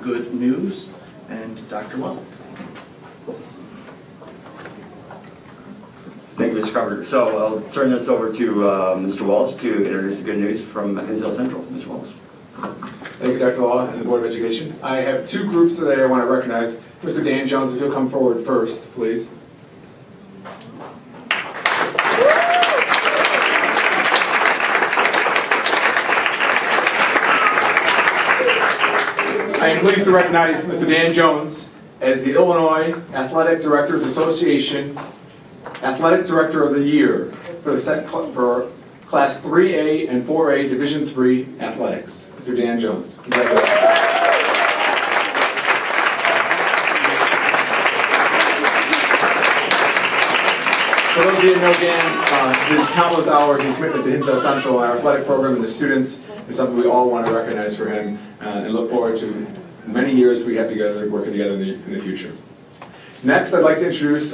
good news. And Dr. Well. Thank you, Mr. Carpenter. So I'll turn this over to Mr. Walsh to introduce the good news from Hinsdale Central. Mr. Walsh. Thank you, Dr. Law and the Board of Education. I have two groups today I want to recognize. Mr. Dan Jones, if you'll come forward first, please. I am pleased to recognize Mr. Dan Jones as the Illinois Athletic Directors Association Athletic Director of the Year for Class 3A and 4A Division III Athletics. Mr. Dan Jones. Congratulations. For those of you who know Dan, his countless hours and commitment to Hinsdale Central, our athletic program, and the students is something we all want to recognize for him and look forward to many years we have together, working together in the future. Next, I'd like to introduce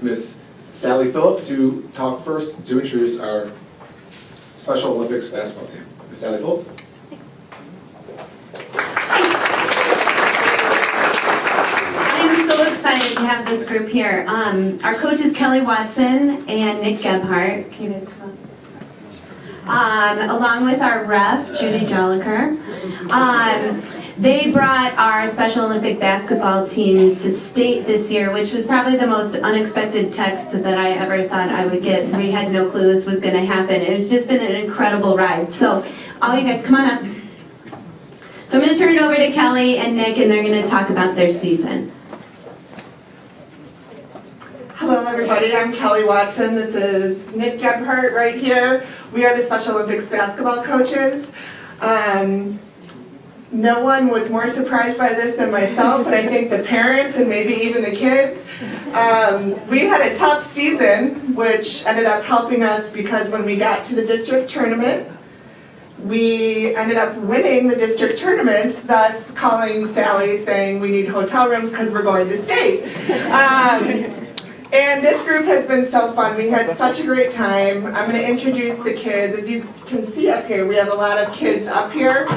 Ms. Sally Phillip to talk first to introduce our Special Olympics basketball team. Ms. Sally Phillip. I'm so excited to have this group here. Our coaches Kelly Watson and Nick Gebhardt. Can you guys come up? Along with our ref, Judy Joliker. They brought our Special Olympic basketball team to state this year, which was probably the most unexpected text that I ever thought I would get. We had no clue this was going to happen. It's just been an incredible ride. So all you guys, come on up. So I'm going to turn it over to Kelly and Nick, and they're going to talk about their season. Hello everybody, I'm Kelly Watson. This is Nick Gebhardt right here. We are the Special Olympics basketball coaches. No one was more surprised by this than myself, but I think the parents and maybe even the kids. We had a tough season, which ended up helping us because when we got to the district tournament, we ended up winning the district tournament, thus calling Sally saying we need hotel rooms because we're going to state. And this group has been so fun. We had such a great time. I'm going to introduce the kids. As you can see up here, we have a lot of kids up here.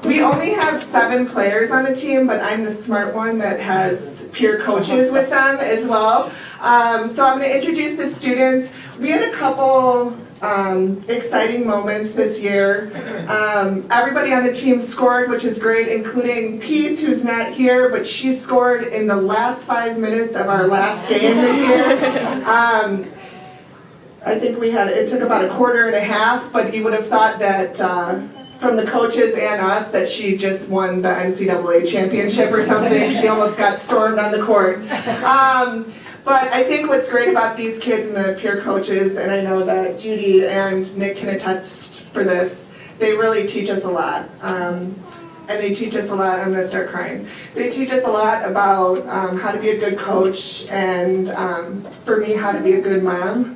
We only have 7 players on the team, but I'm the smart one that has peer coaches with them as well. So I'm going to introduce the students. We had a couple exciting moments this year. Everybody on the team scored, which is great, including Peace, who's not here, but she scored in the last 5 minutes of our last game this year. I think it took about a quarter and a half, but you would have thought that from the coaches and us that she just won the NCAA championship or something. She almost got stormed on the court. But I think what's great about these kids and the peer coaches, and I know that Judy and Nick can attest for this, they really teach us a lot. And they teach us a lot, I'm going to start crying. They teach us a lot about how to be a good coach and for me, how to be a good mom.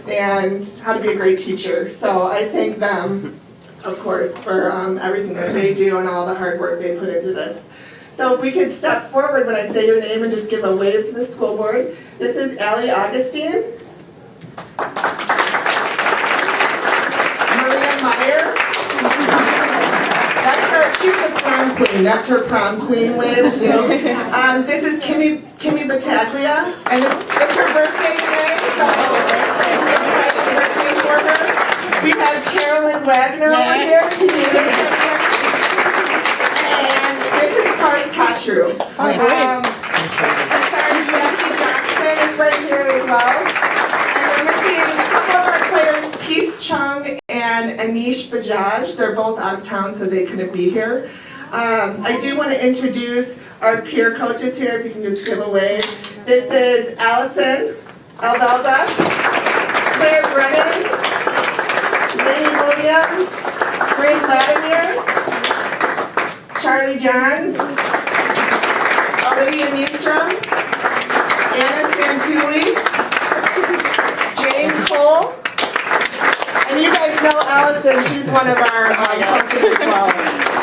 And how to be a great teacher. So I thank them, of course, for everything that they do and all the hard work they put into this. So if we could step forward when I say your name and just give a wave to the school board. This is Allie Augustine. Maria Meyer. She's the prom queen. That's her prom queen wave too. This is Kimmy Battaglia, and it's her birthday today, so it's an exciting birthday for her. We have Carolyn Wagner over here. And this is Cardi Kachru. Sorry, Jackie Jackson is right here as well. And we're seeing a couple of our players, Peace Chung and Anish Bajaj. They're both out of town, so they couldn't be here. I do want to introduce our peer coaches here, if you can just give a wave. This is Allison Alvelda, Claire Brennan, Lainey Williams, Ray Vladimir, Charlie Johns, Olivia Nystrom, Anna Santulli, Jane Cole, and you guys know Allison, she's one of our coaches as well.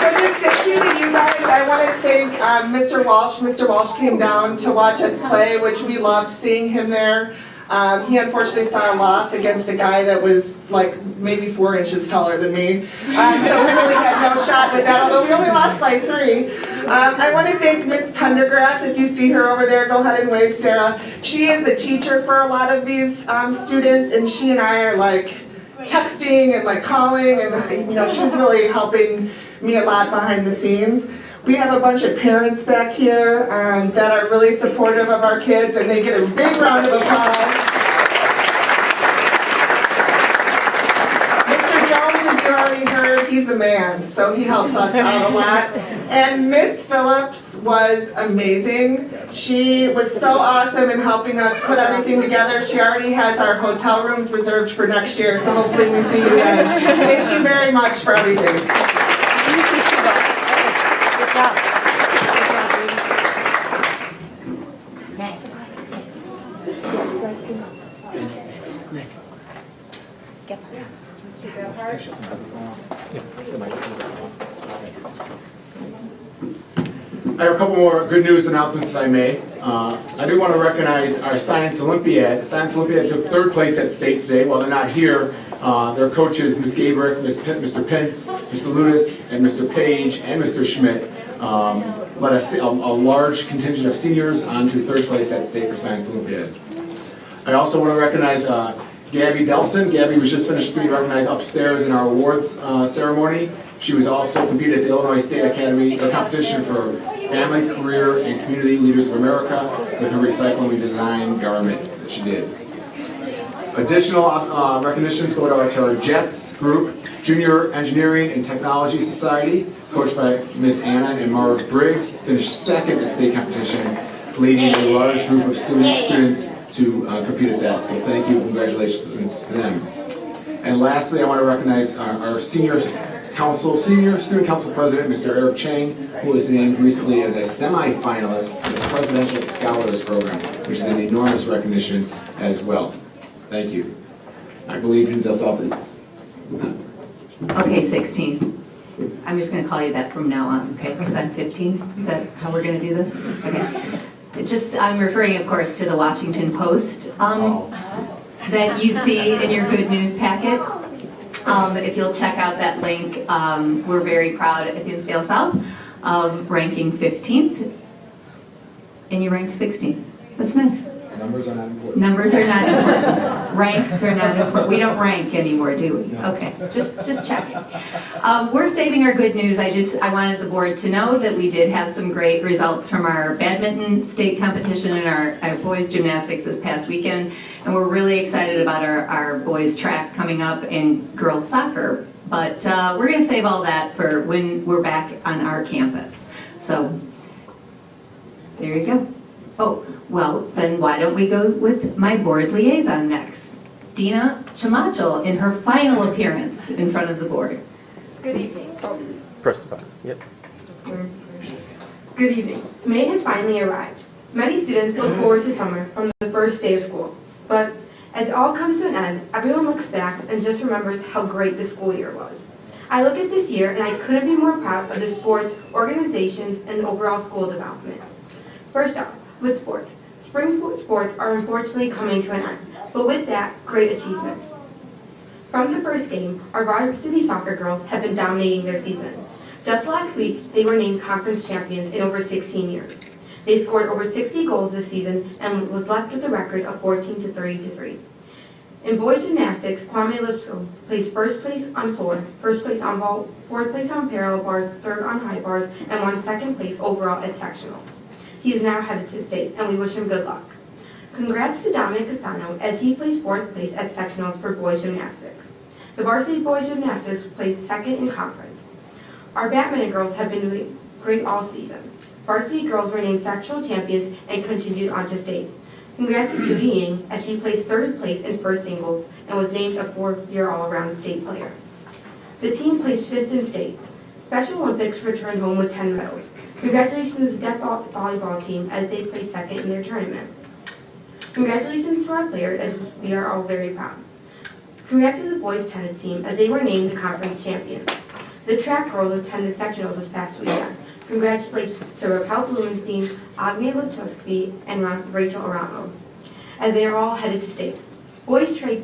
So just thank you to you guys. I want to thank Mr. Walsh. Mr. Walsh came down to watch us play, which we loved seeing him there. He unfortunately saw a loss against a guy that was like maybe 4 inches taller than me. So we really had no shot with that, although we only lost by 3. I want to thank Miss Pendergrass. If you see her over there, go ahead and wave, Sarah. She is the teacher for a lot of these students, and she and I are like texting and like calling, and you know, she's really helping me a lot behind the scenes. We have a bunch of parents back here that are really supportive of our kids, and they get a big round of applause. Mr. Jones, as you already heard, he's a man, so he helps us out a lot. And Miss Phillips was amazing. She was so awesome in helping us put everything together. She already has our hotel rooms reserved for next year, so hopefully we see you then. Thank you very much for everything. I have a couple more good news announcements, if I may. I do want to recognize our Science Olympiad. Science Olympiad took 3rd place at state today. While they're not here, their coaches, Ms. Gabrick, Mr. Pence, Mr. Ludis, and Mr. Page, and Mr. Schmidt, led a large contingent of seniors on to 3rd place at state for Science Olympiad. I also want to recognize Gabby Delson. Gabby was just finished being recognized upstairs in our awards ceremony. She was also competed at the Illinois State Academy competition for Family, Career, and Community Leaders of America with her recycling design garment that she did. Additional recognitions go to our JETS group, Junior Engineering and Technology Society, coached by Ms. Anna and Marv Briggs, finished 2nd at state competition, leading a large group of students to compete at that. So thank you, congratulations to them. And lastly, I want to recognize our senior student council president, Mr. Eric Chang, who was named recently as a semi-finalist for the Presidential Scholars Program, which is an enormous recognition as well. Thank you. I believe his office. Okay, 16. I'm just going to call you that from now on, okay? Because I'm 15. Is that how we're going to do this? Okay. I'm referring, of course, to the Washington Post that you see in your good news packet. If you'll check out that link, we're very proud at Hinsdale South of ranking 15th, and you ranked 16th. That's nice. Numbers are not important. Numbers are not important. Ranks are not important. We don't rank anymore, do we? Okay, just checking. We're saving our good news. I wanted the board to know that we did have some great results from our badminton state competition and our boys gymnastics this past weekend. And we're really excited about our boys track coming up and girls soccer. But we're going to save all that for when we're back on our campus. So there you go. Oh, well, then why don't we go with my board liaison next? Dina Chamachel in her final appearance in front of the board. Good evening. Press the button. Yep. Good evening. May has finally arrived. Many students look forward to summer from the first day of school. But as it all comes to an end, everyone looks back and just remembers how great the school year was. I look at this year and I couldn't be more proud of the sports, organizations, and overall school development. First off, with sports. Spring sports are unfortunately coming to an end, but with that, great achievements. From the first game, our varsity soccer girls have been dominating their season. Just last week, they were named conference champions in over 16 years. They scored over 60 goals this season and was left with a record of 14-33. In boys gymnastics, Kwame Lipscomb placed first place on floor, first place on ball, fourth place on parallel bars, third on high bars, and won second place overall at sectionals. He is now headed to state, and we wish him good luck. Congrats to Dominic Casano as he placed fourth place at sectionals for boys gymnastics. The varsity boys gymnastics placed second in conference. Our badminton girls have been doing great all season. Varsity girls were named sectional champions and continued on to state. Congrats to Judy Ying as she placed third place in first singles and was named a fourth-year all-around state player. The team placed fifth in state. Special Olympics returned home with 10 medals. Congratulations to the Deaf volleyball team as they placed second in their tournament. Congratulations to our players as we are all very proud. Congrats to the boys tennis team as they were named the conference champions. The track girls attended sectionals this past weekend. Congratulations to Raquel Blumenstein, Agnia Lutoski, and Rachel Aramo as they are all headed to state. Boys track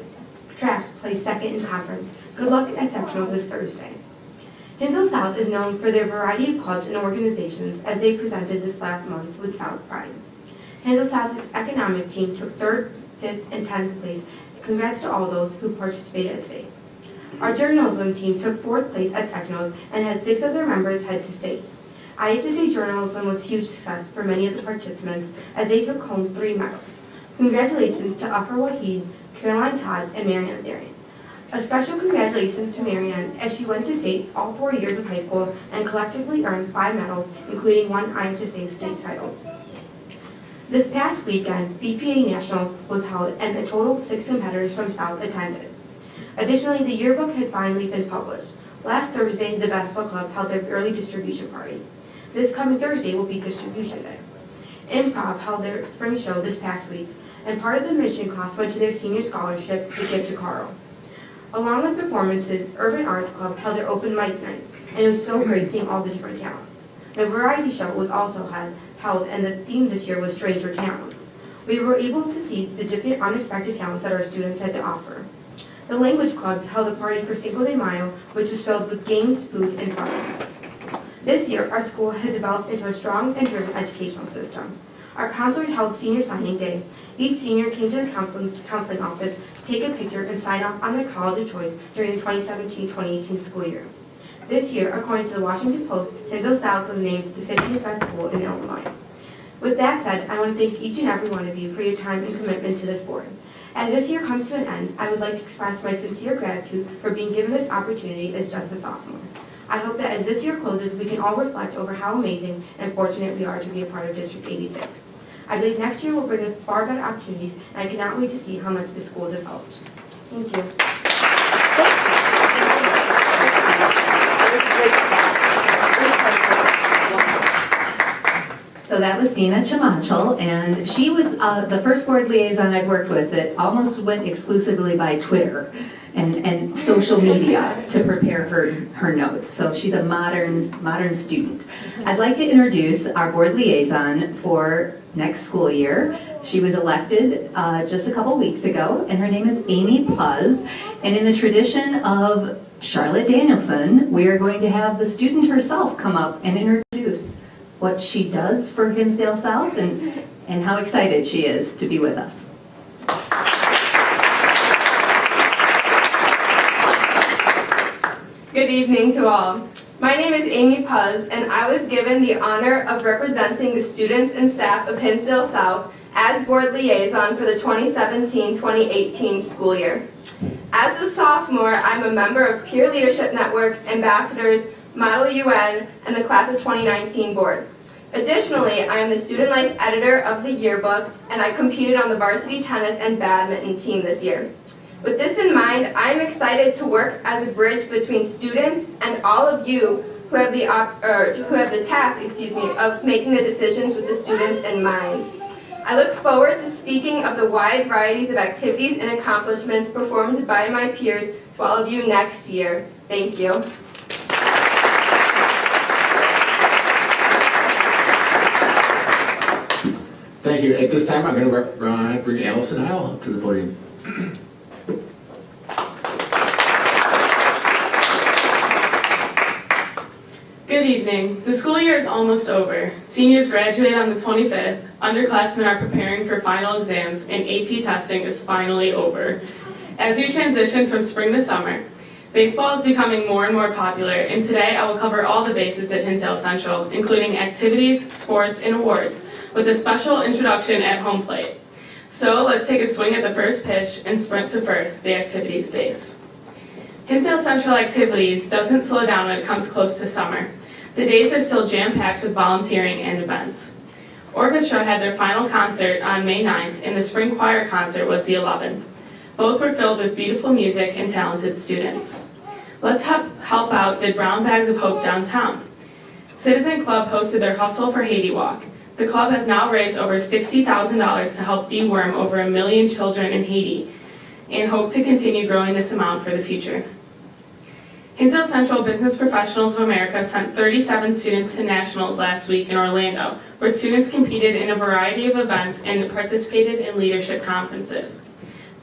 Track placed second in conference. Good luck at sectionals this Thursday. Hinsdale South is known for their variety of clubs and organizations as they presented this last month with South Pride. Hinsdale South's economic team took 3rd, 5th, and 10th place. Congrats to all those who participated at state. Our journalism team took 4th place at sectionals and had 6 of their members head to state. IHSA journalism was a huge success for many of the participants as they took home 3 medals. Congratulations to Afra Wahid, Caroline Todd, and Marianne Darian. A special congratulations to Marianne as she went to state all 4 years of high school and collectively earned 5 medals, including 1 IHSA state title. This past weekend, BPA National was held and a total of 6 competitors from South attended. Additionally, the yearbook had finally been published. Last Thursday, the Vespa Club held their early distribution party. This coming Thursday will be distribution day. Improv held their spring show this past week, and part of the admission cost went to their senior scholarship to give to Carl. Along with performances, Urban Arts Club held their open mic night, and it was so great seeing all the different talents. The variety show was also held, and the theme this year was Stranger Talents. We were able to see the different unexpected talents that our students had to offer. The language clubs held a party for Cinco de Mayo, which was filled with games, food, and fun. This year, our school has developed into a strong and driven educational system. Our counselors held senior signing day. Each senior came to the counseling office to take a picture and sign up on their college of choice during the 2017-2018 school year. This year, according to the Washington Post, Hinsdale South was named the 50th best school in Illinois. With that said, I want to thank each and every one of you for your time and commitment to this board. As this year comes to an end, I would like to express my sincere gratitude for being given this opportunity as just a sophomore. I hope that as this year closes, we can all reflect over how amazing and fortunate we are to be a part of District 86. I believe next year will bring us far better opportunities, and I cannot wait to see how much the school develops. Thank you. So that was Dina Chimachel, and she was the first board liaison I've worked with that almost went exclusively by Twitter and social media to prepare her notes. So she's a modern student. I'd like to introduce our board liaison for next school year. She was elected just a couple weeks ago, and her name is Amy Puz. And in the tradition of Charlotte Danielson, we are going to have the student herself come up and introduce what she does for Hinsdale South and how excited she is to be with us. Good evening to all. My name is Amy Puz, and I was given the honor of representing the students and staff of Hinsdale South as board liaison for the 2017-2018 school year. As a sophomore, I'm a member of Peer Leadership Network, Ambassadors, Model UN, and the Class of 2019 board. Additionally, I am the Student Life Editor of the yearbook, and I competed on the varsity tennis and badminton team this year. With this in mind, I'm excited to work as a bridge between students and all of you who have the task, of making the decisions with the students in mind. I look forward to speaking of the wide varieties of activities and accomplishments performed by my peers to all of you next year. Thank you. Thank you. At this time, I'm going to bring Allison Heil up to the podium. Good evening. The school year is almost over. Seniors graduate on the 25th, underclassmen are preparing for final exams, and AP testing is finally over. As we transition from spring to summer, baseball is becoming more and more popular, and today I will cover all the bases at Hinsdale Central, including activities, sports, and awards, with a special introduction at home plate. So let's take a swing at the first pitch and sprint to first, the activities base. Hinsdale Central activities doesn't slow down when it comes close to summer. The days are still jam-packed with volunteering and events. Orchestra had their final concert on May 9th, and the spring choir concert was the 11th. Both were filled with beautiful music and talented students. Let's Help Out did Brown Bags of Hope downtown. Citizen Club hosted their Hustle for Haiti walk. The club has now raised over $60,000 to help deworm over 1 million children in Haiti, and hope to continue growing this amount for the future. Hinsdale Central Business Professionals of America sent 37 students to nationals last week in Orlando, where students competed in a variety of events and participated in leadership conferences.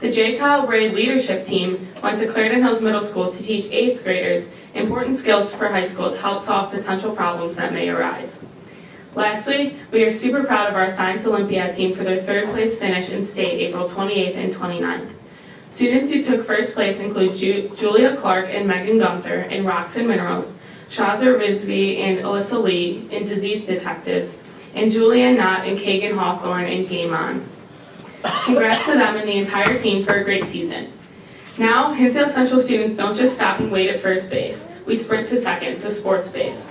The J. Kyle Braid leadership team went to Clarendon Hills Middle School to teach 8th graders important skills for high school to help solve potential problems that may arise. Lastly, we are super proud of our Science Olympiad team for their 3rd place finish in state April 28th and 29th. Students who took 1st place include Julia Clark and Megan Gunther in Rocks and Minerals, Shazza Rizvi and Alyssa Lee in Disease Detectives, and Julianne Knott and Kagan Hawthorne in Game On. Congrats to them and the entire team for a great season. Now, Hinsdale Central students don't just stop and wait at first base. We sprint to second, the sports base.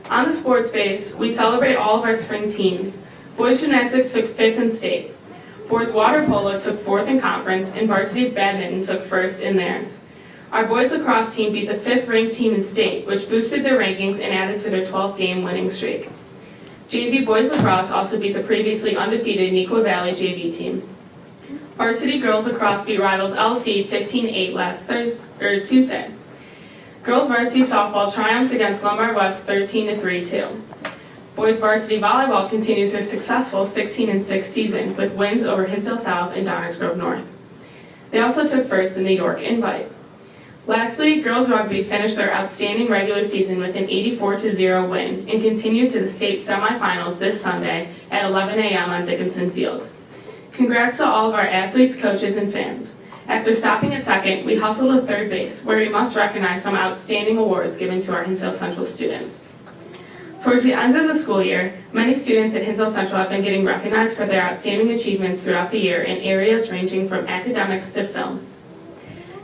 On the sports base, we celebrate all of our spring teams. Boys gymnastics took 5th in state. Boys water polo took 4th in conference, and varsity badminton took 1st in theirs. Our boys lacrosse team beat the 5th ranked team in state, which boosted their rankings and added to their 12th game winning streak. JV boys lacrosse also beat the previously undefeated Neuqua Valley JV team. Varsity girls lacrosse beat rivals LT 15-8 last Tuesday. Girls varsity softball triumphed against Lombard West 13-3 too. Boys varsity volleyball continues their successful 16-6 season with wins over Hinsdale South and Downers Grove North. They also took 1st in the York Invite. Lastly, girls rugby finished their outstanding regular season with an 84-0 win and continued to the state semifinals this Sunday at 11 a.m. on Dickinson Field. Congrats to all of our athletes, coaches, and fans. After stopping at second, we hustled to third base, where we must recognize some outstanding awards given to our Hinsdale Central students. Towards the end of the school year, many students at Hinsdale Central have been getting recognized for their outstanding achievements throughout the year in areas ranging from academics to film.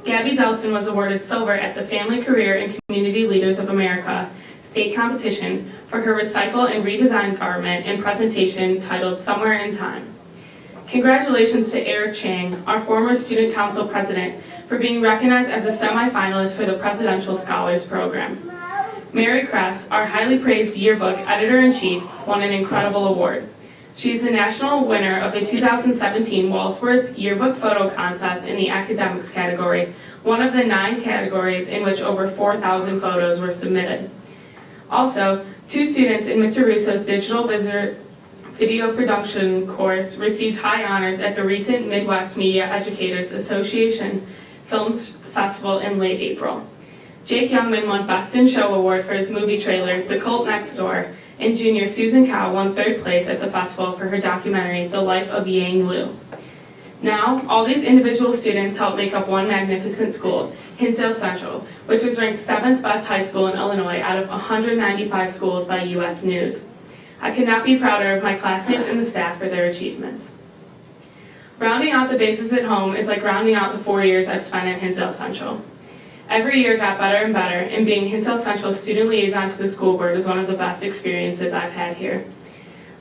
Gabby Delson was awarded silver at the Family, Career, and Community Leaders of America state competition for her recycle and redesign garment and presentation titled Somewhere in Time. Congratulations to Eric Chang, our former Student Council President, for being recognized as a semifinalist for the Presidential Scholars Program. Mary Kress, our highly praised yearbook editor-in-chief, won an incredible award. She is the national winner of the 2017 Walsworth Yearbook Photo Contest in the academics category, one of the 9 categories in which over 4,000 photos were submitted. Also, 2 students in Mr. Russo's digital video production course received high honors at the recent Midwest Media Educators Association Films Festival in late April. Jake Youngman won Best in Show award for his movie trailer, The Cult Next Door, and junior Susan Cow won 3rd place at the festival for her documentary, The Life of Yang Liu. Now, all these individual students help make up one magnificent school, Hinsdale Central, which is ranked 7th best high school in Illinois out of 195 schools by U.S. News. I could not be prouder of my classmates and the staff for their achievements. Rounding out the bases at home is like rounding out the 4 years I've spent at Hinsdale Central. Every year got better and better, and being Hinsdale Central's student liaison to the school board was one of the best experiences I've had here.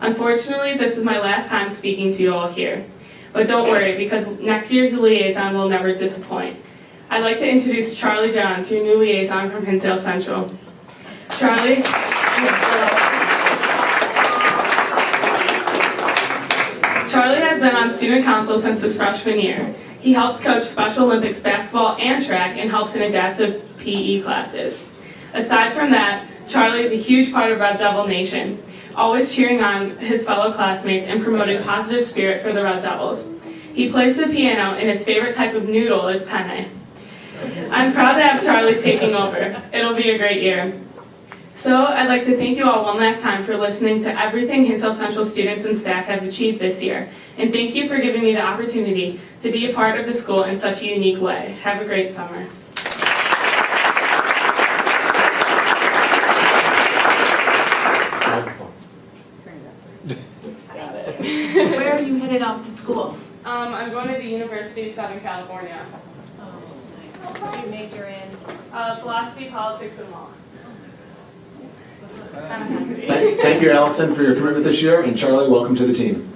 Unfortunately, this is my last time speaking to you all here. But don't worry, because next year's liaison will never disappoint. I'd like to introduce Charlie Johns, your new liaison from Hinsdale Central. Charlie has been on student council since his freshman year. He helps coach Special Olympics basketball and track and helps in adaptive PE classes. Aside from that, Charlie is a huge part of Red Devil Nation, always cheering on his fellow classmates and promoting positive spirit for the Red Devils. He plays the piano and his favorite type of noodle is penne. I'm proud to have Charlie taking over. It'll be a great year. So I'd like to thank you all one last time for listening to everything Hinsdale Central students and staff have achieved this year. And thank you for giving me the opportunity to be a part of the school in such a unique way. Have a great summer. Where are you headed off to school? I'm going to the University of Southern California. What's your major in? Philosophy, politics, and law. Thank you, Allison, for your commitment this year, and Charlie, welcome to the team.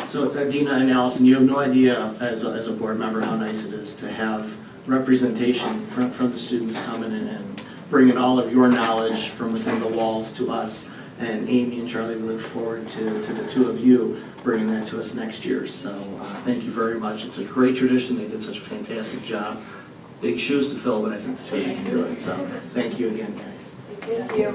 So Dina and Allison, you have no idea as a board member how nice it is to have representation from the students coming in and bringing all of your knowledge from within the walls to us. And Amy and Charlie, we look forward to the two of you bringing that to us next year. So thank you very much. It's a great tradition. They did such a fantastic job. big shoes to fill, but I think the two of you can do it. So thank you again, guys. Thank you.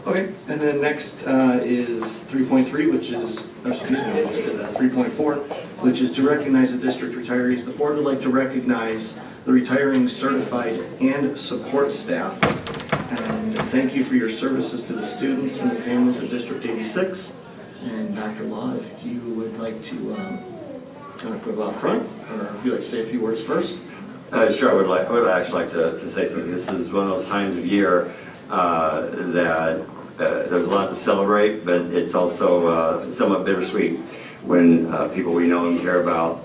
Okay, and then next is 3.3, which is, or excuse me, I just did 3.4, which is to recognize the district retirees. The board would like to recognize the retiring certified and support staff. And thank you for your services to the students and the families of District 86. And Dr. Law, if you would like to kind of go out front, or if you'd like to say a few words first. Sure, I would actually like to say something. This is one of those times of year that there's a lot to celebrate, but it's also somewhat bittersweet when people we know and care about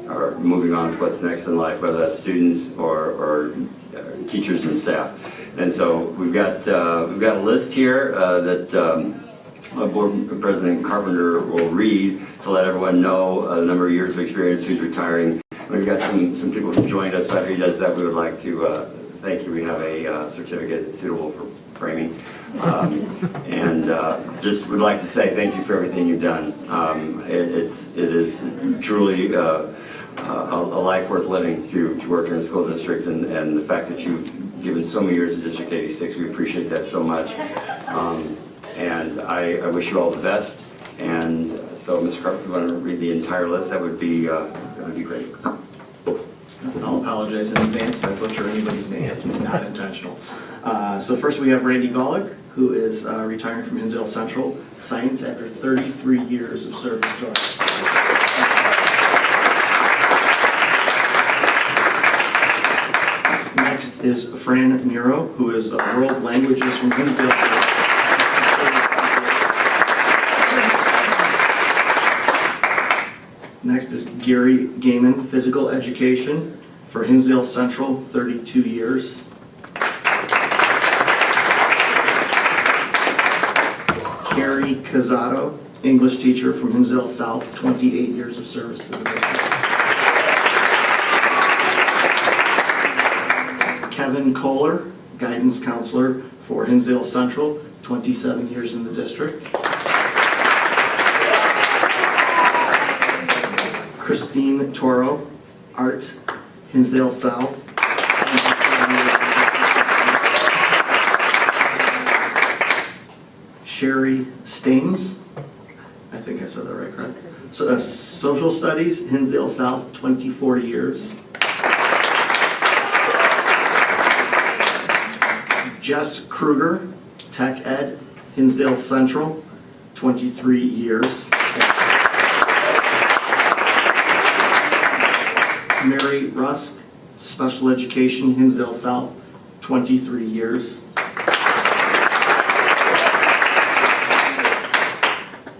are moving on to what's next in life, whether that's students or teachers and staff. And so we've got a list here that Board President Carpenter will read to let everyone know the number of years of experience who's retiring. We've got some people who joined us. After he does that, we would like to thank you. We have a certificate suitable for framing. And just would like to say thank you for everything you've done. It is truly a life worth living to work in a school district, and the fact that you've given so many years to District 86, we appreciate that so much. And I wish you all the best. And so, Mr. Carpenter, if you want to read the entire list, that would be great. I'll apologize in advance if I butcher anybody's name. It's not intentional. So first we have Randy Golick, who is retiring from Hinsdale Central Science after 33 years of service to us. Next is Fran Miro, who is World Languages from Hinsdale. Next is Gary Gaiman, Physical Education for Hinsdale Central, 32 years. Carrie Cazzato, English teacher from Hinsdale South, 28 years of service to the district. Kevin Kohler, guidance counselor for Hinsdale Central, 27 years in the district. Christine Toro, Art, Hinsdale South. Sherry Stings, I think I said that right, correct? So, Social Studies, Hinsdale South, 24 years. Jess Kruger, Tech Ed, Hinsdale Central, 23 years. Mary Rusk, Special Education, Hinsdale South, 23 years.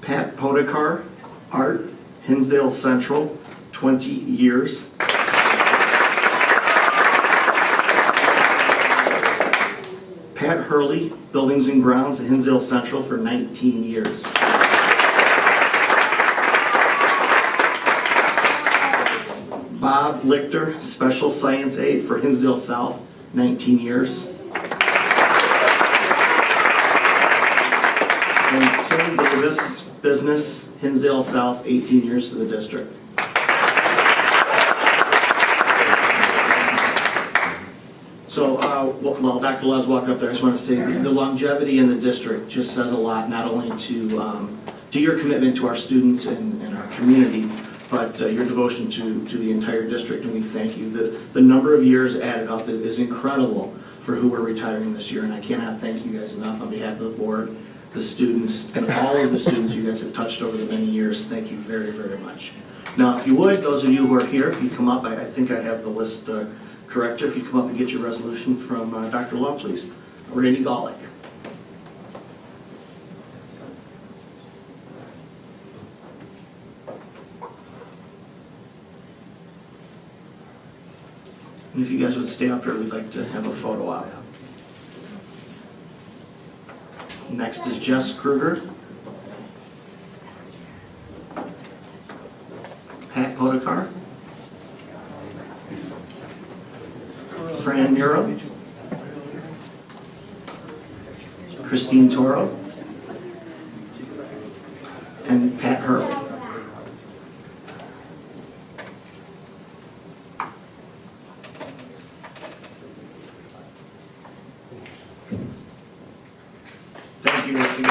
Pat Podekar, Art, Hinsdale Central, 20 years. Pat Hurley, Buildings and Grounds at Hinsdale Central for 19 years. Bob Lichter, Special Science Aide for Hinsdale South, 19 years. And Tim Davis, Business, Hinsdale South, 18 years to the district. So while Dr. Law's walking up there, I just want to say the longevity in the district just says a lot, not only to your commitment to our students and our community, but your devotion to the entire district, and we thank you. The number of years added up is incredible for who we're retiring this year, and I cannot thank you guys enough on behalf of the board, the students, and all of the students you guys have touched over the many years. Thank you very, very much. Now, if you would, those of you who are here, if you come up, I think I have the list correct here. If you come up and get your resolution from Dr. Law, please. Randy Golick. And if you guys would stay up here, we'd like to have a photo op. Next is Jess Kruger. Pat Podekar. Fran Muro. Christine Toro, and Pat Hurley. Thank you, Nancy.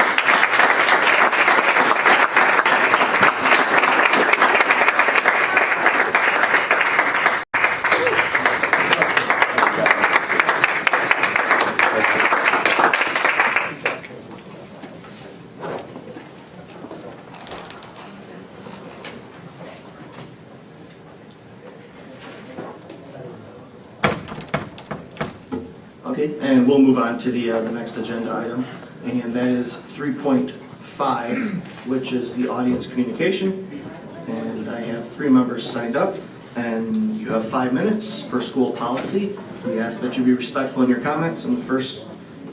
Okay, and we'll move on to the next agenda item, and that is 3.5, which is the audience communication. And I have 3 members signed up, and you have 5 minutes per school policy. We ask that you be respectful in your comments, and the first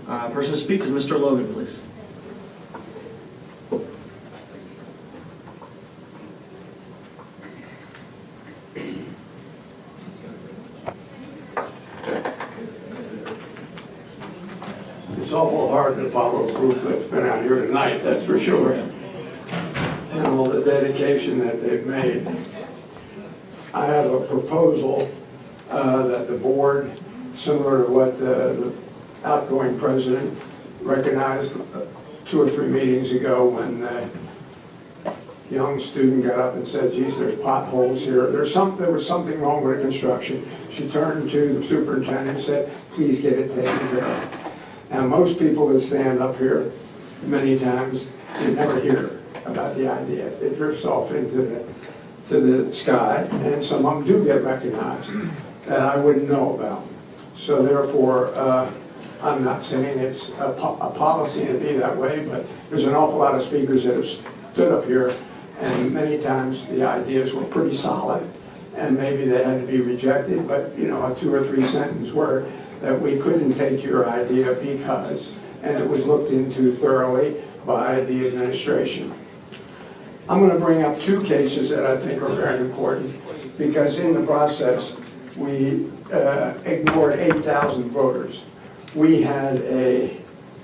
person to speak is Mr. Logan, please. It's awful hard to follow a group that's been out here tonight, that's for sure. And all the dedication that they've made. I have a proposal that the board, similar to what the outgoing president recognized 2 or 3 meetings ago when the young student got up and said, geez, there's potholes here. There was something wrong with the construction. She turned to the superintendent and said, please get it taken care of. Now, most people that stand up here, many times, you never hear about the idea. It drifts off into the sky, and some of them do get recognized that I wouldn't know about. So therefore, I'm not saying it's a policy to be that way, but there's an awful lot of speakers that have stood up here, and many times the ideas were pretty solid, and maybe they had to be rejected, but you know, a 2 or 3 sentence word that we couldn't take your idea because, and it was looked into thoroughly by the administration. I'm going to bring up 2 cases that I think are very important, because in the process, we ignored 8,000 voters. We had a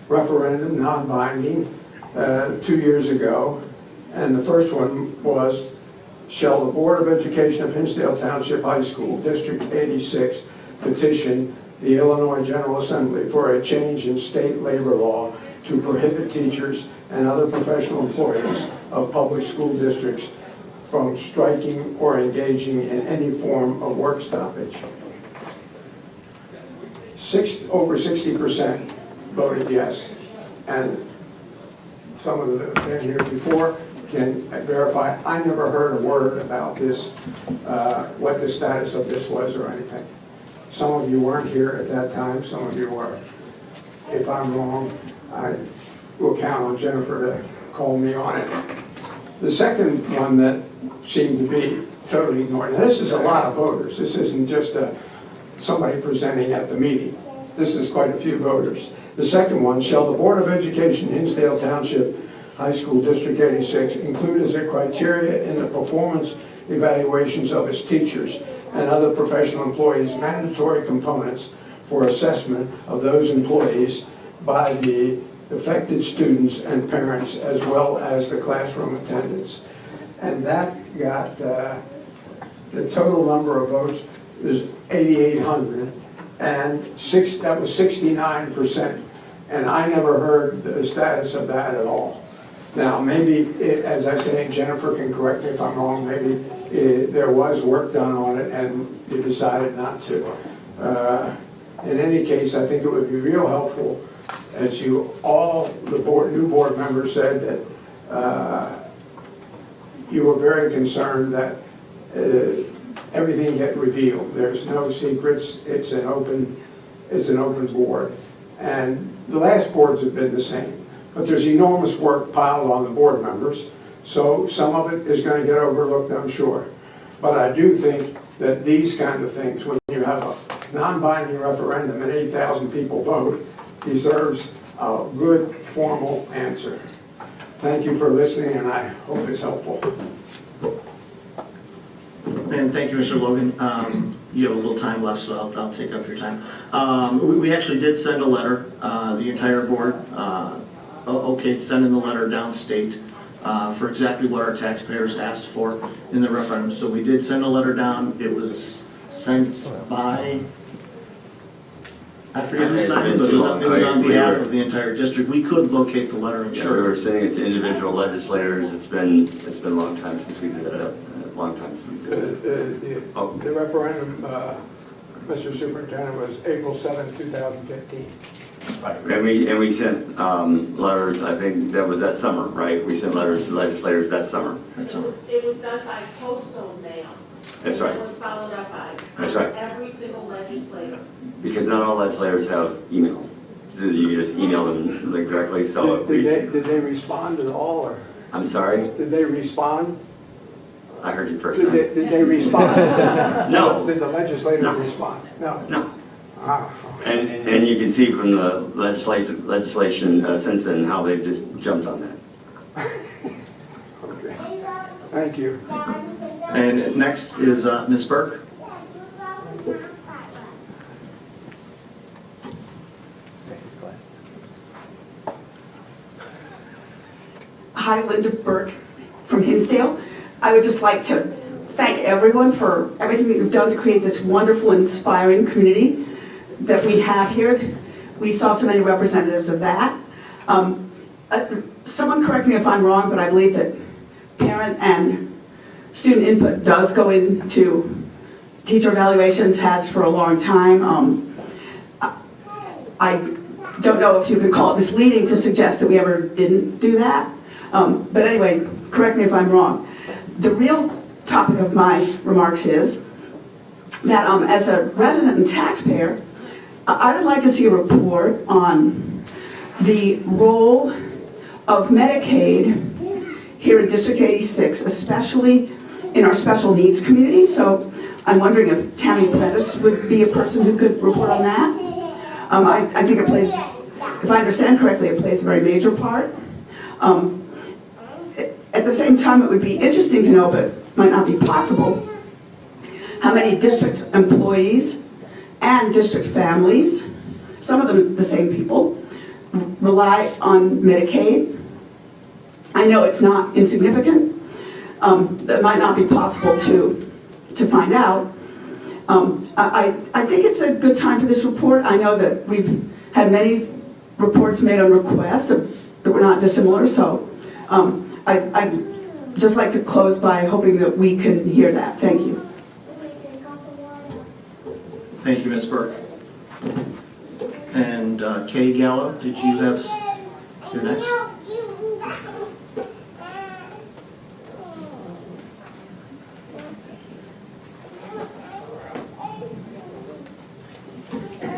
referendum, non-binding, 2 years ago, and the first one was, shall the Board of Education of Hinsdale Township High School, District 86, petition the Illinois General Assembly for a change in state labor law to prohibit teachers and other professional employees of public school districts from striking or engaging in any form of work stoppage. Over 60% voted yes, and some of them that have been here before can verify, I never heard a word about this, what the status of this was or anything. Some of you weren't here at that time, some of you were. If I'm wrong, I will count on Jennifer to call me on it. The second one that seemed to be totally ignored, now this is a lot of voters, this isn't just somebody presenting at the meeting. This is quite a few voters. The second one, shall the Board of Education, Hinsdale Township High School District 86, include as a criteria in the performance evaluations of its teachers and other professional employees mandatory components for assessment of those employees by the affected students and parents, as well as the classroom attendance. And that got, the total number of votes is 8,800, and that was 69%. And I never heard the status of that at all. Now, maybe, as I say, Jennifer can correct me if I'm wrong, maybe there was work done on it and you decided not to. In any case, I think it would be real helpful, as you all, the new board members said that you were very concerned that everything get revealed. There's no secrets. It's an open board. And the last boards have been the same. But there's enormous work piled on the board members, so some of it is going to get overlooked, I'm sure. But I do think that these kind of things, when you have a non-binding referendum and 8,000 people vote, deserves a good formal answer. Thank you for listening, and I hope it's helpful. And thank you, Mr. Logan. You have a little time left, so I'll take up your time. We actually did send a letter, the entire board, okayed sending the letter downstate for exactly what our taxpayers asked for in the referendum. So we did send a letter down. It was sent by, I forget who signed it, but it was on behalf of the entire district. We could locate the letter and Yeah, show we it. were sending it to individual legislators. It's been a long time since we did that. A long time since we did that. The referendum, Mr. Superintendent, was April 7, 2015. And we sent letters, I think that was that summer, right? We sent letters to legislators that summer. That's all. It was done by postal mail. That's right. It was followed up by That's right. every single legislator. Because not all legislators have email. You can just email them like directly, so if we... Did they respond at all, or I'm sorry? did they respond? I heard you first time. Did they respond? No. Did the legislators No. respond? No. No. Ah, And you can see from the legislation since then how they've just jumped on that. okay. Thank you. And next is Ms. Burke. Hi, Linda Burke from Hinsdale. I would just like to thank everyone for everything that you've done to create this wonderful, inspiring community that we have here. We saw so many representatives of that. Someone correct me if I'm wrong, but I believe that parent and student input does go into teacher evaluations, has for a long time. I don't know if you could call it misleading to suggest that we ever didn't do that. But anyway, correct me if I'm wrong. The real topic of my remarks is that as a resident and taxpayer, I would like to see a report on the role of Medicaid here in District 86, especially in our special needs community. So I'm wondering if Tammy Pettis would be a person who could report on that. I think it plays, if I understand correctly, it plays a very major part. At the same time, it would be interesting to know, but might not be possible, how many district employees and district families, some of them the same people, rely on Medicaid. I know it's not insignificant. That might not be possible to find out. I think it's a good time for this report. I know that we've had many reports made on request that were not dissimilar, so I'd just like to close by hoping that we can hear that. Thank you. Thank you, Ms. Burke. And Kay Gallo, did you have your next?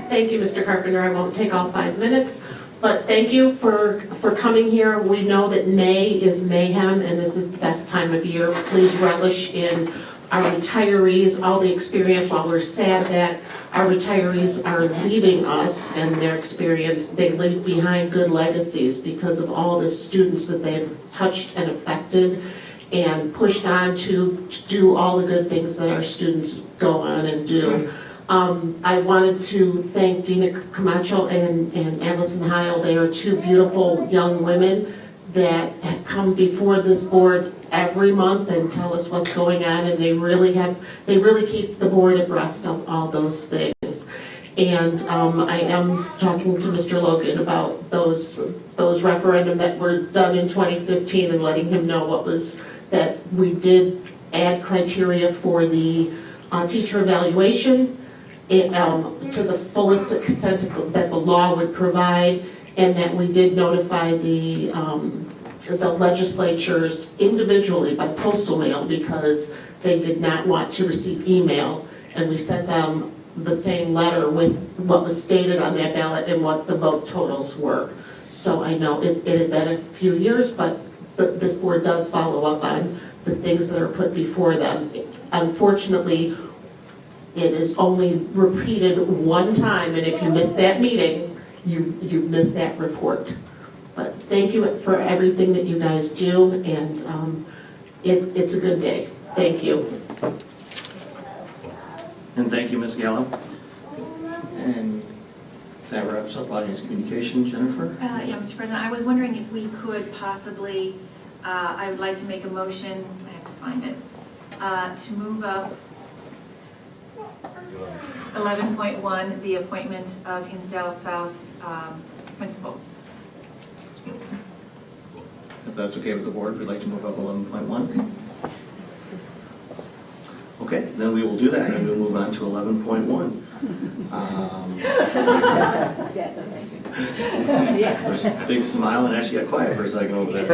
Thank you, Mr. Carpenter. I won't take all 5 minutes, but thank you for coming here. We know that May is mayhem, and this is the best time of year. Please relish in our retirees, all the experience. While we're sad that our retirees are leaving us and their experience, they leave behind good legacies because of all the students that they've touched and affected and pushed on to do all the good things that our students go on and do. I wanted to thank Dina Camacho and Allison Heil. They are two beautiful young women that come before this board every month and tell us what's going on, and they really keep the board abreast of all those things. And I am talking to Mr. Logan about those referendum that were done in 2015 and letting him know what was, that we did add criteria for the teacher evaluation to the fullest extent that the law would provide, and that we did notify the legislatures individually by postal mail because they did not want to receive email, and we sent them the same letter with what was stated on that ballot and what the vote totals were. So I know it had been a few years, but this board does follow up on the things that are put before them. Unfortunately, it is only repeated one time, and if you miss that meeting, you've missed that report. But thank you for everything that you guys do, and it's a good day. Thank you. And thank you, Ms. Gallo. And That wraps up audience communication. Jennifer? Yeah, Mr. President, I was wondering if we could possibly, I would like to make a motion, I have to find it, to move up 11.1, the appointment of Hinsdale South principal. If that's okay with the board, we'd like to move up 11.1. Okay, then we will do that, and we'll move on to 11.1. There's a big smile and actually got quiet for a second over there.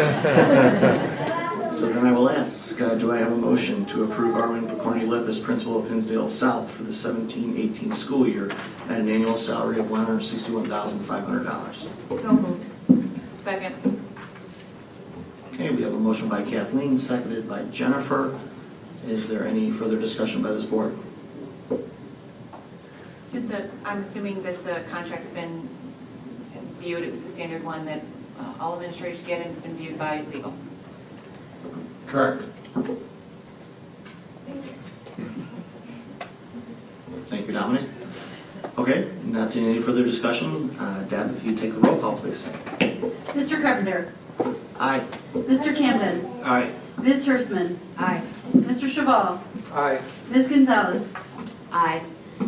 So then I will ask, do I have a motion to approve Armin Picorni-Lip as principal of Hinsdale South for the 17-18 school year at an annual salary of $161,500? So moved. Second. Okay, we have a motion by Kathleen, seconded by Jennifer. Is there any further discussion by this board? I'm assuming this contract's been viewed, it's the standard one that all administrators get, and it's been viewed by legal. Correct. Thank you, Dominic. Okay, not seeing any further discussion. Deb, if you take a roll call, please. Mr. Carpenter. Aye. Mr. Camden. Aye. Ms. Hirschman. Aye. Mr. Chabal. Aye. Ms. Gonzalez. Aye.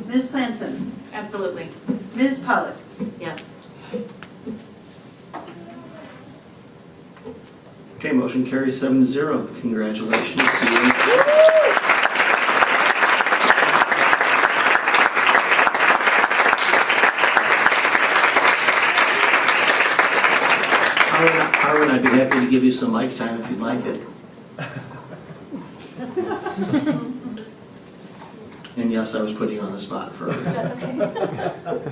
Ms. Planson. Absolutely. Ms. Pollock. Yes. Okay, motion carries 7-0. Congratulations to you. Arvin, I'd be happy to give you some mic time if you'd like it. And yes, I was putting you on the spot for a reason. That's okay.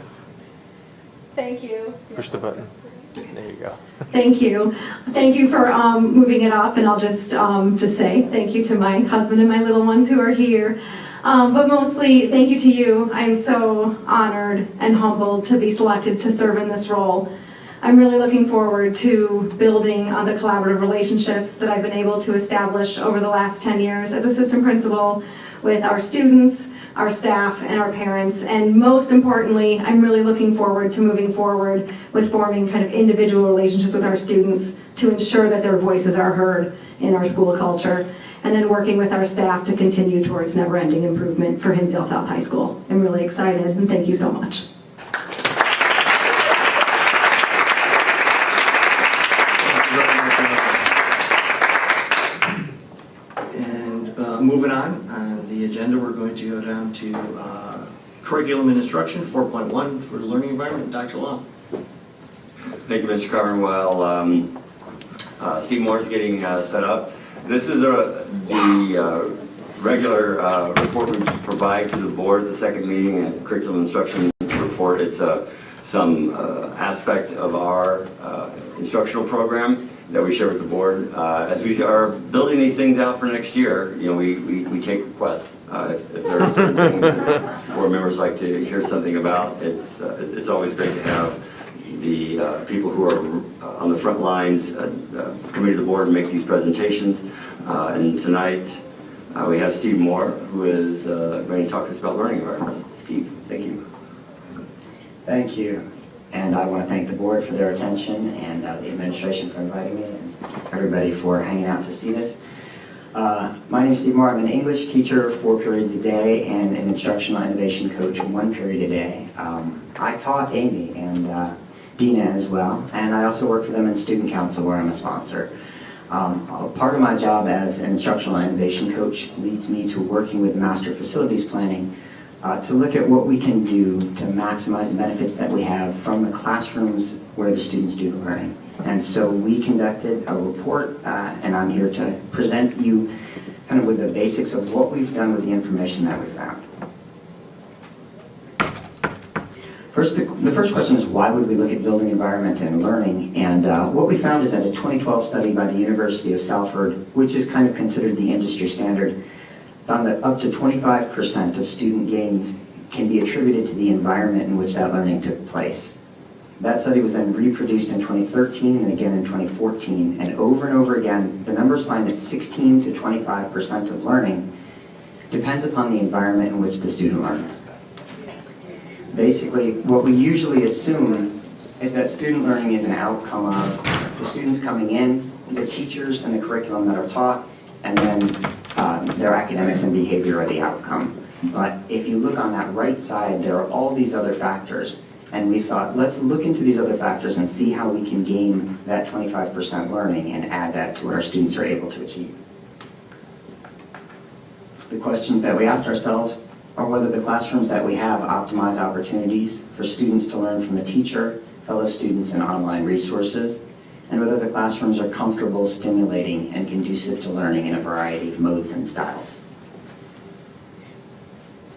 Thank you. Push the button. There you go. Thank you. Thank you for moving it up, and I'll just say thank you to my husband and my little ones who are here. But mostly, thank you to you. I'm so honored and humbled to be selected to serve in this role. I'm really looking forward to building on the collaborative relationships that I've been able to establish over the last 10 years as assistant principal with our students, our staff, and our parents. And most importantly, I'm really looking forward to moving forward with forming kind of individual relationships with our students to ensure that their voices are heard in our school culture, and then working with our staff to continue towards never-ending improvement for Hinsdale South High School. I'm really excited, and thank you so much. Moving on the agenda, we're going to go down to curriculum and instruction, 4.1 for the learning environment. Dr. Long. Thank you, Mr. Carver. While Steve Moore is getting set up, this is the regular report we provide to the board, the second meeting and curriculum instruction report. It's some aspect of our instructional program that we share with the board. As we are building these things out for next year, you know, we take requests. If there are certain things that board members like to hear something about, it's always great to have the people who are on the front lines come to the board and make these presentations. And tonight we have Steve Moore, who is going to talk to us about learning environments. Steve, thank you. Thank you. And I want to thank the board for their attention and the administration for inviting me and everybody for hanging out to see this. My name is Steve Moore. I'm an English teacher 4 periods a day and an instructional innovation coach 1 period a day. I taught Amy and Dina as well, and I also work for them in student council where I'm a sponsor. Part of my job as an instructional innovation coach leads me to working with master facilities planning to look at what we can do to maximize the benefits that we have from the classrooms where the students do the learning. And so we conducted a report, and I'm here to present you kind of with the basics of what we've done with the information that we found. First, the first question is, why would we look at building environment and learning? And what we found is that a 2012 study by the University of Salford, which is kind of considered the industry standard, found that up to 25% of student gains can be attributed to the environment in which that learning took place. That study was then reproduced in 2013 and again in 2014, and over again, the numbers find that 16 to 25% of learning depends upon the environment in which the student learns. Basically, what we usually assume is that student learning is an outcome of the students coming in, the teachers and the curriculum that are taught, and then their academics and behavior are the outcome. But if you look on that right side, there are all these other factors. And we thought, let's look into these other factors and see how we can gain that 25% learning and add that to what our students are able to achieve. The questions that we asked ourselves are whether the classrooms that we have optimize opportunities for students to learn from the teacher, fellow students, and online resources, and whether the classrooms are comfortable, stimulating, and conducive to learning in a variety of modes and styles.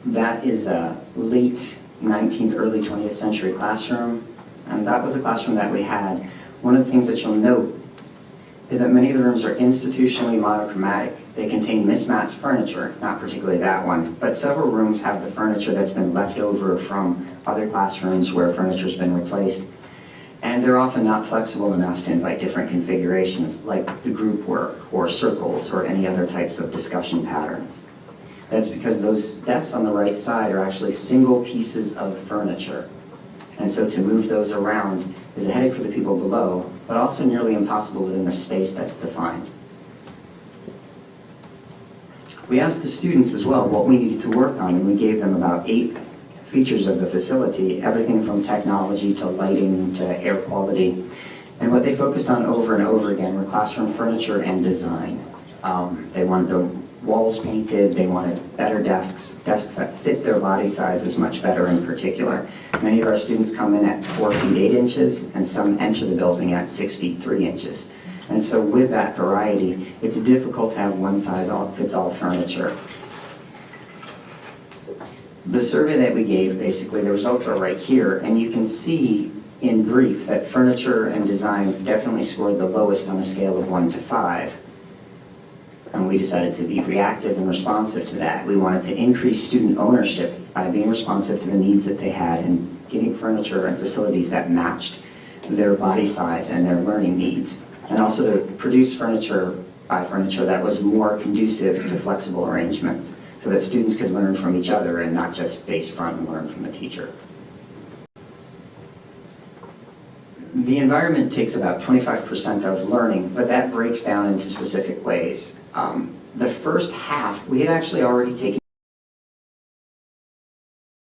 That is a late 19th, early 20th century classroom, and that was a classroom that we had. One of the things that you'll note is that many of the rooms are institutionally monochromatic. They contain mismatched furniture, not particularly that one, but several rooms have the furniture that's been left over from other classrooms where furniture's been replaced. And they're often not flexible enough to invite different configurations like the group work or circles or any other types of discussion patterns. That's because those desks on the right side are actually single pieces of furniture. And so to move those around is a headache for the people below, but also nearly impossible within the space that's defined. We asked the students as well what we needed to work on, and we gave them about 8 features of the facility, everything from technology to lighting to air quality. And what they focused on over and over again were classroom furniture and design. They wanted the walls painted, they wanted better desks that fit their body sizes much better in particular. Many of our students come in at 4 feet 8 inches, and some enter the building at 6 feet 3 inches. And so with that variety, it's difficult to have one size fits all furniture. The survey that we gave, basically, the results are right here, and you can see in brief that furniture and design definitely scored the lowest on a scale of 1 to 5. And we decided to be reactive and responsive to that. We wanted to increase student ownership by being responsive to the needs that they had and getting furniture and facilities that matched their body size and their learning needs. And also to produce furniture that was more conducive to flexible arrangements so that students could learn from each other and not just face front and learn from the teacher. The environment takes about 25% of learning, but that breaks down into specific ways. The first half, we had actually already taken.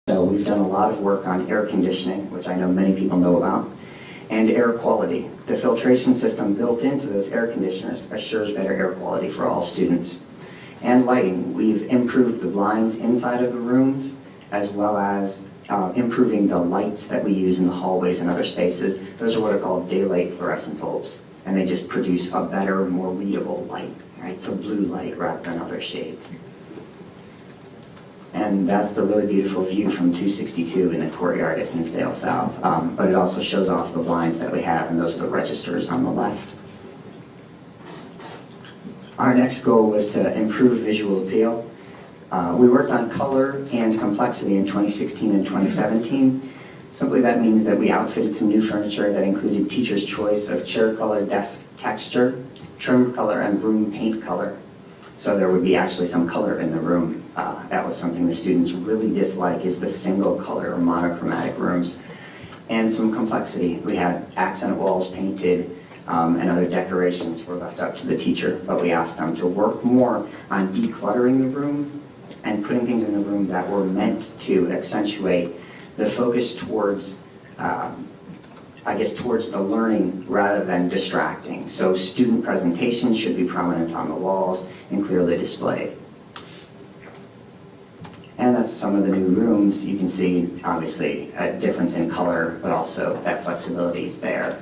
So we've done a lot of work on air conditioning, which I know many people know about, and air quality. The filtration system built into those air conditioners assures better air quality for all students. And lighting, we've improved the blinds inside of the rooms, as well as improving the lights that we use in the hallways and other spaces. Those are what are called daylight fluorescent bulbs, and they just produce a better, more readable light, right? So blue light rather than other shades. And that's the really beautiful view from 262 in the courtyard at Hinsdale South. But it also shows off the blinds that we have, and those are the registers on the left. Our next goal was to improve visual appeal. We worked on color and complexity in 2016 and 2017. Simply that means that we outfitted some new furniture that included teacher's choice of chair color, desk texture, trim color, and room paint color. So there would be actually some color in the room. That was something the students really dislike, is the single color or monochromatic rooms. And some complexity. We had accent walls painted, and other decorations were left up to the teacher, but we asked them to work more on decluttering the room and putting things in the room that were meant to accentuate the focus towards, towards the learning rather than distracting. So student presentations should be prominent on the walls and clearly displayed. And that's some of the new rooms. You can see, obviously, a difference in color, but also that flexibility is there.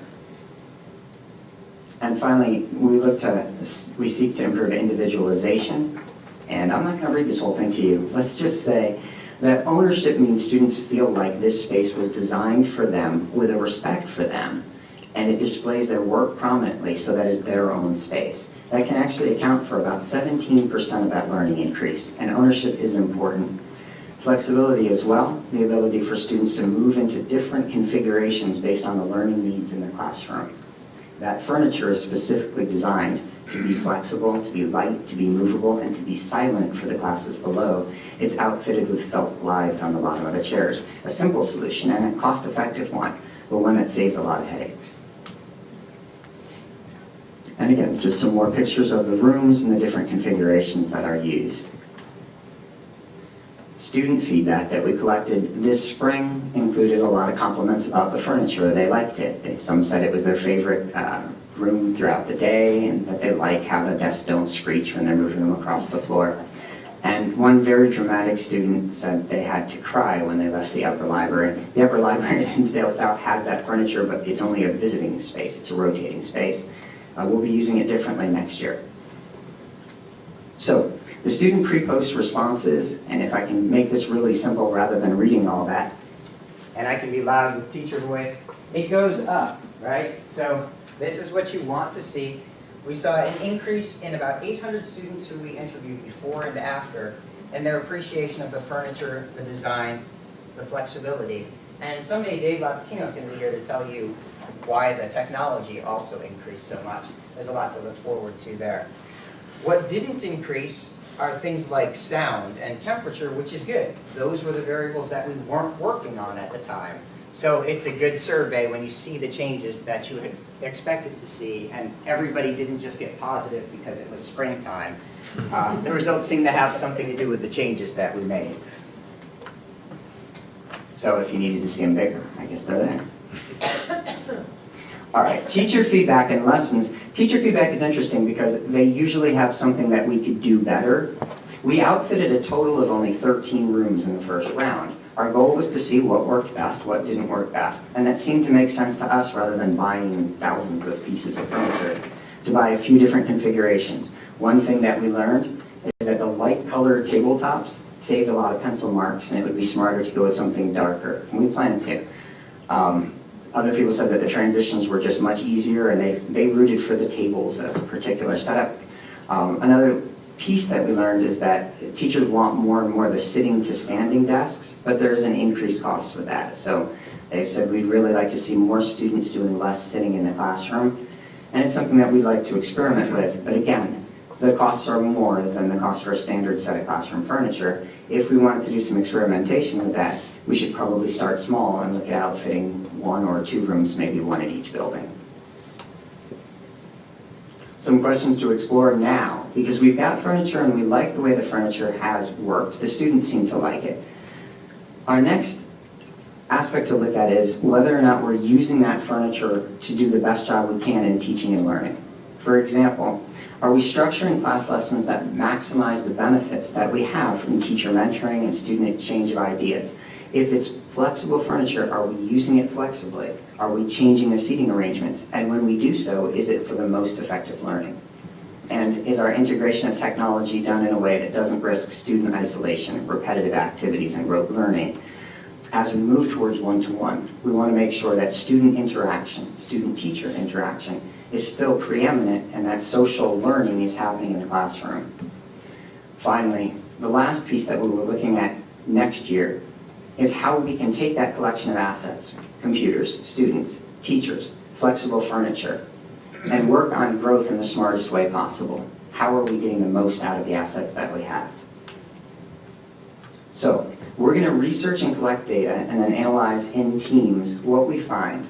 And finally, we seek to improve individualization. And I'm not going to read this whole thing to you. Let's just say that ownership means students feel like this space was designed for them with a respect for them, and it displays their work prominently so that is their own space. That can actually account for about 17% of that learning increase, and ownership is important. Flexibility as well, the ability for students to move into different configurations based on the learning needs in the classroom. That furniture is specifically designed to be flexible, to be light, to be movable, and to be silent for the classes below. It's outfitted with felt glides on the bottom of the chairs. A simple solution and a cost-effective one, but one that saves a lot of headaches. And again, just some more pictures of the rooms and the different configurations that are used. Student feedback that we collected this spring included a lot of compliments about the furniture. They liked it. Some said it was their favorite room throughout the day, and that they like how the desks don't screech when they're moving them across the floor. And one very dramatic student said they had to cry when they left the upper library. The upper library at Hinsdale South has that furniture, but it's only a visiting space. It's a rotating space. We'll be using it differently next year. So, the student pre-post responses, and if I can make this really simple rather than reading all that, and I can be loud with teacher voice, it goes up, right? So this is what you want to see. We saw an increase in about 800 students who we interviewed before and after, and their appreciation of the furniture, the design, the flexibility. And someday Dave Labatino is going to be here to tell you why the technology also increased so much. There's a lot to look forward to there. What didn't increase are things like sound and temperature, which is good. Those were the variables that we weren't working on at the time. So it's a good survey when you see the changes that you had expected to see, and everybody didn't just get positive because it was springtime. The results seem to have something to do with the changes that we made. So if you needed to see them bigger, I guess they're there. All right, teacher feedback and lessons. Teacher feedback is interesting because they usually have something that we could do better. We outfitted a total of only 13 rooms in the first round. Our goal was to see what worked best, what didn't work best, and that seemed to make sense to us rather than buying thousands of pieces of furniture, to buy a few different configurations. One thing that we learned is that the light-colored tabletops saved a lot of pencil marks, and it would be smarter to go with something darker, and we planned to. Other people said that the transitions were just much easier, and they rooted for the tables as a particular setup. Another piece that we learned is that teachers want more and more of the sitting to standing desks, but there is an increased cost with that. So they've said we'd really like to see more students doing less sitting in the classroom, and it's something that we'd like to experiment with. But again, the costs are more than the cost for a standard set of classroom furniture. If we wanted to do some experimentation with that, we should probably start small and look at outfitting 1 or 2 rooms, maybe 1 at each building. Some questions to explore now, because we've got furniture and we like the way the furniture has worked. The students seem to like it. Our next aspect to look at is whether or not we're using that furniture to do the best job we can in teaching and learning. For example, are we structuring class lessons that maximize the benefits that we have from teacher mentoring and student exchange of ideas? If it's flexible furniture, are we using it flexibly? Are we changing the seating arrangements? And when we do so, is it for the most effective learning? And is our integration of technology done in a way that doesn't risk student isolation, repetitive activities, and rote learning? As we move towards one-to-one, we want to make sure that student interaction, student-teacher interaction, is still preeminent and that social learning is happening in the classroom. Finally, the last piece that we were looking at next year is how we can take that collection of assets, computers, students, teachers, flexible furniture, and work on growth in the smartest way possible. How are we getting the most out of the assets that we have? So, we're going to research and collect data and then analyze in teams what we find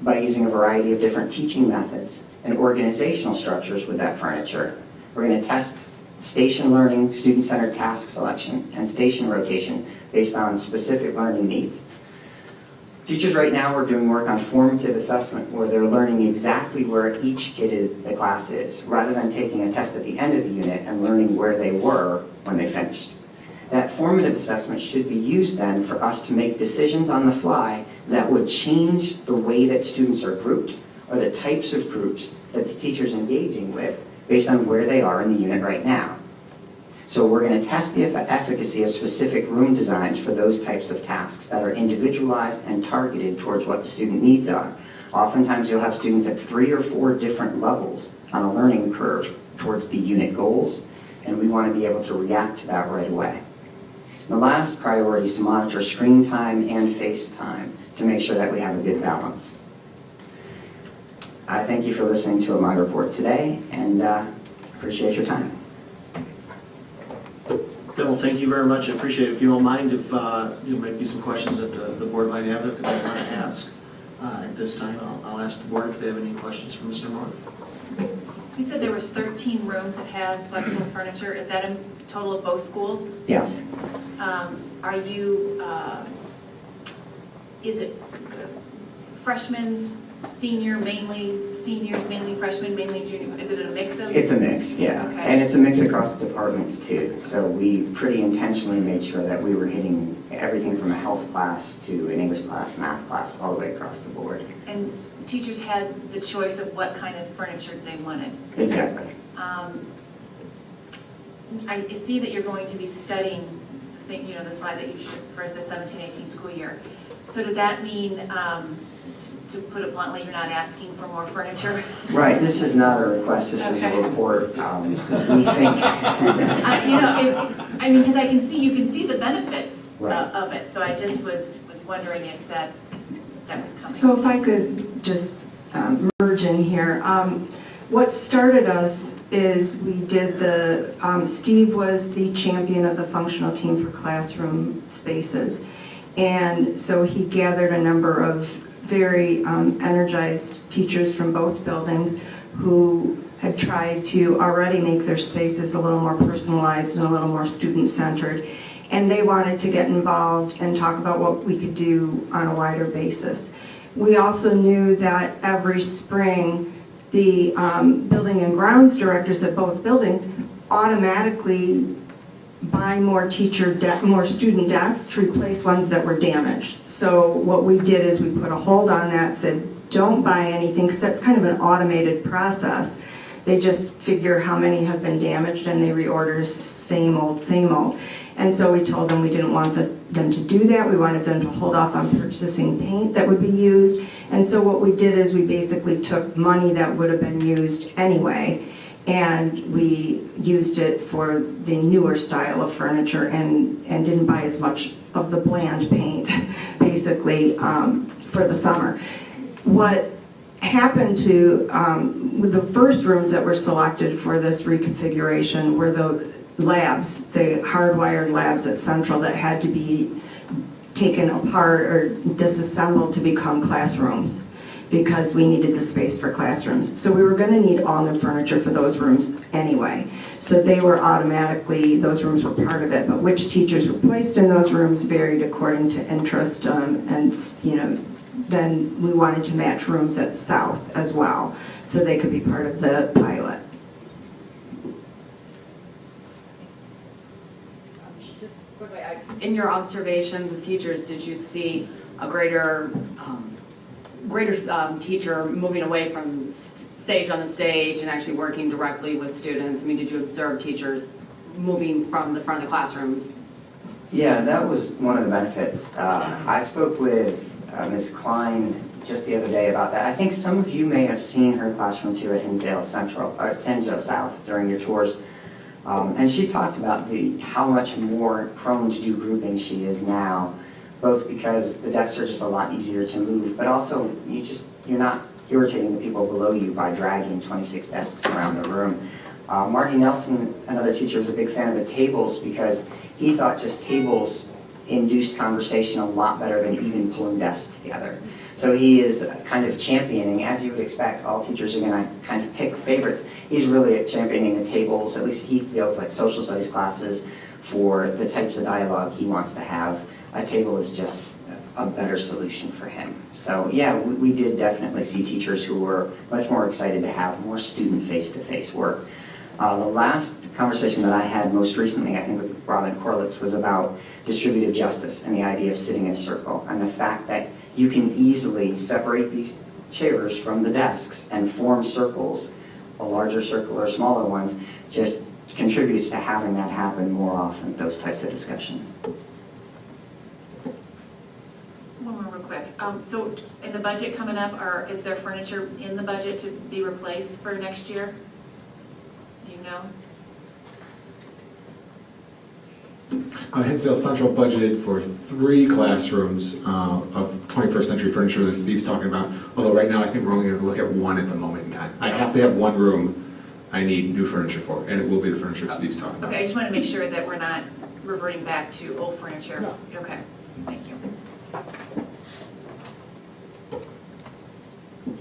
by using a variety of different teaching methods and organizational structures with that furniture. We're going to test station learning, student-centered task selection, and station rotation based on specific learning needs. Teachers right now are doing work on formative assessment where they're learning exactly where each kid in the class is, rather than taking a test at the end of the unit and learning where they were when they finished. That formative assessment should be used then for us to make decisions on the fly that would change the way that students are grouped or the types of groups that the teacher's engaging with based on where they are in the unit right now. So we're going to test the efficacy of specific room designs for those types of tasks that are individualized and targeted towards what the student needs are. Oftentimes you'll have students at 3 or 4 different levels on a learning curve towards the unit goals, and we want to be able to react to that right away. The last priority is to monitor screen time and face time to make sure that we have a good balance. I thank you for listening to my report today, and appreciate your time. Well, thank you very much. I appreciate it. If you don't mind, if there might be some questions that the board might have that they might want to ask at this time, I'll ask the board if they have any questions for Mr. Moore. You said there was 13 rooms that had flexible furniture. Is that a total of both schools? Yes. Are you, is it freshmen, seniors, mainly freshmen, mainly junior? Is it a mix of? It's a mix, yeah. Okay. And it's a mix across the departments too. So we pretty intentionally made sure that we were hitting everything from a health class to an English class, math class, all the way across the board. And teachers had the choice of what kind of furniture they wanted. Exactly. I see that you're going to be studying, I think, the slide that you showed for the 17-18 school year. So does that mean, to put it bluntly, you're not asking for more furniture? Right, this is not a request, this is a report. We think... because you can see the benefits of it, so I just was wondering if that was coming. So if I could just merge in here. What started us is we did Steve was the champion of the functional team for classroom spaces. And so he gathered a number of very energized teachers from both buildings who had tried to already make their spaces a little more personalized and a little more student-centered. And they wanted to get involved and talk about what we could do on a wider basis. We also knew that every spring, the building and grounds directors at both buildings automatically buy more student desks to replace ones that were damaged. So what we did is we put a hold on that, said don't buy anything, because that's kind of an automated process. They just figure how many have been damaged and they reorder same old, same old. And so we told them we didn't want them to do that. We wanted them to hold off on purchasing paint that would be used. And so what we did is we basically took money that would have been used anyway, and we used it for the newer style of furniture and didn't buy as much of the bland paint, basically, for the summer. What happened to, with the first rooms that were selected for this reconfiguration were the labs, the hardwired labs at Central that had to be taken apart or disassembled to become classrooms, because we needed the space for classrooms. So we were going to need all new furniture for those rooms anyway. So they were automatically, those rooms were part of it, but which teachers were placed in those rooms varied according to interest, and then we wanted to match rooms at South as well, so they could be part of the pilot. In your observations of teachers, did you see a greater teacher moving away from stage on the stage and actually working directly with students? I mean, did you observe teachers moving from the front of the classroom? Yeah, that was one of the benefits. I spoke with Ms. Klein just the other day about that. I think some of you may have seen her classroom too at Hinsdale Central, or at Senjo South during your tours. And she talked about how much more prone to do grouping she is now, both because the desks are just a lot easier to move, but also you're not irritating the people below you by dragging 26 desks around the room. Marty Nelson, another teacher, was a big fan of the tables because he thought just tables induced conversation a lot better than even pulling desks together. So he is kind of championing, as you would expect, all teachers are going to kind of pick favorites. He's really championing the tables, at least he feels like social studies classes, for the types of dialogue he wants to have. A table is just a better solution for him. So yeah, we did definitely see teachers who were much more excited to have more student face-to-face work. The last conversation that I had most recently, I think with Robin Corlitz, was about distributive justice and the idea of sitting in a circle, and the fact that you can easily separate these chairs from the desks and form circles, a larger circle or smaller ones, just contributes to having that happen more often, those types of discussions. One more real quick. So in the budget coming up, is there furniture in the budget to be replaced for next year? Do you know? Hinsdale Central budgeted for 3 classrooms of 21st century furniture that Steve's talking about, although right now I think we're only going to look at 1 at the moment in time. I have to have 1 room I need new furniture for, and it will be the furniture Steve's talking about. Okay, I just want to make sure that we're not reverting back to old furniture. No. Okay, thank you.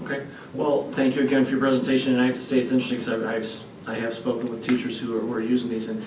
Okay, well, thank you again for your presentation, and I have to say it's interesting because I have spoken with teachers who are using these, and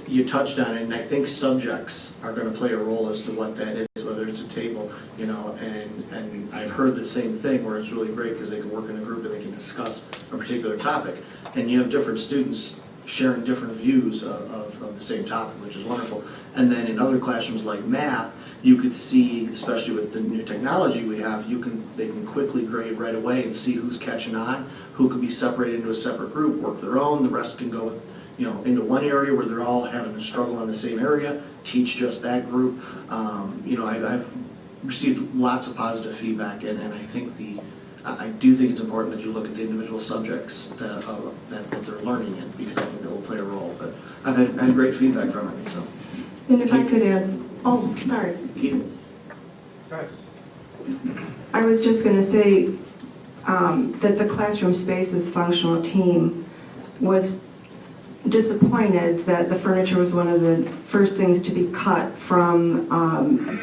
you touched on it, and I think subjects are going to play a role as to what that is, whether it's a table, you know, and I've heard the same thing where it's really great because they can work in a group and they can discuss a particular topic, and you have different students sharing different views of the same topic, which is wonderful. And then in other classrooms like math, you could see, especially with the new technology we have, they can quickly grade right away and see who's catching on, who could be separated into a separate group, work their own, the rest can go, you know, into one area where they're all having a struggle in the same area, teach just that group. You know, I've received lots of positive feedback, and I think I do think it's important that you look at the individual subjects that they're learning in, because I think that will play a role. But I've had great feedback from it, so. And if I could add, oh, sorry. Keith? I was just going to say that the Classroom Spaces functional team was disappointed that the furniture was one of the first things to be cut from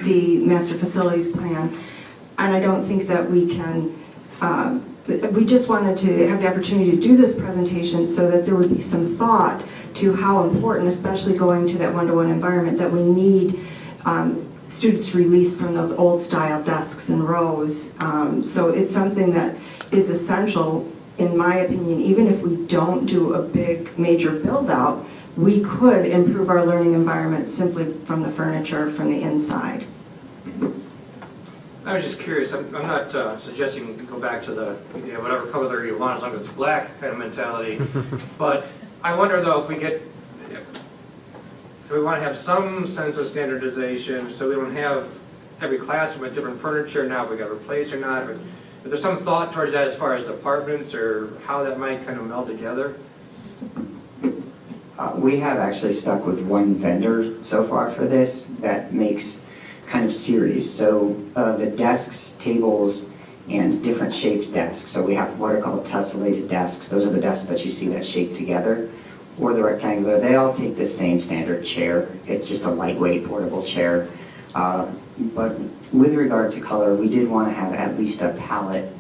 the master facilities plan. And I don't think that we can, we just wanted to have the opportunity to do this presentation so that there would be some thought to how important, especially going to that one-to-one environment, that we need students released from those old style desks and rows. So it's something that is essential, in my opinion. Even if we don't do a big major build out, we could improve our learning environment simply from the furniture from the inside. I was just curious, I'm not suggesting you go back to the, you know, whatever color you want as long as it's black kind of mentality, but I wonder though if we want to have some sense of standardization so we don't have every classroom with different furniture now if we got replaced or not. If there's some thought towards that as far as departments or how that might kind of meld together? We have actually stuck with one vendor so far for this that makes kind of series. So the desks, tables, and different shaped desks. So we have what are called tessellated desks. Those are the desks that you see that shape together, or the rectangular. They all take the same standard chair. It's just a lightweight portable chair. But with regard to color, we did want to have at least a palette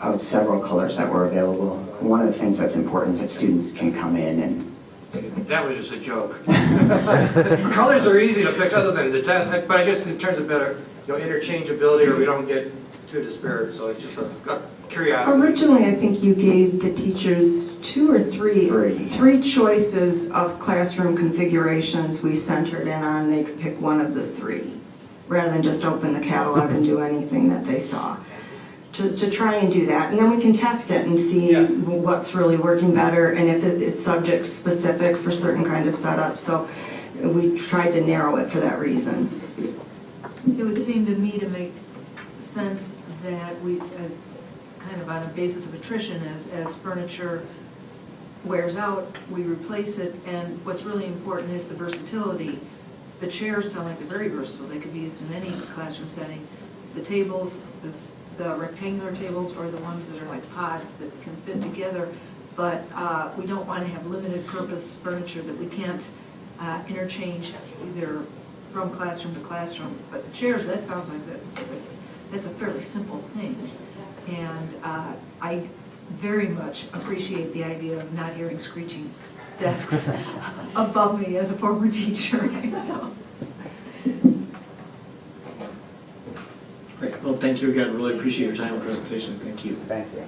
of several colors that were available. One of the things that's important is that students can come in and... That was just a joke. Colors are easy to fix other than the desk, but just in terms of better, you know, interchangeability, or we don't get too disparate. So it's just a curiosity. Originally, I think you gave the teachers two or three choices of classroom configurations we centered in on. They could pick one of the 3, rather than just open the catalog and do anything that they saw. To try and do that, and then we can test it and see what's really working better, and if it's subject specific for certain kind of setups. So we tried to narrow it for that reason. It would seem to me to make sense that we, kind of on a basis of attrition, as furniture wears out, we replace it, and what's really important is the versatility. The chairs sound like they're very versatile. They could be used in any classroom setting. The tables, the rectangular tables, or the ones that are like pods that can fit together, but we don't want to have limited purpose furniture that we can't interchange either from classroom to classroom. But the chairs, that sounds like that's a fairly simple thing. And I very much appreciate the idea of not hearing screeching desks above me as a former teacher. So. Great. Well, thank you again. Really appreciate your time and presentation. Thank you. Thank you.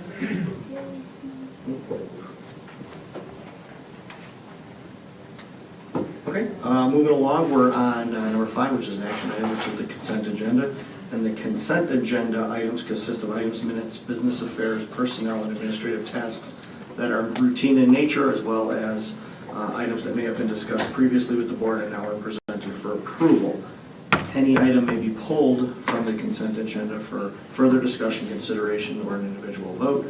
Okay, moving along, we're on number 5, which is an action item, which is the consent agenda. And the consent agenda items consist of items, minutes, business affairs, personnel, and administrative tasks that are routine in nature, as well as items that may have been discussed previously with the board and now are presented for approval. Any item may be pulled from the consent agenda for further discussion, consideration, or an individual vote.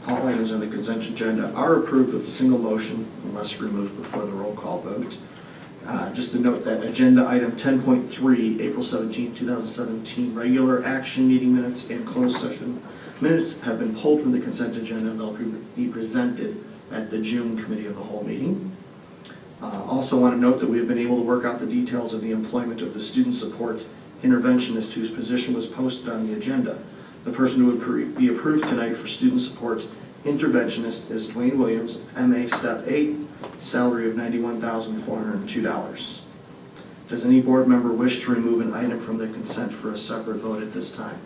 All items on the consent agenda are approved with a single motion unless removed before the roll call vote. Just to note that agenda item 10.3, April 17, 2017, regular action meeting minutes and closed session minutes have been pulled from the consent agenda and they'll be presented at the June Committee of the Whole meeting. Also want to note that we have been able to work out the details of the employment of the student support interventionist whose position was posted on the agenda. The person who would be approved tonight for student support interventionist is Dwayne Williams, MA Step 8, salary of $91,402. Does any board member wish to remove an item from the consent for a separate vote at this time?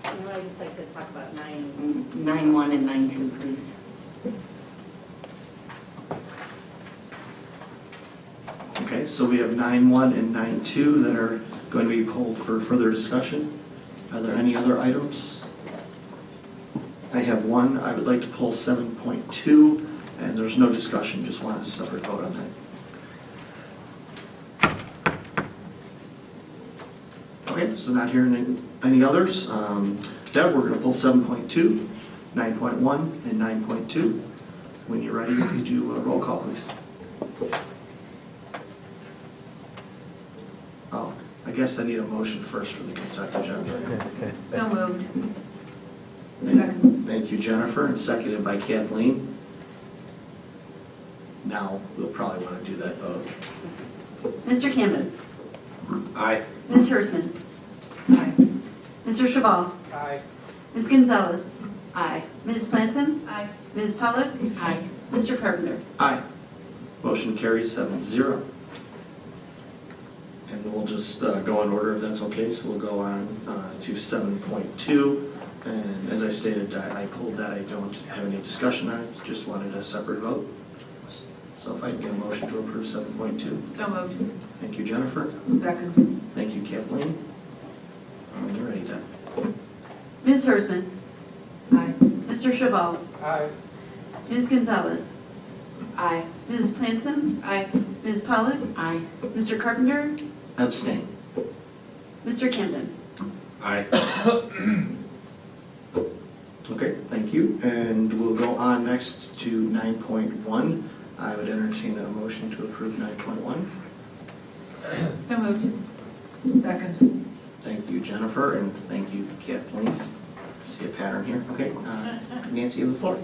I'd just like to talk about 9.1 and 9.2, please. Okay, so we have 9.1 and 9.2 that are going to be pulled for further discussion. Are there any other items? I have one. I would like to pull 7.2, and there's no discussion, just want a separate vote on that. Okay, so not hearing any others. Deb, we're going to pull 7.2, 9.1, and 9.2. When you're ready, if you do a roll call, please. Oh, I guess I need a motion first for the consent agenda. So moved. Thank you, Jennifer, and seconded by Kathleen. Now, we'll probably want to do that vote. Mr. Camden. Aye. Ms. Hersman. Aye. Mr. Chabal. Aye. Ms. Gonzalez. Aye. Ms. Planson. Aye. Ms. Pollock. Aye. Mr. Carpenter. Aye. Motion carries 7-0. And we'll just go in order if that's okay. So we'll go on to 7.2. And as I stated, I pulled that. I don't have any discussion on it. Just wanted a separate vote. So if I can get a motion to approve 7.2. So moved. Thank you, Jennifer. Second. Thank you, Kathleen. When you're ready, Deb. Ms. Hersman. Aye. Mr. Chabal. Aye. Ms. Gonzalez. Aye. Ms. Planson. Aye. Ms. Pollock. Aye. Mr. Carpenter. Abstain. Mr. Camden. Aye. Okay, thank you. And we'll go on next to 9.1. I would entertain a motion to approve 9.1. So moved. Second. Thank you, Jennifer, and thank you, Kathleen. See a pattern here. Okay, Nancy, you have the floor.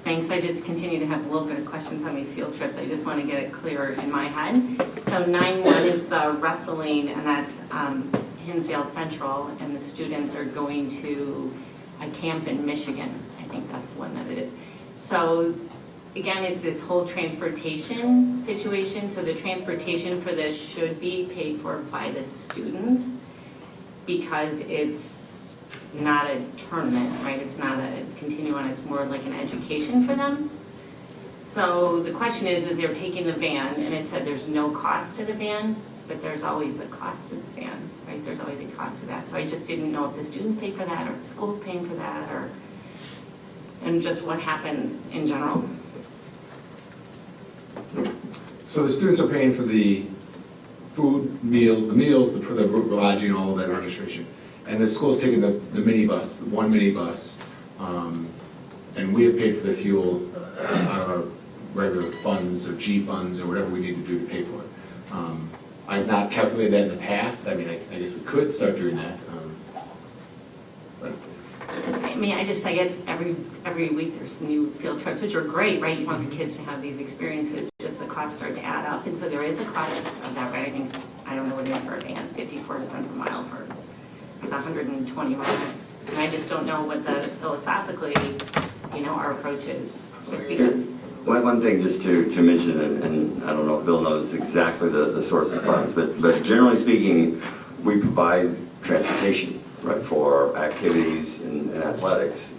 Thanks. I just continue to have a little bit of questions on these field trips. I just want to get it clear in my head. So 9.1 is the wrestling, and that's Hinsdale Central, and the students are going to a camp in Michigan. I think that's the one that it is. So again, it's this whole transportation situation. So the transportation for this should be paid for by the students because it's not a tournament, right? It's not a continue-on, it's more like an education for them. So the question is they're taking the van, and it said there's no cost to the van, but there's always a cost to the van, right? There's always a cost to that. So I just didn't know if the students pay for that, or if the school's paying for that, or, and just what happens in general. So the students are paying for the food, meals, the lodging, all of that registration. And the school's taking the minibus, one minibus, and we have paid for the fuel out of our regular funds or G funds or whatever we need to do to pay for it. I've not calculated that in the past. I mean, I guess we could start doing that. But I mean, I guess every week there's new field trips, which are great, right? You want the kids to have these experiences, just the costs start to add up. And so there is a cost of that, right? I don't know what it is for a van, 54 cents a mile for, it's 120 miles. And I just don't know what the, philosophically, our approach is, just because. One thing just to mention, and I don't know if Bill knows exactly the source of funds, but generally speaking, we provide transportation, right, for activities and athletics.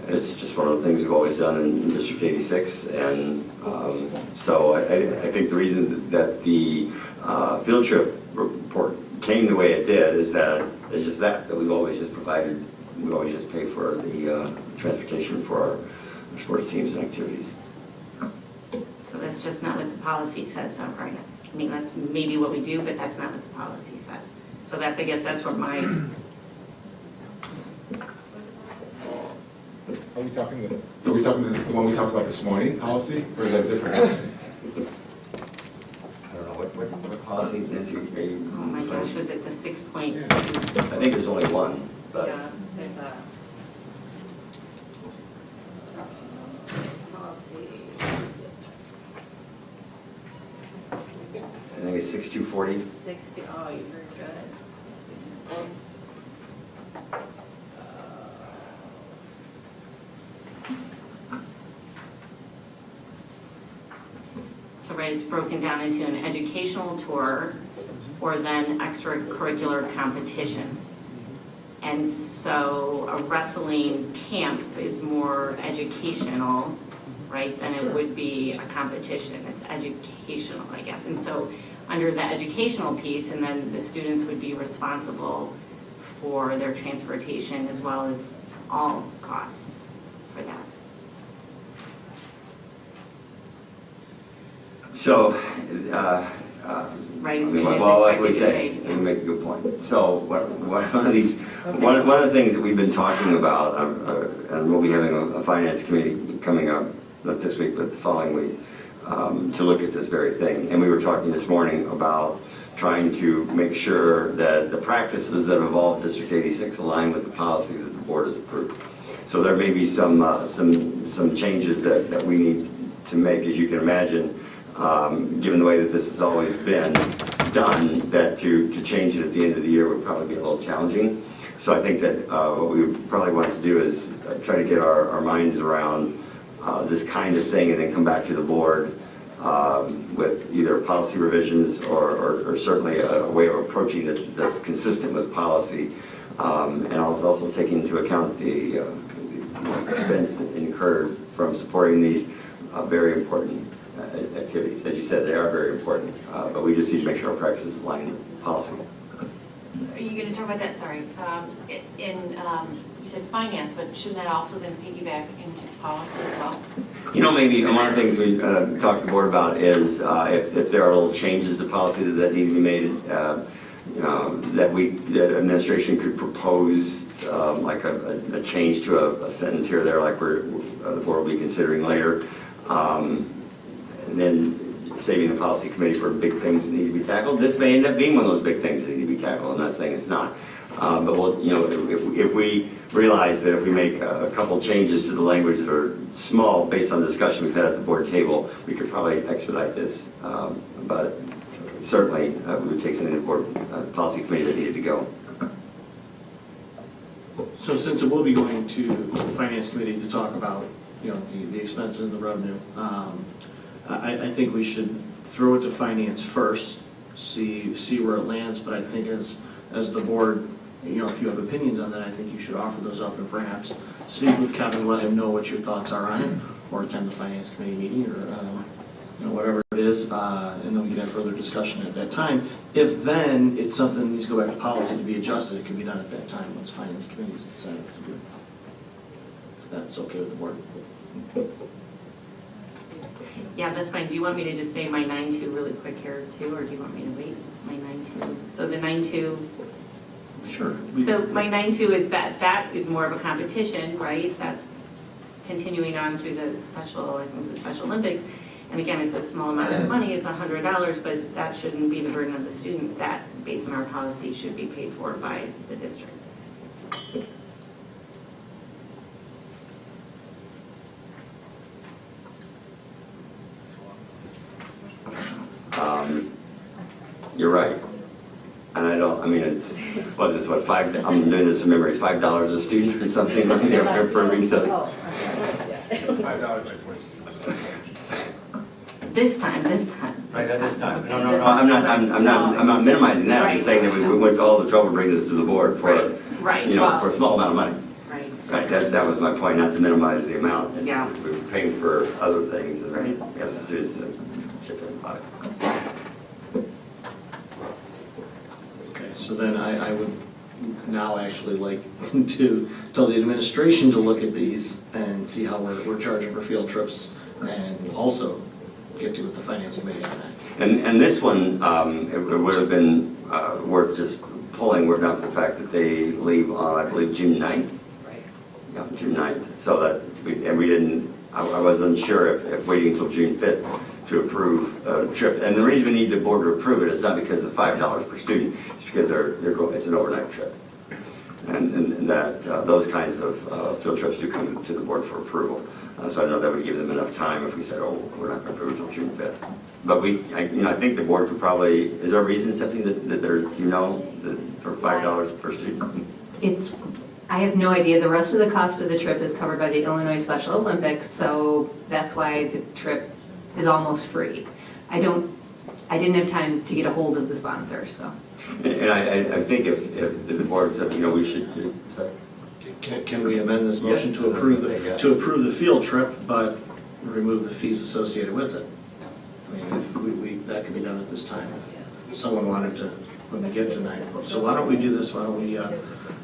It's just one of the things we've always done in District 86, and so I think the reason that the field trip report came the way it did is that it's just that we've always just provided, we always just pay for the transportation for our sports teams and activities. So that's just not what the policy says, so, right? I mean, that's maybe what we do, but that's not what the policy says. So that's, I guess that's where my Are we talking the one we talked about this morning, policy, or is that a different policy? I don't know, what policy, Nancy, are you? Oh my gosh, was it the 6.2? I think there's only one, but. Yeah, there's a policy. I think it's 6240. 60, oh, you're very good. So right, it's broken down into an educational tour or then extracurricular competitions. And so a wrestling camp is more educational, right, than it would be a competition. It's educational, I guess. And so under the educational piece, and then the students would be responsible for their transportation as well as all costs for that. So, Right, well, like we say, you make a good point. So, one of the things that we've been talking about, and we'll be having a finance committee coming up, not this week, but the following week, to look at this very thing. And we were talking this morning about trying to make sure that the practices that involve District 86 align with the policy that the board has approved. So there may be some changes that we need to make, as you can imagine, given the way that this has always been done, that to change it at the end of the year would probably be a little challenging. So I think that what we would probably want to do is try to get our minds around this kind of thing and then come back to the board with either policy revisions or certainly a way of approaching this that's consistent with policy. And also taking into account the expense incurred from supporting these very important activities. As you said, they are very important, but we just need to make sure our practices align with policy. Are you going to talk about that, sorry, you said finance, but shouldn't that also then piggyback into policy as well? You know, maybe one of the things we talked to the board about is if there are little changes to policy that need to be made, that administration could propose like a change to a sentence here or there, like the board will be considering later. And then saving the policy committee for big things that need to be tackled. This may end up being one of those big things that need to be tackled. I'm not saying it's not. But we'll, if we realize that if we make a couple changes to the language that are small based on discussion we've had at the board table, we could probably expedite this. But certainly we would take something to the board policy committee that needed to go. So since it will be going to the finance committee to talk about, the expenses and the revenue, I think we should throw it to finance first, see where it lands. But I think as the board, if you have opinions on that, I think you should offer those up and perhaps speak with Kevin, let him know what your thoughts are on it, or attend the finance committee meeting, or whatever it is, and then we can have further discussion at that time. If then it's something that needs to go back to policy to be adjusted, it can be done at that time once finance committee is decided to do it. If that's okay with the board. Yeah, that's fine. Do you want me to just say my 9.2 really quick here too, or do you want me to wait? My 9.2. So the 9.2. Sure. So my 9.2 is that is more of a competition, right? That's continuing on through the Special Olympics. And again, it's a small amount of money. It's $100, but that shouldn't be the burden of the student. That, based on our policy, should be paid for by the district. You're right. And it's, what is this, I'm doing this from memory, it's $5 a student or something like that for approving something. $5 This time. Right, this time. No, I'm not minimizing that, I'm just saying that we went to all the trouble to bring this to the board for, for a small amount of money. Right, that was my point, not to minimize the amount. Yeah. We were paying for other things, and then ask the students to chip in about it. Okay, so then I would now actually like to tell the administration to look at these and see how we're charging for field trips, and also get to with the finance committee on that. And this one, it would have been worth just pulling, working out the fact that they leave on, I believe, June 9th. June 9th, so that, we didn't, I wasn't sure if waiting until June 5th to approve a trip. And the reason we need the board to approve it is not because of $5 per student, it's because it's an overnight trip. And that those kinds of field trips do come to the board for approval. So I know that would give them enough time if we said, oh, we're not going to approve until June 5th. But I think the board could probably, is there a reason, something that there, for $5 per student? I have no idea. The rest of the cost of the trip is covered by the Illinois Special Olympics, so that's why the trip is almost free. I didn't have time to get a hold of the sponsor, so. And I think if the board said, we should do, sorry. Can we amend this motion to approve the field trip, but remove the fees associated with it? I mean, if that could be done at this time, if someone wanted to, when we get to 9. So why don't we do this? Why don't we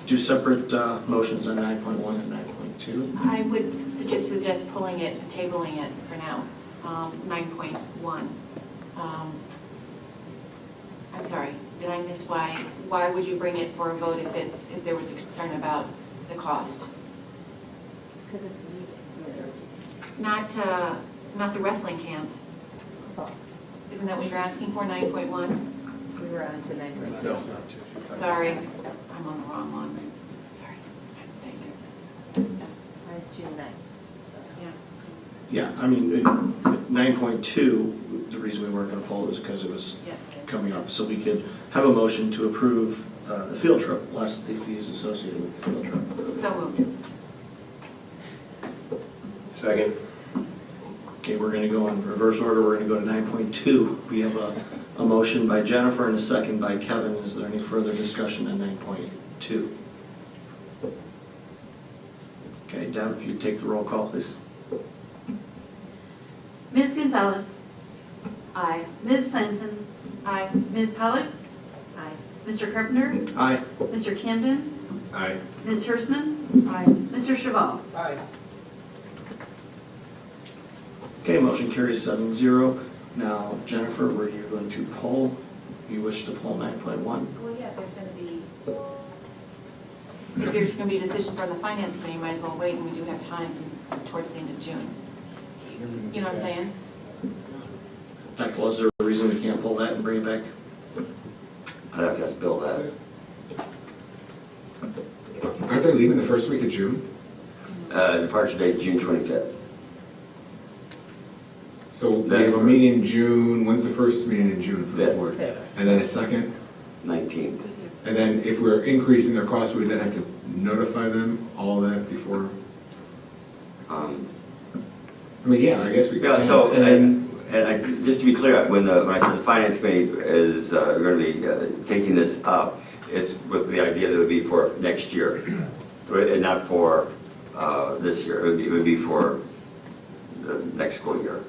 do separate motions on 9.1 and 9.2? I would suggest pulling it, tabling it for now. 9.1. I'm sorry, did I miss why would you bring it for a vote if there was a concern about the cost? Because it's Not the wrestling camp. Isn't that what you're asking for, 9.1? We were on to 9.2. No. Sorry, I'm on the wrong one. Sorry, my mistake. Mine's June 9th. Yeah. Yeah, I mean, 9.2, the reason we weren't going to pull it is because it was coming up. So we could have a motion to approve the field trip, less the fees associated with the field trip. So moved. Second. Okay, we're going to go in reverse order. We're going to go to 9.2. We have a motion by Jennifer and a second by Kevin. Is there any further discussion on 9.2? Okay, Deb, if you take the roll call, please. Ms. Gonzalez. Aye. Ms. Planson. Aye. Ms. Pollock. Aye. Mr. Carpenter. Aye. Mr. Camden. Aye. Ms. Hirschman. Aye. Mr. Cheval. Aye. Okay, motion carries 7-0. Now, Jennifer, were you going to poll? You wish to poll 9.1? Well, yeah, if there's going to be a decision from the finance committee, you might as well wait, and we do have time towards the end of June. You know what I'm saying? Michael, is there a reason we can't pull that and bring it back? I'd have to ask Bill that. Aren't they leaving the first week of June? Departure date, June 25th. So we have a meeting in June, when's the first meeting in June for the Fifth. board? And then a second? 19th. And then if we're increasing their costs, we then have to notify them all that before? I mean, yeah, I guess we can. Yeah, so, And then, just to be clear, when I said the finance committee is going to be taking this up, it's with the idea that it would be for next year, and not for this year. It would be for the next school year.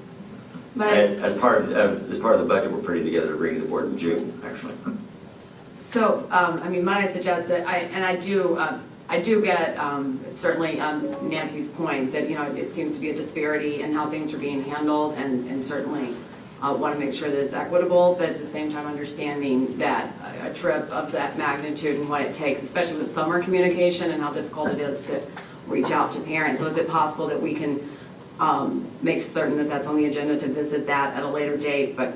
And as part of the budget we're putting together to bring to the board in June, actually. So, I mean, might I suggest that I do get certainly Nancy's point that, it seems to be a disparity in how things are being handled, and certainly want to make sure that it's equitable, but at the same time understanding that a trip of that magnitude and what it takes, especially with summer communication and how difficult it is to reach out to parents. So is it possible that we can make certain that that's on the agenda to visit that at a later date, but,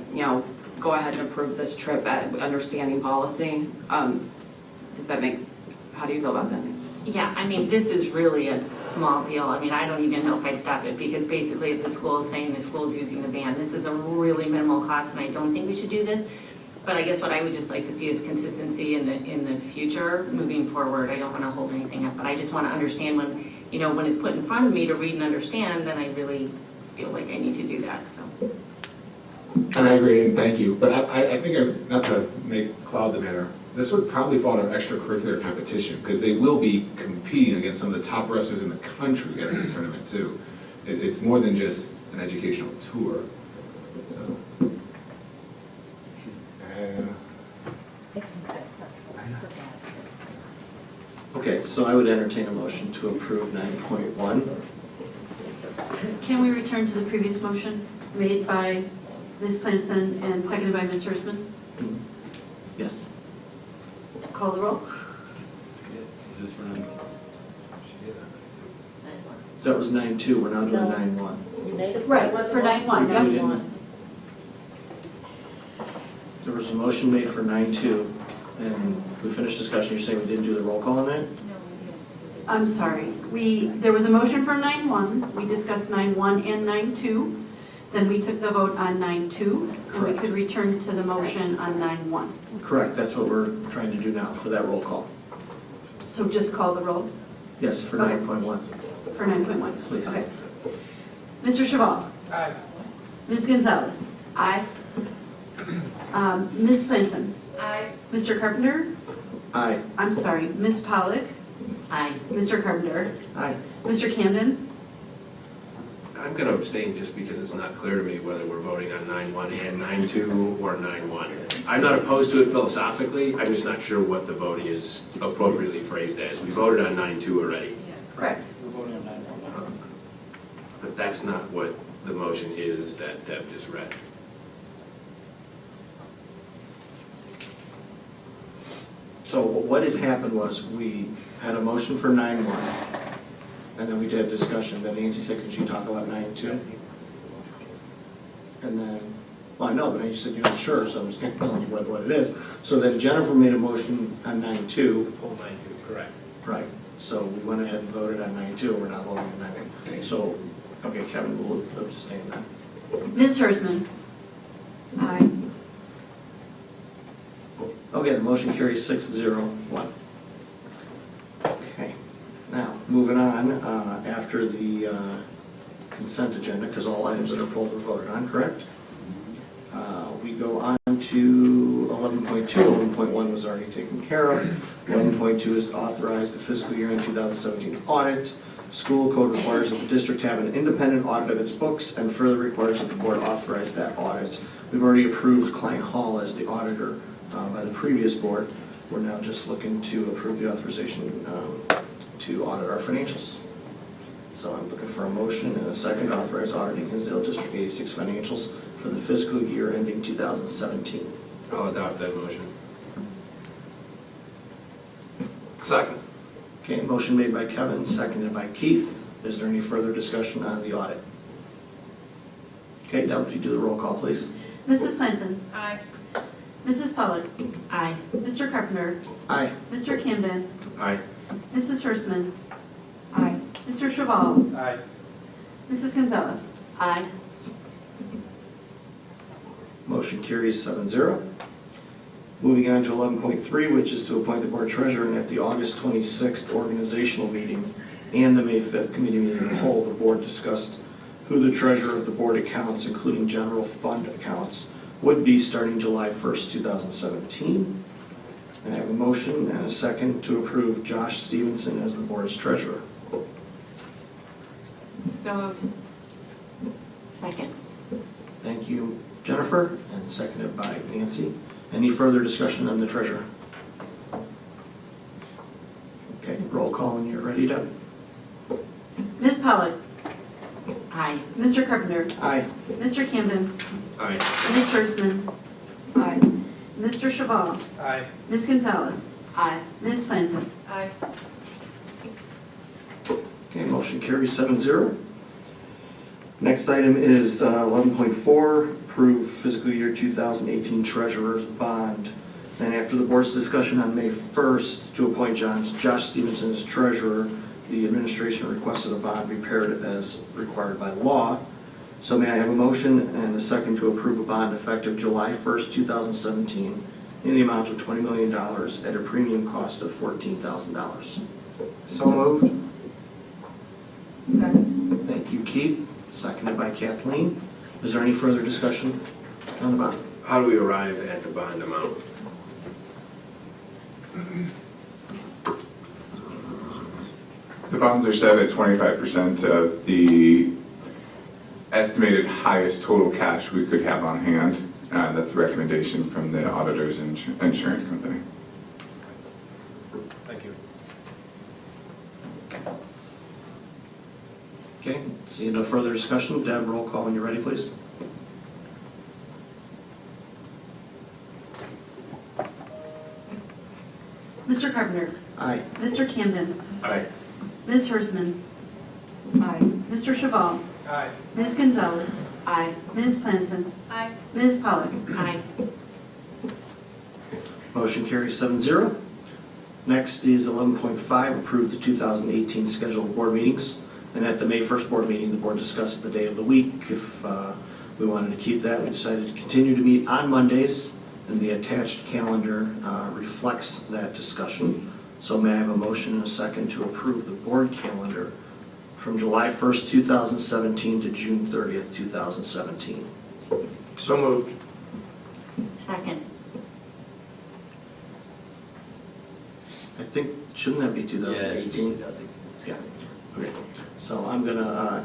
go ahead and approve this trip at understanding policy? Does that make, how do you feel about that? Yeah, I mean, this is really a small deal. I mean, I don't even know if I'd stop it, because basically it's the school saying the school's using the van. This is a really minimal cost, and I don't think we should do this. But I guess what I would just like to see is consistency in the future, moving forward. I don't want to hold anything up, but I just want to understand when, when it's put in front of me to read and understand, then I really feel like I need to do that, so. and I agree, and thank you, but I think, not to make cloud the matter, this would probably fall under extracurricular competition, because they will be competing against some of the top wrestlers in the country at this tournament too. It's more than just an educational tour, so. Okay, so I would entertain a motion to approve 9.1. Can we return to the previous motion made by Ms. Planson and seconded by Ms. Hirschman? Yes. Call the roll. Is this for them? That was 9-2, we're now doing No. 9-1. You made it. Right, for 9-1, We yep. didn't- There was a motion made for 9-2, and we finished discussion, you're saying we didn't do the roll call on that? I'm sorry. There was a motion for 9-1. We discussed 9-1 and 9-2. Then we took the vote on 9-2, and we Correct. could return to the motion on 9-1. Correct, that's what we're trying to do now for that roll call. So just call the roll Yes, for Okay. 9.1, for 9.1. please. Okay. Mr. Chevall? Aye. Ms. Gonzalez? Aye. Ms. Flinson? Aye. Mr. Carpenter? Aye. I'm sorry, Ms. Pollock? Aye. Mr. Carpenter? Aye. Mr. Camden? I'm going to abstain just because it's not clear to me whether we're voting on 9-1 and 9-2 or 9-1. I'm not opposed to it philosophically, I'm just not sure what the vote is appropriately phrased as. We voted on 9-2 already, Correct. but that's not what the motion is that Deb just read. So what had happened was, we had a motion for 9-1, and then we did discussion, then Nancy said, could you talk about 9-2? And then, well, I know, but you said you're not sure, so I'm just telling you what it is. So then Jennifer made a motion on 9-2. Pull 9-2, correct. Right, so we went ahead and voted on 9-2, and we're not voting on 9-1. So, okay, Kevin will abstain then. Ms. Hersman? Aye. Okay, the motion carries 6-0-1. Okay, now, moving on, after the consent agenda, because all items that are pulled were voted on, correct? We go on to 11.2. 11.1 was already taken care of. 11.2 is to authorize the fiscal year 2017 audit. School code requires that the district have an independent audit of its books and further requires that the board authorize that audit. We've already approved Klein Hall as the auditor by the previous board. We're now just looking to approve the authorization to audit our financials. So I'm looking for a motion and a second to authorize auditing Hinsdale District 86 financials for the fiscal year ending 2017. I'll adopt that motion. Second. Okay, motion made by Kevin, seconded by Keith. Is there any further discussion on the audit? Okay, Deb, if you do the roll call, please. Mrs. Flinson? Aye. Mrs. Pollock? Aye. Mr. Carpenter? Aye. Mr. Camden? Aye. Mrs. Hersman? Aye. Mr. Chevall? Aye. Mrs. Gonzalez? Aye. Motion carries 7-0. Moving on to 11.3, which is to appoint the board treasurer, and at the August 26th organizational meeting and the May 5th committee meeting of the whole, the board discussed who the treasurer of the board accounts, including general fund accounts, would be starting July 1st, 2017. I have a motion and a second to approve Josh Stevenson as the board's treasurer. So moved. Second. Thank you, Jennifer, and seconded by Nancy. Any further discussion on the treasurer? Okay, roll call when you're ready, Deb. Ms. Pollock? Aye. Mr. Carpenter? Aye. Mr. Camden? Aye. Ms. Hersman? Aye. Mr. Chevall? Aye. Ms. Gonzalez? Aye. Ms. Flinson? Aye. Okay, motion carries 7-0. Next item is 11.4, approve fiscal year 2018 treasurer's bond. And after the board's discussion on May 1st to appoint Josh Stevenson as treasurer, the administration requested a bond prepared as required by law. So may I have a motion and a second to approve a bond effective July 1st, 2017 in the amount of $20 million at a premium cost of $14,000. So moved. Second. Thank you, Keith. Seconded by Kathleen. Is there any further discussion on the bond? How do we arrive at the bond amount? The bonds are set at 25% of the estimated highest total cash we could have on hand. That's a recommendation from the auditor's insurance company. Thank you. Okay, seeing no further discussion, Deb, roll call when you're ready, please. Mr. Carpenter? Aye. Mr. Camden? Aye. Ms. Hersman? Mr. Chevall? Aye. Ms. Gonzalez? Aye. Ms. Clancy? Aye. Ms. Pollock? Aye. Motion carries 7-0. Next is 11.5, approve the 2018 schedule of board meetings. And at the May 1st board meeting, the board discussed the day of the week. If we wanted to keep that, we decided to continue to meet on Mondays, and the attached calendar reflects that discussion. So may I have a motion and a second to approve the board calendar from July 1st, 2017 to June 30th, 2017? So moved. Second. I think, shouldn't that be 2018? Yeah. Okay. So I'm going to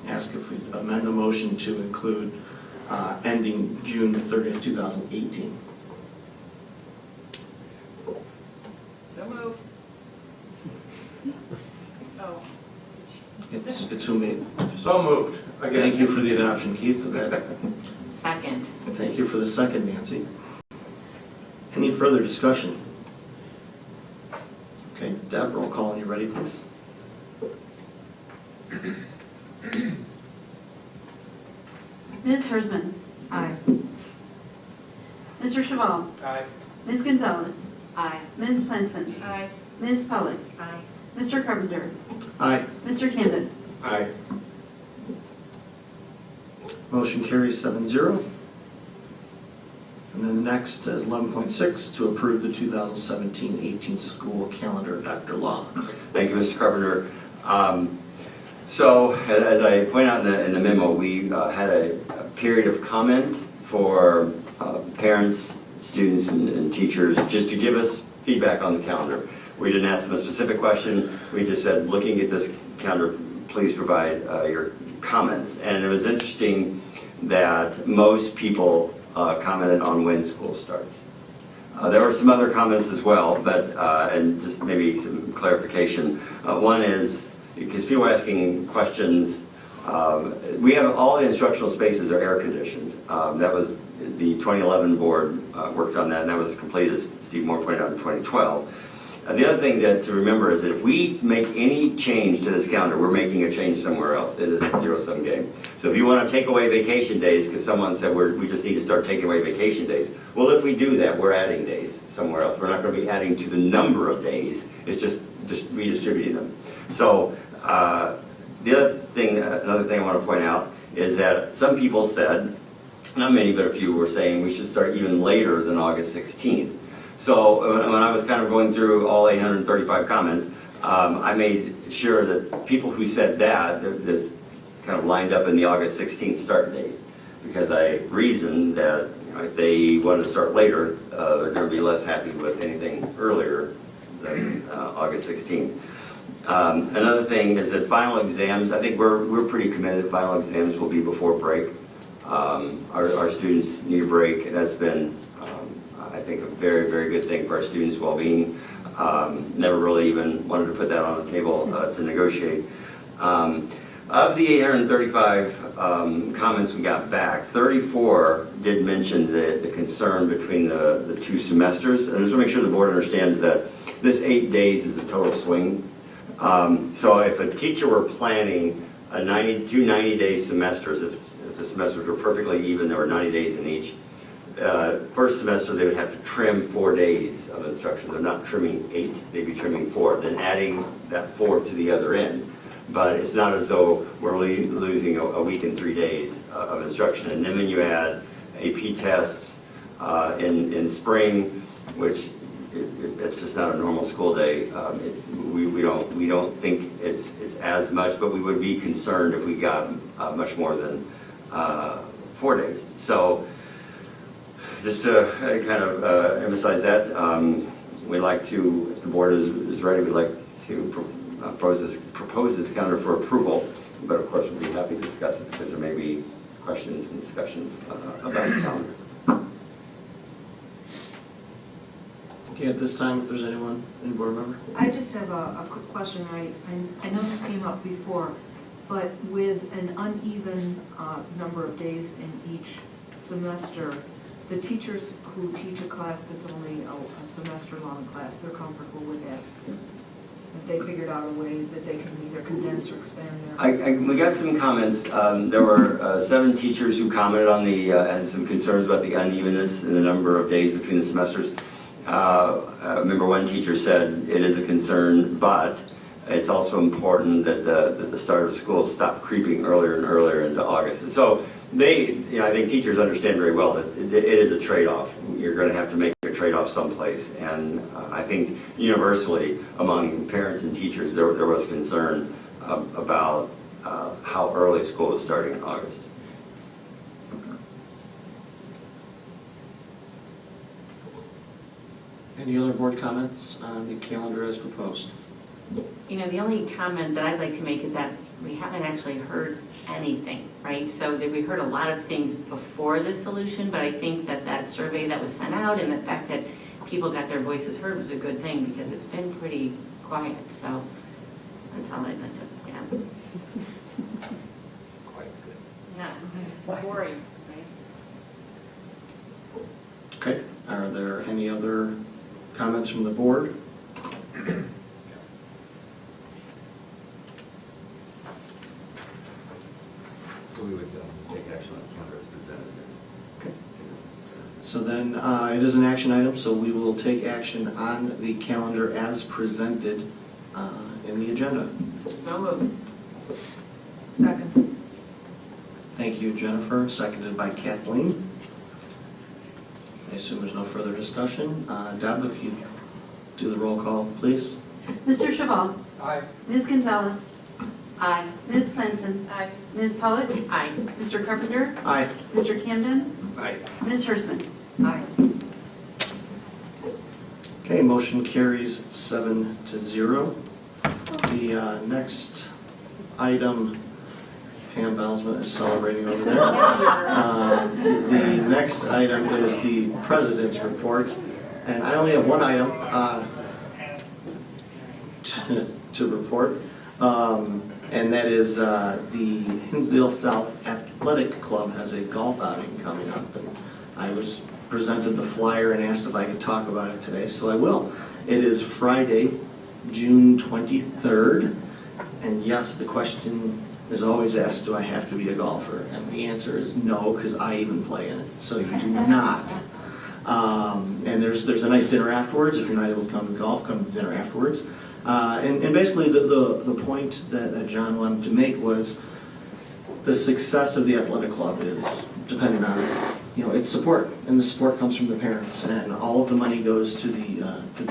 ask if we amend the motion to include ending June 30th, 2018. So moved. Oh. It's who made. So moved. Again. Thank you for the adoption, Keith, of that. Second. Thank you for the second, Nancy. Any further discussion? Okay, Deb, roll call when you're ready, please. Ms. Hersman? Aye. Mr. Chevall? Aye. Ms. Gonzalez? Aye. Ms. Clancy? Aye. Ms. Pollock? Aye. Mr. Carpenter? Aye. Mr. Camden? Aye. Motion carries 7-0. And then the next is 11.6, to approve the 2017-18 school calendar. Dr. Law. Thank you, Mr. Carpenter. So, as I point out in the memo, we had a period of comment for parents, students, and teachers, just to give us feedback on the calendar. We didn't ask them a specific question. We just said, looking at this calendar, please provide your comments. And it was interesting that most people commented on when school starts. There were some other comments as well, but and just maybe some clarification. One is, because people are asking questions, we have all the instructional spaces are air conditioned. That was the 2011 board worked on that, and that was completed, as Steve Moore pointed out, in 2012. The other thing to remember is that if we make any change to this calendar, we're making a change somewhere else. It is a zero-sum game. So if you want to take away vacation days, because someone said we just need to start taking away vacation days, well, if we do that, we're adding days somewhere else. We're not going to be adding to the number of days. It's just redistributing them. So the other thing, another thing I want to point out is that some people said, not many, but a few were saying we should start even later than August 16th. So when I was kind of going through all 835 comments, I made sure that people who said that, this kind of lined up in the August 16th start date. Because I reasoned that if they want to start later, they're going to be less happy with anything earlier than August 16th. Another thing is that final exams, I think we're pretty committed. Final exams will be before break. Our students need a break. That's been, I think, a very, very good thing for our students' well-being. Never really even wanted to put that on the table to negotiate. Of the 835 comments we got back, 34 did mention the concern between the two semesters. And I just want to make sure the board understands that this 8 days is a total swing. So if a teacher were planning two 90-day semesters, if the semesters were perfectly even, there were 90 days in each, first semester they would have to trim 4 days of instruction. They're not trimming 8, they'd be trimming 4, then adding that 4 to the other end. But it's not as though we're losing a week and 3 days of instruction. And then when you add AP tests in spring, which it's just not a normal school day, we don't think it's as much, but we would be concerned if we got much more than 4 days. So just to kind of emphasize that, we'd like to, if the board is ready, we'd like to propose this calendar for approval, but of course we'd be happy to discuss it because there may be questions and discussions about the calendar. Okay, at this time, if there's any board member? I just have a quick question. I know this came up before, but with an uneven number of days in each semester, the teachers who teach a class that's only a semester-long class, they're comfortable with that? If they figured out a way that they can either condense or expand their. We got some comments. There were 7 teachers who commented on had some concerns about the unevenness in the number of days between the semesters. I remember one teacher said it is a concern, but it's also important that the start of school stop creeping earlier and earlier into August. So I think teachers understand very well that it is a trade-off. You're going to have to make a trade-off someplace. And I think universally among parents and teachers, there was concern about how early school is starting in August. Any other board comments on the calendar as proposed? The only comment that I'd like to make is that we haven't actually heard anything, right? So that we heard a lot of things before this solution, but I think that survey that was sent out and the fact that people got their voices heard was a good thing because it's been pretty quiet. So that's all I'd like to add. Yeah, it's boring, right? Okay, are there any other comments from the board? So we would just take action on the calendar as presented. Okay. So then it is an action item, so we will take action on the calendar as presented in the agenda. So moved. Second. Thank you, Jennifer, seconded by Kathleen. I assume there's no further discussion. Deb, if you do the roll call, please. Mr. Chabal? Aye. Ms. Gonzalez? Aye. Ms. Clenson? Aye. Ms. Pollock? Aye. Mr. Carpenter? Aye. Mr. Camden? Aye. Ms. Hirschman? Aye. Okay, motion carries 7-0. The next item, Pam Belsman is celebrating over there. The next item is the president's report, and I only have one item to report, and that is the Hinsdale South Athletic Club has a golf outing coming up, and I was presented the flyer and asked if I could talk about it today, so I will. It is Friday, June 23rd, and yes, the question is always asked, do I have to be a golfer? And the answer is no, because I even play in it, so you do not. And there's a nice dinner afterwards. If you're not able to come to golf, come to dinner afterwards. And basically the point that John wanted to make was the success of the athletic club is dependent on its support, and the support comes from the parents, and all of the money goes to the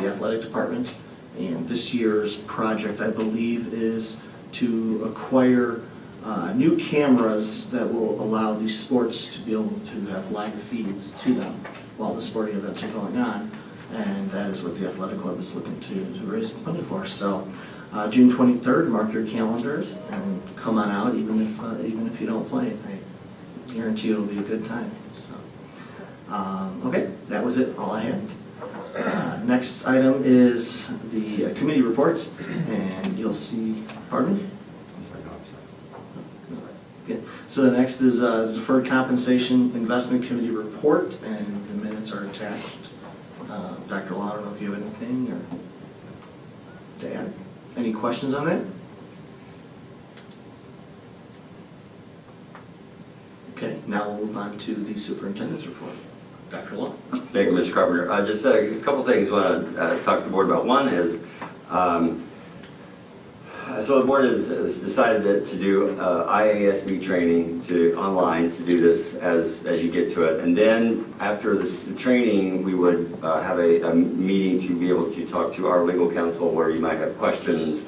athletic department. And this year's project, I believe, is to acquire new cameras that will allow these sports to be able to have live feeds to them while the sporting events are going on. And that is what the athletic club is looking to raise the money for. So June 23rd, mark your calendars and come on out, even if you don't play. I guarantee it'll be a good time. So, okay, that was it, all I had. Next item is the committee reports, and you'll see, pardon? Okay. So the next is deferred compensation investment committee report, and the minutes are attached. Dr. Law, I don't know if you have anything or to add. Any questions on that? Okay, now we'll move on to the superintendent's report. Dr. Law. Thank you, Mr. Carpenter. Just a couple things I want to talk to the board about. One is, so the board has decided to do IASB training online to do this as you get to it. And then after the training, we would have a meeting to be able to talk to our legal counsel where you might have questions.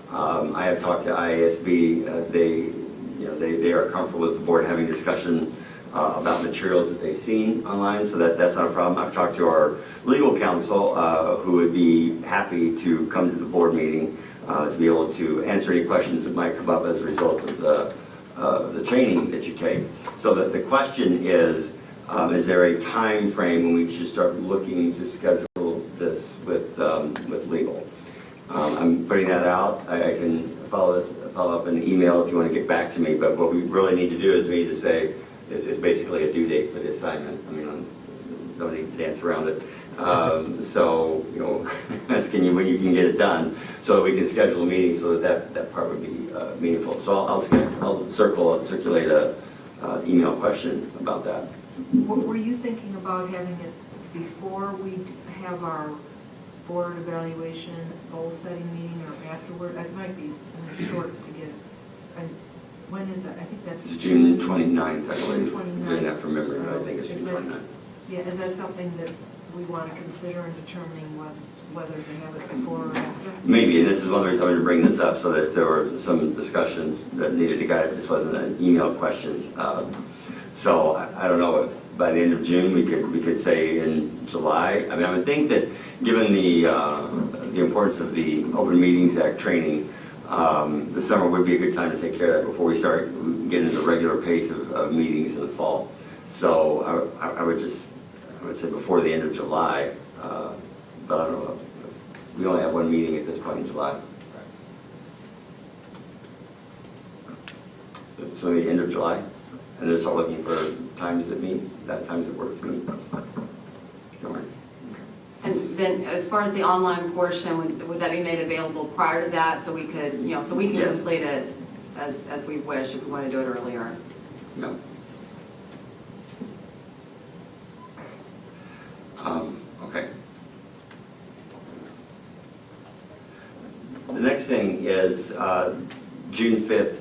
I have talked to IASB. They are comfortable with the board having discussion about materials that they've seen online, so that's not a problem. I've talked to our legal counsel who would be happy to come to the board meeting to be able to answer any questions that might come up as a result of the training that you take. So that the question is there a time frame when we should start looking to schedule this with legal? I'm putting that out. I can follow up in an email if you want to get back to me, but what we really need to do is we need to say it's basically a due date for the assignment. I mean, don't need to dance around it. So, as when you can get it done, so that we can schedule a meeting so that part would be meaningful. So I'll circulate a email question about that. Were you thinking about having it before we have our board evaluation goal setting meeting or afterward? That might be short to get. When is that? I think that's It's June 29th, I believe. June 29th. Doing that from memory, but I think it's June 29th. Yeah, is that something that we want to consider in determining whether to have it before or after? Maybe, and this is one of the reasons I wanted to bring this up, so that there were some discussion that needed to guide it. This wasn't an email question. So I don't know if by the end of June we could say in July. I mean, I would think that given the importance of the Open Meetings Act training, the summer would be a good time to take care of that before we start getting into the regular pace of meetings in the fall. So I would say before the end of July, but I don't know. We only have one meeting at this point in July. So the end of July, and then start looking for times that work for me. And then as far as the online portion, would that be made available prior to that so we could, so we can Yes. complete it as we wish if we want to do it earlier? No. Okay. The next thing is June 5th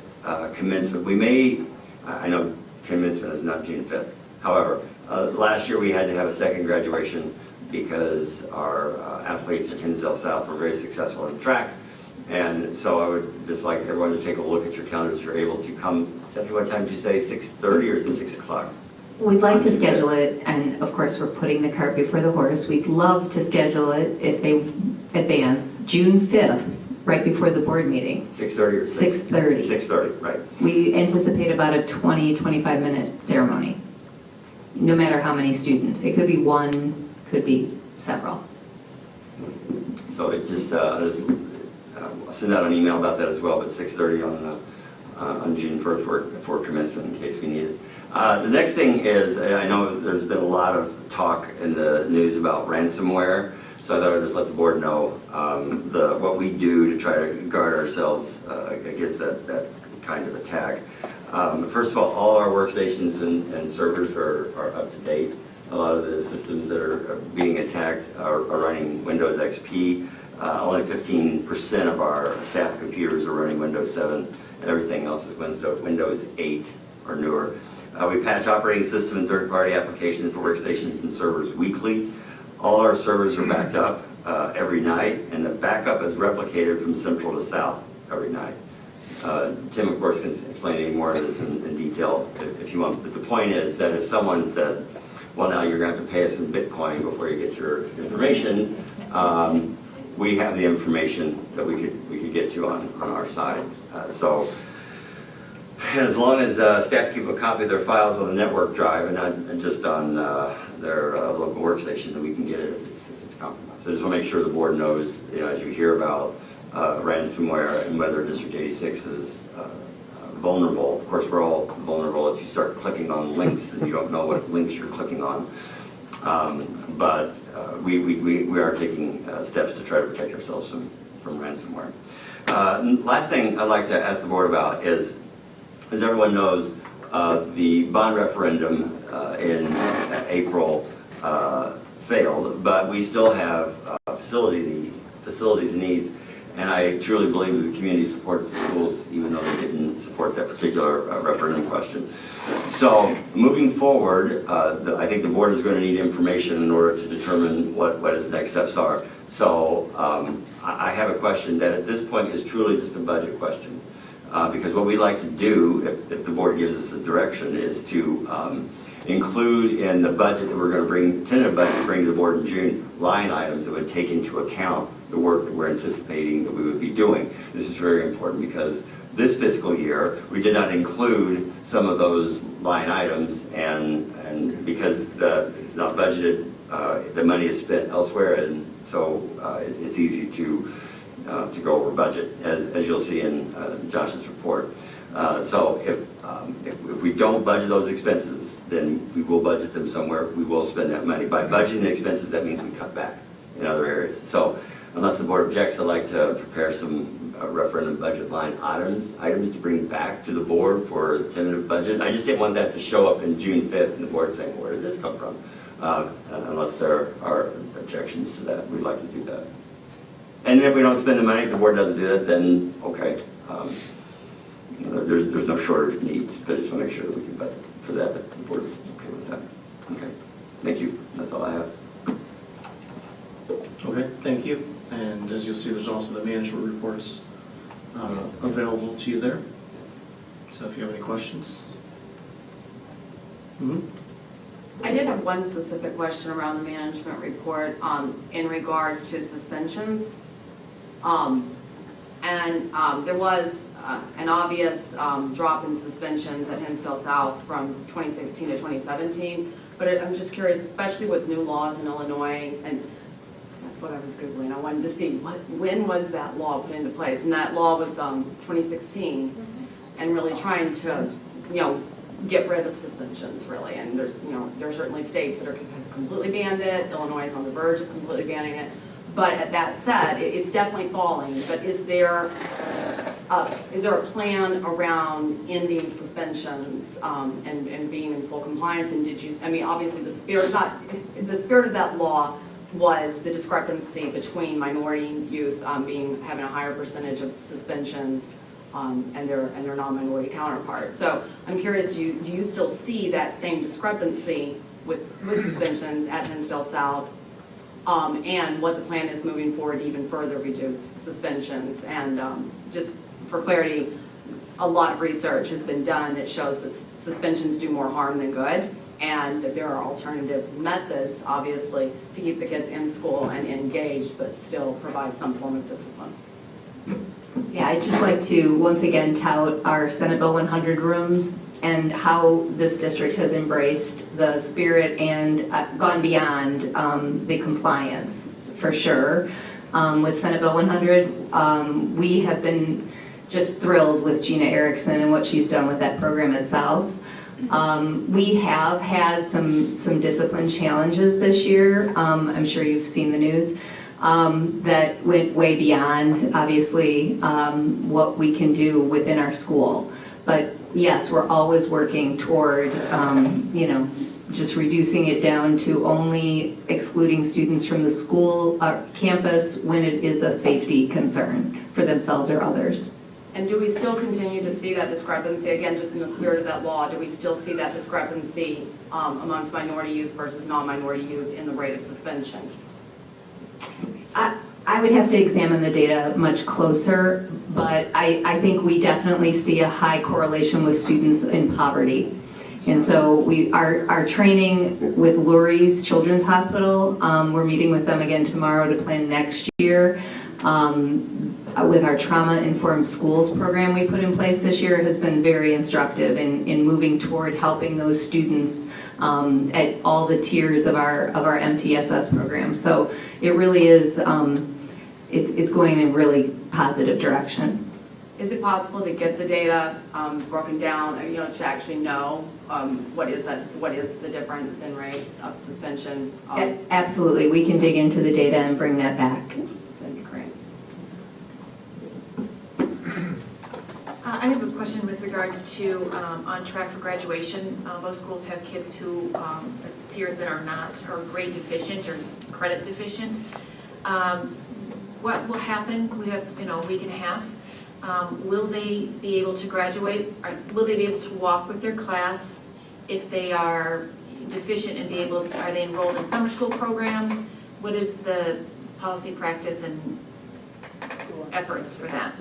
commencement. We may, I know commencement is not June 5th. However, last year we had to have a second graduation because our athletes at Hinsdale South were very successful in track. And so I would just like everyone to take a look at your calendars. If you're able to come, Stephanie, what time did you say, 6:30 or is it 6 o'clock? We'd like to schedule it, and of course, we're putting the cart before the horse. We'd love to schedule it if they advance, June 5th, right before the board meeting. 6:30 or 6:30. 6:30, right. We anticipate about a 20, 25-minute ceremony, no matter how many students. It could be one, could be several. So it just, I'll send out an email about that as well, but 6:30 on June 1st for commencement in case we need it. The next thing is, I know there's been a lot of talk in the news about ransomware, so I thought I'd just let the board know what we do to try to guard ourselves against that kind of attack. First of all our workstations and servers are up to date. A lot of the systems that are being attacked are running Windows XP. Only 15% of our staff computers are running Windows 7, and everything else is Windows 8 or newer. We patch operating system and third-party applications for workstations and servers weekly. All our servers are backed up every night, and the backup is replicated from central to south every night. Tim, of course, can explain any more of this in detail if you want, but the point is that if someone said, well, now you're going to have to pay us in Bitcoin before you get your information, we have the information that we could get to on our side. And as long as staff keep a copy of their files on the network drive and not just on their local workstation, then we can get it if it's compromised. So I just want to make sure the board knows, as you hear about ransomware and whether District 86 is vulnerable. Of course, we're all vulnerable if you start clicking on links and you don't know what links you're clicking on. But we are taking steps to try to protect ourselves from ransomware. Last thing I'd like to ask the board about is, as everyone knows, the bond referendum in April failed, but we still have facilities needs, and I truly believe that the community supports the schools, even though they didn't support that particular referendum question. So moving forward, I think the board is going to need information in order to determine what its next steps are. So I have a question that at this point is truly just a budget question. Because what we like to do, if the board gives us a direction, is to include in the budget that we're going to bring, tentative budget to bring to the board in June, line items that would take into account the work that we're anticipating that we would be doing. This is very important because this fiscal year, we did not include some of those line items, and because it's not budgeted, the money is spent elsewhere, and so it's easy to go over budget, as you'll see in Josh's report. So if we don't budget those expenses, then we will budget them somewhere. We will spend that money. By budgeting the expenses, that means we cut back in other areas. So unless the board board objects, I'd like to prepare some referendum budget line items to bring back to the board for a tentative budget. I just didn't want that to show up in June 5th and the board saying, where did this come from? Unless there are objections to that, we'd like to do that. And if we don't spend the money, if the board doesn't do it, then okay. There's no shortage of needs, but I just want to make sure that we can budget for that, but the board is okay with that. Okay, thank you. That's all I have. Okay, thank you. And as you'll see, there's also the management reports available to you there. So if you have any questions. I did have one specific question around the management report in regards to suspensions. There was an obvious drop in suspensions at Hinsdale South from 2016 to 2017, but I'm just curious, especially with new laws in Illinois, and that's what I was Googling. I wanted to see when was that law put into place, and that law was 2016, and really trying to, get rid of suspensions, really. And there are certainly states that are completely banned it. Illinois is on the verge of completely banning it. But at that said, it's definitely falling. But is there a plan around ending suspensions and being in full compliance? And obviously the spirit of that law was the discrepancy between minority youth having a higher percentage of suspensions and their non-minority counterparts. So I'm curious, do you still see that same discrepancy with suspensions at Hinsdale South, and what the plan is moving forward to even further reduce suspensions? And just for clarity, a lot of research has been done that shows that suspensions do more harm than good, and that there are alternative methods, obviously, to keep the kids in school and engaged, but still provide some form of discipline. Yeah, I'd just like to once again tout our Senate Bill 100 rooms and how this district has embraced the spirit and gone beyond the compliance, for sure. With Senate Bill 100, we have been just thrilled with Gina Erickson and what she's done with that program at South. We have had some discipline challenges this year. I'm sure you've seen the news. That went way beyond, obviously, what we can do within our school. But yes, we're always working toward, just reducing it down to only excluding students from the school campus when it is a safety concern for themselves or others. And do we still continue to see that discrepancy, again, just in the spirit of that law, do we still see that discrepancy amongst minority youth versus non-minority youth in the rate of suspension? I would have to examine the data much closer, but I think we definitely see a high correlation with students in poverty. And so our training with Lurie's Children's Hospital, we're meeting with them again tomorrow to plan next year. With our trauma-informed schools program we put in place this year has been very instructive in moving toward helping those students at all the tiers of our MTSS program. So it really is, it's going in a really positive direction. Is it possible to get the data broken down, to actually know what is the difference in rate of suspension? Absolutely, we can dig into the data and bring that back. That'd be great. I have a question with regards to on track for graduation. Most schools have kids who appear that are grade deficient or credit deficient. What will happen? We have a week and a half. Will they be able to graduate? Will they be able to walk with their class if they are deficient and are they enrolled in summer school programs? What is the policy, practice, and efforts for that?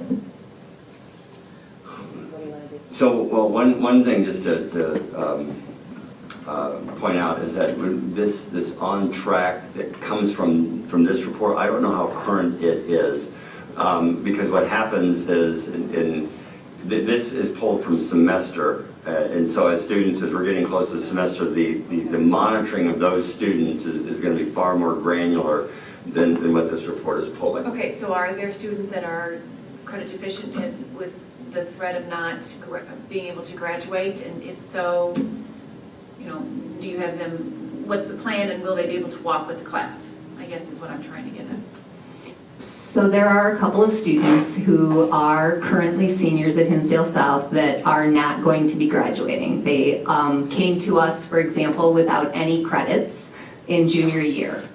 So, well, one thing just to point out is that this on track that comes from this report, I don't know how current it is, because what happens is this is pulled from semester, and so as we're getting close to the semester, the monitoring of those students is going to be far more granular than what this report is pulling. Okay, so are there students that are credit deficient with the threat of not being able to graduate? And if so, do you have them, what's the plan, and will they be able to walk with the class? I guess is what I'm trying to get at. So there are a couple of students who are currently seniors at Hinsdale South that are not going to be graduating. They came to us, for example, without any credits in junior year.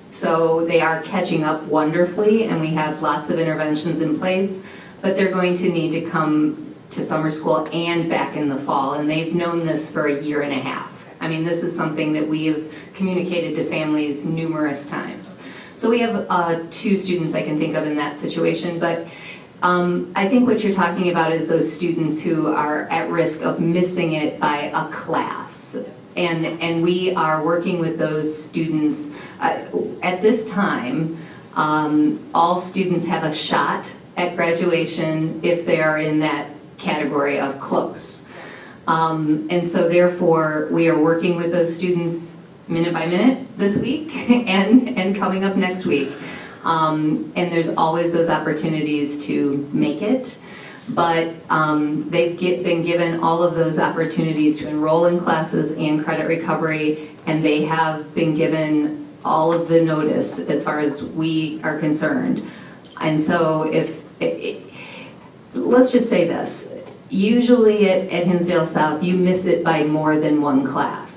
So they are catching up wonderfully, and we have lots of interventions in place, but they're going to need to come to summer school and back in the fall, and they've known this for a year and a half. I mean, this is something that we have communicated to families numerous times. So we have 2 students I can think of in that situation, but I think what you're talking about is those students who are at risk of missing it by a class. And we are working with those students. At this time, all students have a shot at graduation if they are in that category of close. And so therefore, we are working with those students minute by minute this week and coming up next week. And there's always those opportunities to make it, but they've been given all of those opportunities to enroll in classes and credit recovery, and they have been given all of the notice as far as we are concerned. And so let's just say this, usually at Hinsdale South, you miss it by more than one class.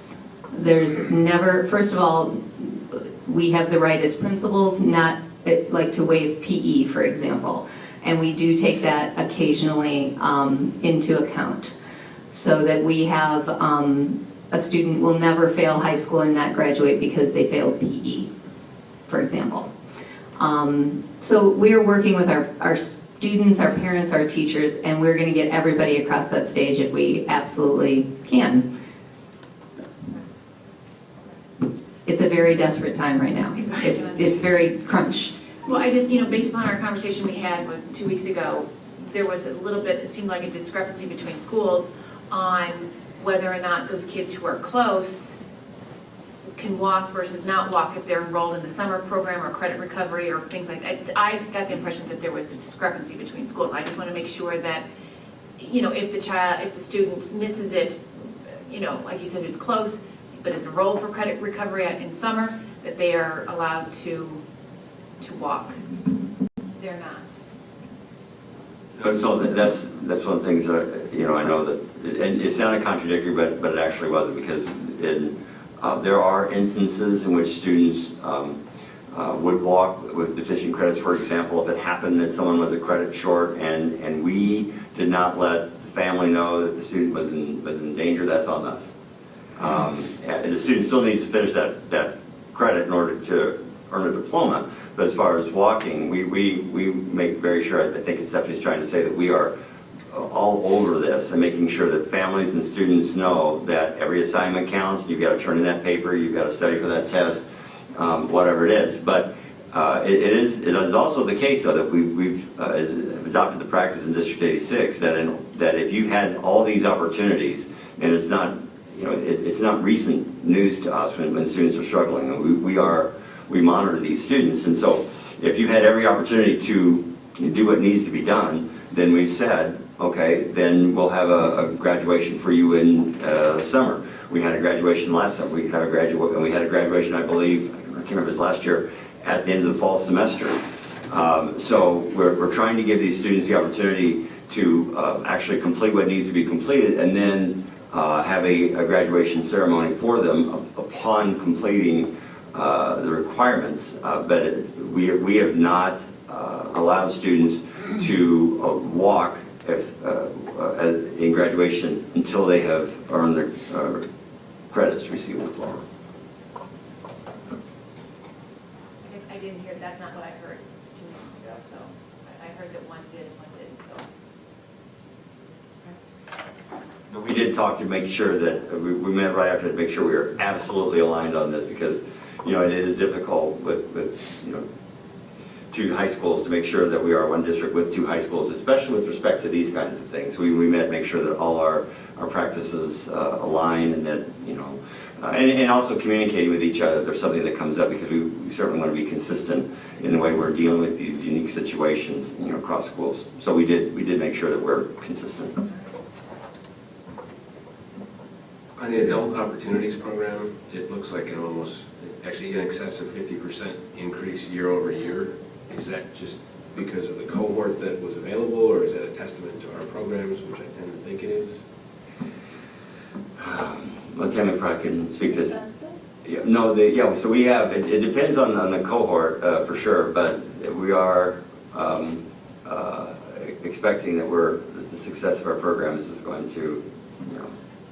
There's never, first of all, we have the right as principals not like to waive PE, for example, and we do take that occasionally into account, so that we have a student will never fail high school and not graduate because they failed PE, for example. So we are working with our students, our parents, our teachers, and we're going to get everybody across that stage if we absolutely can. It's a very desperate time right now. It's very crunch. Well, I just, based upon our conversation we had 2 weeks ago, there was a little bit, it seemed like a discrepancy between schools on whether or not those kids who are close can walk versus not walk if they're enrolled in the summer program or credit recovery or things like that. I got the impression that there was a discrepancy between schools. I just want to make sure that, if the student misses it, like you said, who's close, but is enrolled for credit recovery in summer, that they are allowed to walk. They're not. So that's one of the things that, I know that, and it sounded contradictory, but it actually wasn't, because there are instances in which students would walk with deficient credits. For example, if it happened that someone was a credit short and we did not let the family know that the student was in danger, that's on us. And the student still needs to finish that credit in order to earn a diploma. But as far as walking, we make very sure, I think Stephanie's trying to say, that we are all over this and making sure that families and students know that every assignment counts. You've got to turn in that paper, you've got to study for that test, whatever it is. But it is also the case, though, that we've adopted the practice in District 86 that if you've had all these opportunities, and it's not, it's not recent news to us when students are struggling, and we monitor these students, and so if you had every opportunity to do what needs to be done, then we've said, okay, then we'll have a graduation for you in summer. We had a graduation last summer. We had a graduation, I believe, I can't remember, it was last year, at the end of the fall semester. So we're trying to give these students the opportunity to actually complete what needs to be completed, and then have a graduation ceremony for them upon completing the requirements. But we have not allowed students to walk in graduation until they have earned their credits to receive a diploma. I didn't hear, that's not what I heard 2 weeks ago, so I heard that one did and one didn't, so. But we did talk to make sure that, we met right after to make sure we were absolutely aligned on this, because, it is difficult with 2 high schools to make sure that we are one district with 2 high schools, especially with respect to these kinds of things. We met to make sure that all our practices align, and that, and also communicating with each other if there's something that comes up, because we certainly want to be consistent in the way we're dealing with these unique situations, across schools. So we did make sure that we're consistent. On the Adult Opportunities Program, it looks like actually in excess of 50% increase year over year Is that just because of the cohort that was available, or is that a testament to our programs, which I tend to think it is? Well, Tammy probably can speak to this. Yeah, no, so we have, it depends on the cohort for sure, but we are expecting that the success of our programs is going to,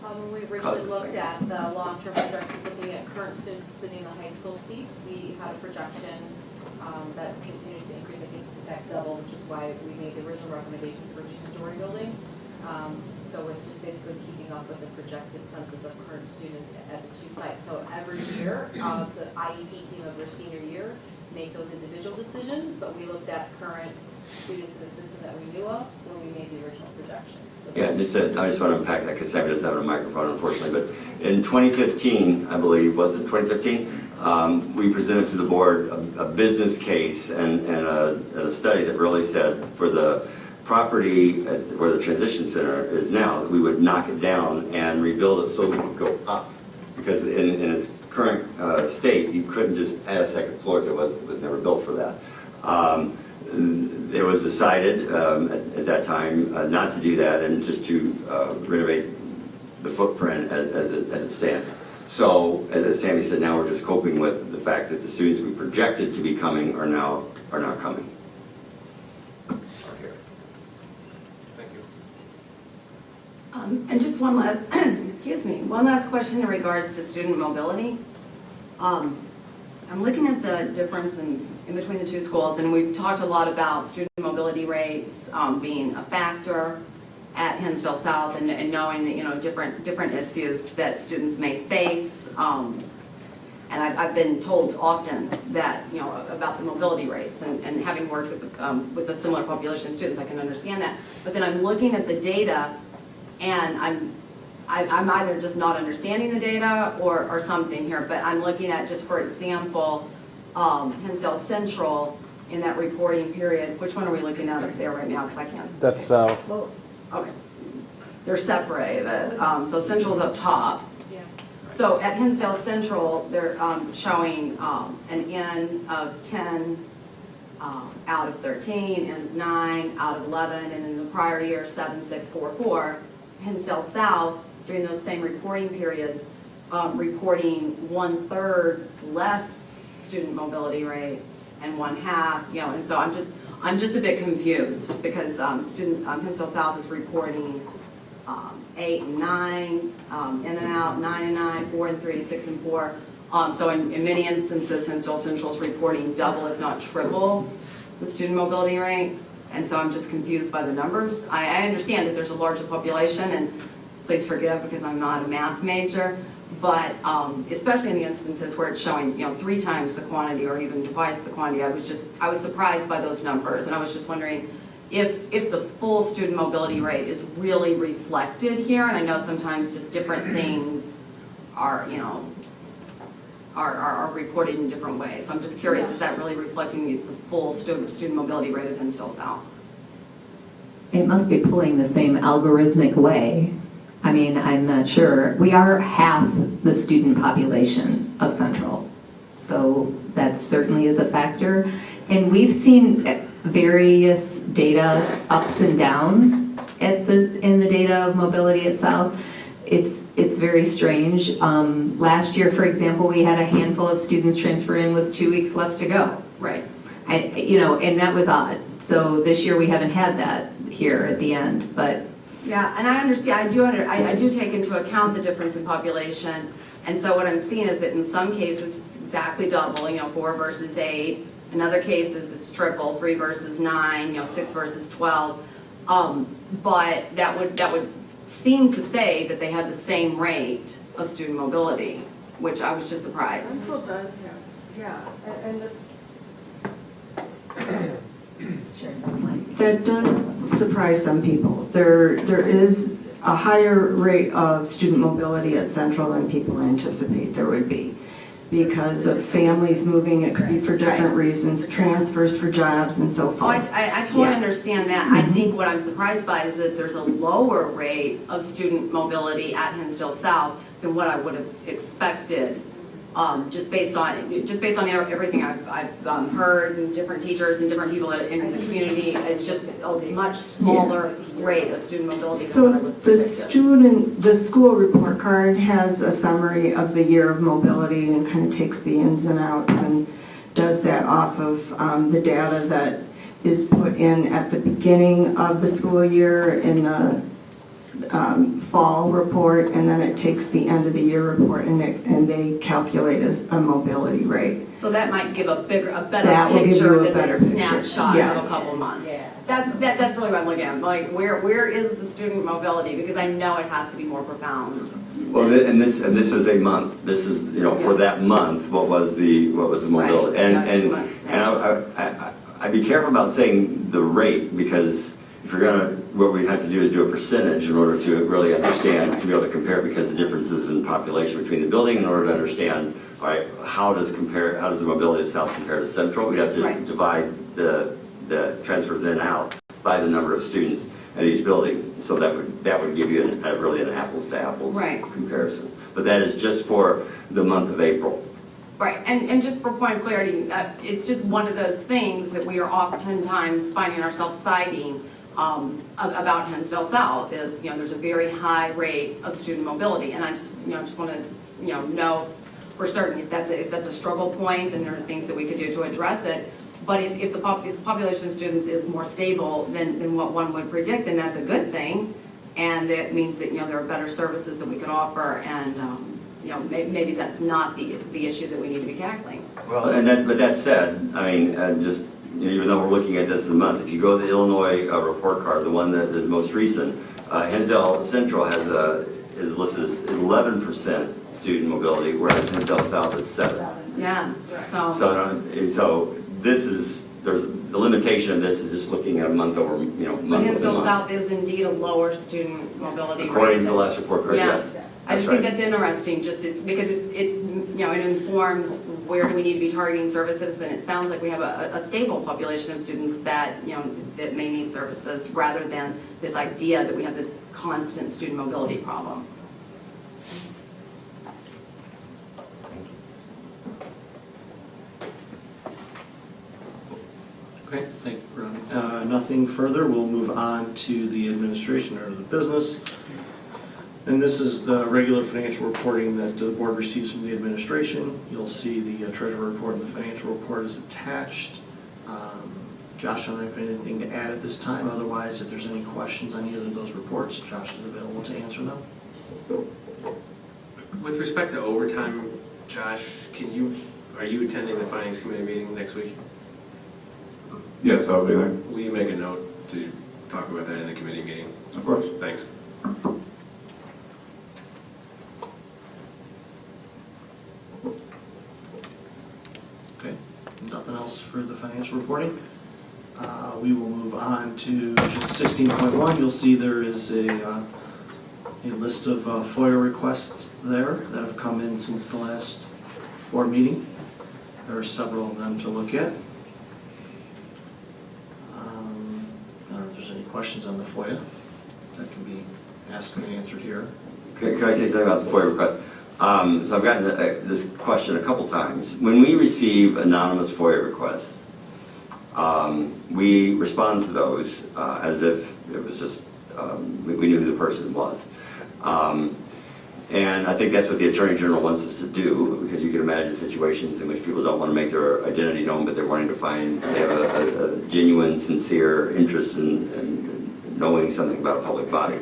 When we Causes originally looked things. at the long-term projections, looking at current students sitting in the high school seats, we had a projection that continued to increase, I think, in fact, double, which is why we made the original recommendation for a two-story building. So it's just basically keeping up with the projected census of current students at the two sites. So every year, the IEP team of their senior year make those individual decisions, but we looked at current students in the system that we knew of when we made the original projections. So yeah, I just want to unpack that because Sammy doesn't have a microphone, unfortunately. But in 2015, I believe, was it 2015? We presented to the board a business case and a study that really said for the property where the transition center is now, that we would knock it down and rebuild it so we could go up. Because in its current state, you couldn't just add a second floor to it. It was never built for that. It was decided at that time not to do that and just to renovate the footprint as it stands. So, as Tammy said, now we're just coping with the fact that the students we projected to be coming are now coming. Thank you. And just one last, excuse me, one last question in regards to student mobility. I'm looking at the difference in between the two schools, and we've talked a lot about student mobility rates being a factor at Hinsdale South, and knowing that different issues that students may face. And I've been told often that about the mobility rates, and having worked with a similar population of students, I can understand that. But then I'm looking at the data, and I'm either just not understanding the data or something here, but I'm looking at, just for example, Hinsdale Central in that reporting period. Which one are we looking at up there right now? Because I can't. That's South. Okay. They're separated. So Central's up top. So at Hinsdale Central, they're showing an N of 10 out of 13, and 9 out of 11, and in the prior year, 7, 6, 4, 4. Hinsdale South, during those same reporting periods, reporting 1/3 less student mobility rates and 1/2, and so I'm just a bit confused because Hinsdale South is reporting 8 and 9, in and out, 9 and 9, 4 and 3, 6 and 4. So in many instances, Hinsdale Central is reporting double, if not triple, the student mobility rate. And so I'm just confused by the numbers. I understand that there's a larger population, and please forgive because I'm not a math major, but especially in the instances where it's showing 3 times the quantity or even twice the quantity, I was surprised by those numbers, and I was just wondering if the full student mobility rate is really reflected here. And I know sometimes just different things are reported in different ways. So I'm just curious, is that really reflecting the full student mobility rate of Hinsdale South? It must be pulling the same algorithmic way. I mean, I'm not sure. We are half the student population of Central, so that certainly is a factor. And we've seen various data ups and downs in the data of mobility at South. It's very strange. Last year, for example, we had a handful of students transfer in with 2 weeks left to go. Right. And that was odd. So this year we haven't had that here at the end, but. Yeah, and I understand, I do take into account the difference in population. And so what I'm seeing is that in some cases, it's exactly double, 4 versus 8. In other cases, it's triple, 3 versus 9, 6 versus 12. But that would seem to say that they have the same rate of student mobility, which I was just surprised. Central does have, yeah, and this. That does surprise some people. There is a higher rate of student mobility at Central than people anticipate there would be, because of families moving. It could be for different reasons, transfers for jobs and so Oh, forth. I totally understand that. I think what I'm surprised by is that there's a lower rate of student mobility at Hinsdale South than what I would have expected just based on everything I've heard and different teachers and different people that in the community, it's just a much smaller rate of student mobility than So what I would the school report card has a summary of the year of mobility and kind of takes the ins and outs and does that off of the data that is put in at the beginning of the school year in the fall report, and then it takes the end of the year report and they calculate as a mobility rate. So that might give a better That will give you picture a than better the picture. snapshot of Yes. a couple months. That's really what I'm looking at. Like, where is the student mobility? Because I know it has to be more profound. Well, and this is a month. This is, you know, for that month, what was the mobility? Right, And 2 months. I'd be careful about saying the rate, because if you're gonna, what we have to do is do a percentage in order to really understand, to be able to compare, because the differences in population between the building, in order to understand, all right, how does the mobility of South compare to Central? We have to divide the transfers in and out by the number of students at each building. So that would give you really an apples to apples comparison. But that is just for the month of April. Right, and just for point of clarity, it's just one of those things that we are oftentimes finding ourselves citing about Hinsdale South is, you know, there's a very high rate of student mobility, and I just want to, know for certain if that's a struggle point, then there are things that we could do to address it. But if the population of students is more stable than what one would predict, then that's a good thing, and that means that, there are better services that we could offer, and maybe that's not the issue that we need to be tackling. Well, but that said, I mean, just even though we're looking at this in a month, if you go to the Illinois report card, the one that is most recent, Hinsdale Central is listed as 11% student mobility, whereas Hinsdale South is 7%. Yeah. So there's the limitation of this is just looking at month over month. But Hinsdale South is indeed a lower student mobility rate. According to the last report card, yes. I just think that's interesting, just because it informs where do we need to be targeting services, and it sounds like we have a stable population of students that, that may need services, rather than this idea that we have this constant student mobility problem. Okay, thank you, Ronnie. Nothing further, we'll move on to the administration or the business. And this is the regular financial reporting that the board receives from the administration. You'll see the treasurer report and the financial report is attached. Josh, I don't have anything to add at this time. Otherwise, if there's any questions on either of those reports, Josh is available to answer them. With respect to overtime, Josh, are you attending the finance committee meeting next week? Yes, I'll be there. Will you make a note to talk about that in the committee meeting? Of course. Thanks. Okay, nothing else for the financial reporting. We will move on to just 16.1. You'll see there is a list of FOIA requests there that have come in since the last board meeting. There are several of them to look at. I don't know if there's any questions on the FOIA that can be asked and answered here. Can I say something about the FOIA request? So I've gotten this question a couple times. When we receive anonymous FOIA requests, we respond to those as if it was just, we knew who the person was. And I think that's what the Attorney General wants us to do, because you can imagine situations in which people don't want to make their identity known, but they're wanting to they have a genuine, sincere interest in knowing something about a public body.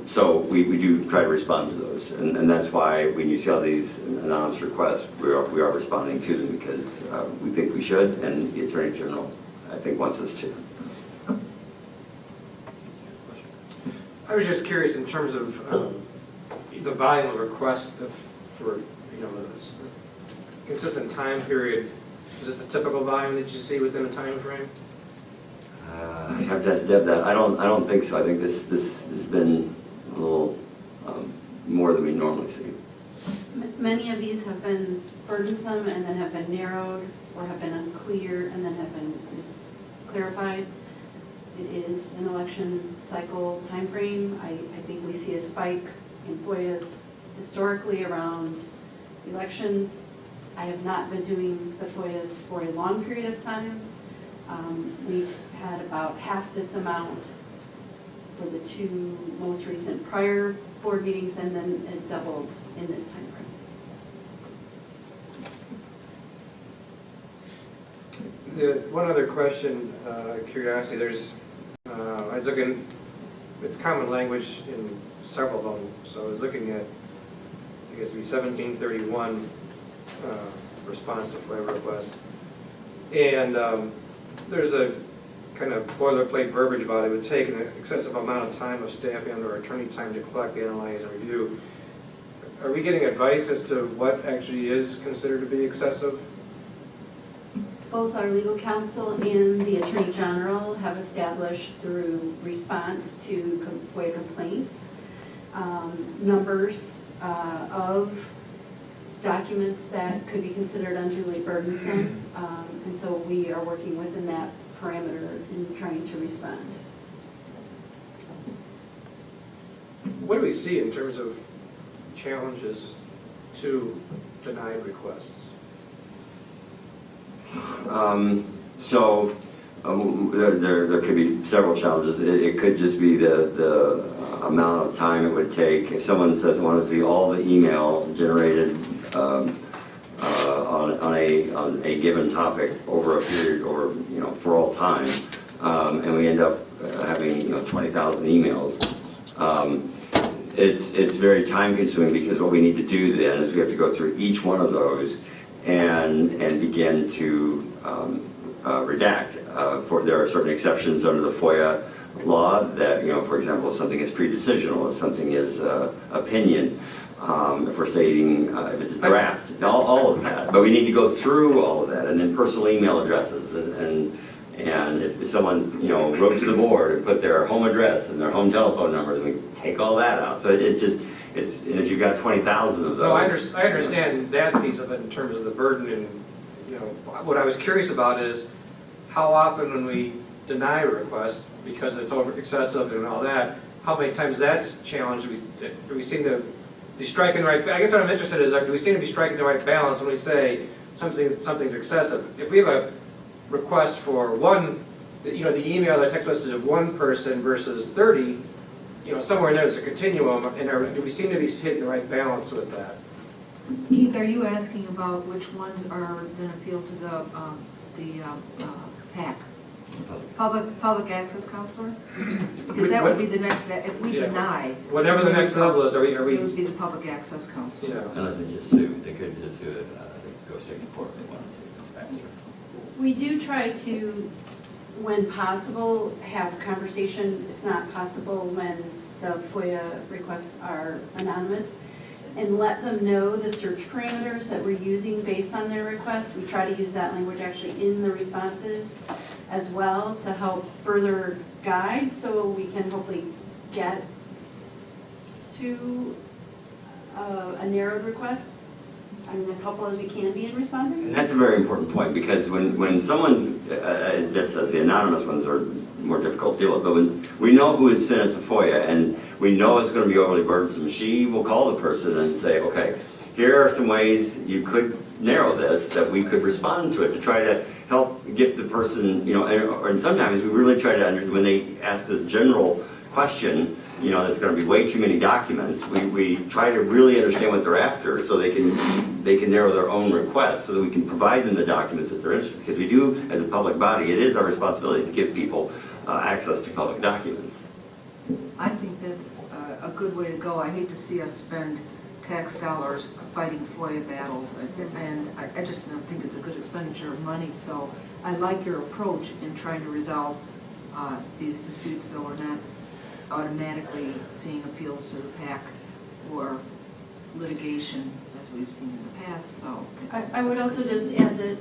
So we do try to respond to those, and that's why when you see all these anonymous requests, we are responding to them, because we think we should, and the Attorney General, I think, wants us to. I was just curious in terms of the volume of requests for, this consistent time period. Is this a typical volume that you see within a time frame? I have to ask Deb that. I don't think so. I think this has been a little more than we normally see. Many of these have been burdensome and then have been narrowed, or have been unclear and then have been clarified. It is an election cycle timeframe. I think we see a spike in FOIAs historically around elections. I have not been doing the FOIAs for a long period of time. We've had about half this amount for the 2 most recent prior board meetings, and then it doubled in this time frame. One other question, curiosity, there's, I was looking, it's common language in several of them, so I was looking at, I guess it'd be 1731 response to FOIA requests. And there's a kind of boilerplate verbiage about it would take an excessive amount of time of staff and or attorney time to collect, analyze, and review. Are we getting advice as to what actually is considered to be excessive? Both our legal counsel and the Attorney General have established through response to FOIA complaints, numbers of documents that could be considered unduly burdensome. And so we are working within that parameter in trying to respond. What do we see in terms of challenges to denied requests? There could be several challenges. It could just be the amount of time it would take. If someone says, I want to see all the email generated on a given topic over a period, or for all time, and we end up having 20,000 emails. It's very time consuming, because what we need to do then is we have to go through each one of those and begin to redact. There are certain exceptions under the FOIA law that, for example, if something is pre-decisional, if something is opinion, if we're stating, if it's a draft, all of that. But we need to go through all of that, and then personal email addresses, and if someone, wrote to the board and put their home address and their home telephone number, then we take all that out. So and if you've got 20,000 of those. No, I understand that piece of it in terms of the burden, and what I was curious about is how often when we deny a request because it's over excessive and all that, how many times that's challenged. Do we seem to be striking the right? I guess what I'm interested in is, do we seem to be striking the right balance when we say something's excessive? If we have a request for one, the email, the text message of one person versus 30, somewhere in there there's a continuum, and do we seem to be hitting the right balance with that? Keith, are you asking about which ones are then appealed to the PAC? Public Access Counselor? Because that would be the next, if we deny. Whatever the next level is, are we? It would be the Public Access Counselor. Yeah. Unless they just sue. They could just sue it, go straight to court if they wanted to. Faster. We do try to, when possible, have a conversation. It's not possible when the FOIA requests are anonymous, and let them know the search parameters that we're using based on their request. We try to use that language actually in the responses as well to help further guide, so we can hopefully get to a narrowed request. As helpful as we can be in responding. And that's a very important point, because when someone, that says the anonymous ones are more difficult to deal with, but when we know who has sent us a FOIA and we know it's going to be overly burdensome, she will call the person and say, okay, here are some ways you could narrow this, that we could respond to it, to try to help get the person, and sometimes we really try to, when they ask this general question, that's going to be way too many documents, we try to really understand what they're after, so they can narrow their own requests, so that we can provide them the documents that they're interested in. Because we do, as a public body, it is our responsibility to give people access to public documents. I think that's a good way to go. I hate to see us spend tax dollars fighting FOIA battles, and I just don't think it's a good expenditure of money. So I like your approach in trying to resolve these disputes, so we're not automatically seeing appeals to the PAC or litigation as we've seen in the past. So I would also just add that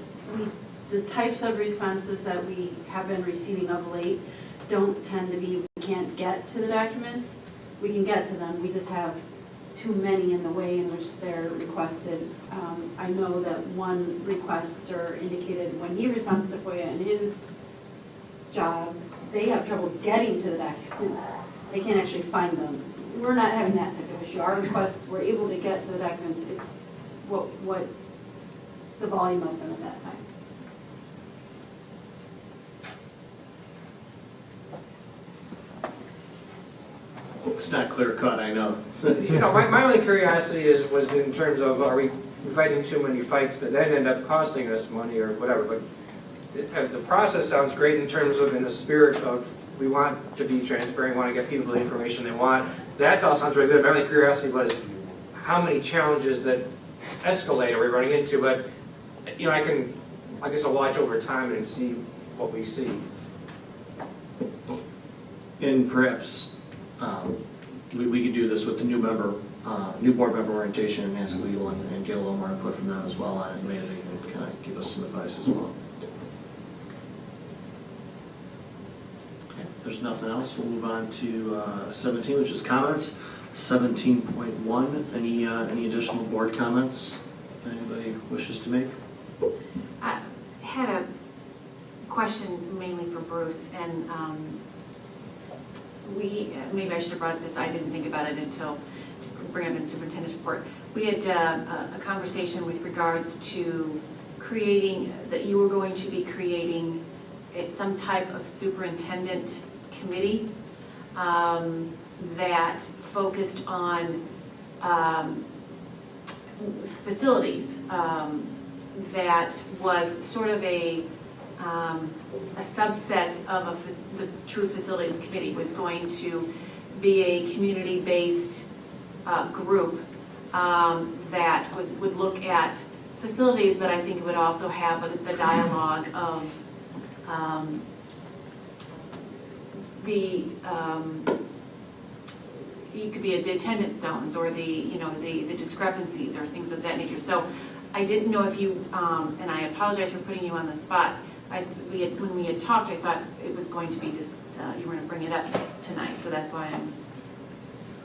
the types of responses that we have been receiving of late don't tend to be, we can't get to the documents. We can get to them, we just have too many in the way in which they're requested. I know that one requester indicated when he responds to FOIA in his job, they have trouble getting to the documents. They can't actually find them. We're not having that type of issue. Our requests, we're able to get to the documents. It's what the volume of them at that time. It's not clear cut, I know. My only curiosity was in terms of, are we inviting too many fights that then end up costing us money or whatever, but the process sounds great in terms of, in the spirit of, we want to be transparent, we want to get people the information they want. That all sounds really good. My only curiosity was how many challenges that escalate are we running into, but, I guess I'll watch over time and see what we see. And perhaps we could do this with the new board member orientation and ask legal and get a little more input from them as well on it. Maybe they can kind of give us some advice as well. Okay, if there's nothing else, we'll move on to 17, which is comments. 17.1, any additional board comments anybody wishes to make? I had a question mainly for Bruce, and maybe I should have brought this, I didn't think about it until bring up in superintendent's report. We had a conversation with regards to creating, that you were going to be creating some type of superintendent committee that focused on facilities, that was sort of a subset of the True Facilities Committee, was going to be a community-based group that would look at facilities, but I think it would also have the dialogue of it could be the attendance zones or the discrepancies or things of that nature. So I didn't know if you, and I apologize for putting you on the spot, when we had talked, I thought it was going to be just, you were going to bring it up tonight, so that's why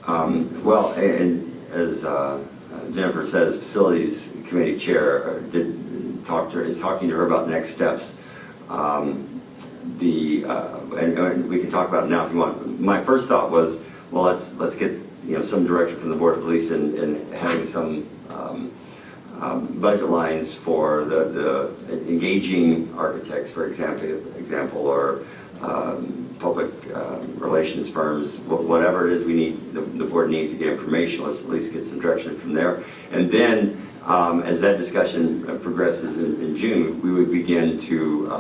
I'm... Well, and as Jennifer says, Facilities Committee Chair is talking to her about next steps. And we can talk about it now if you want. My first thought was, well, let's get some direction from the Board of Police and having some budget lines for the engaging architects, for example, or public relations firms, whatever it is we need, the board needs to get information. Let's at least get some direction from there. And then, as that discussion progresses in June, we would begin to,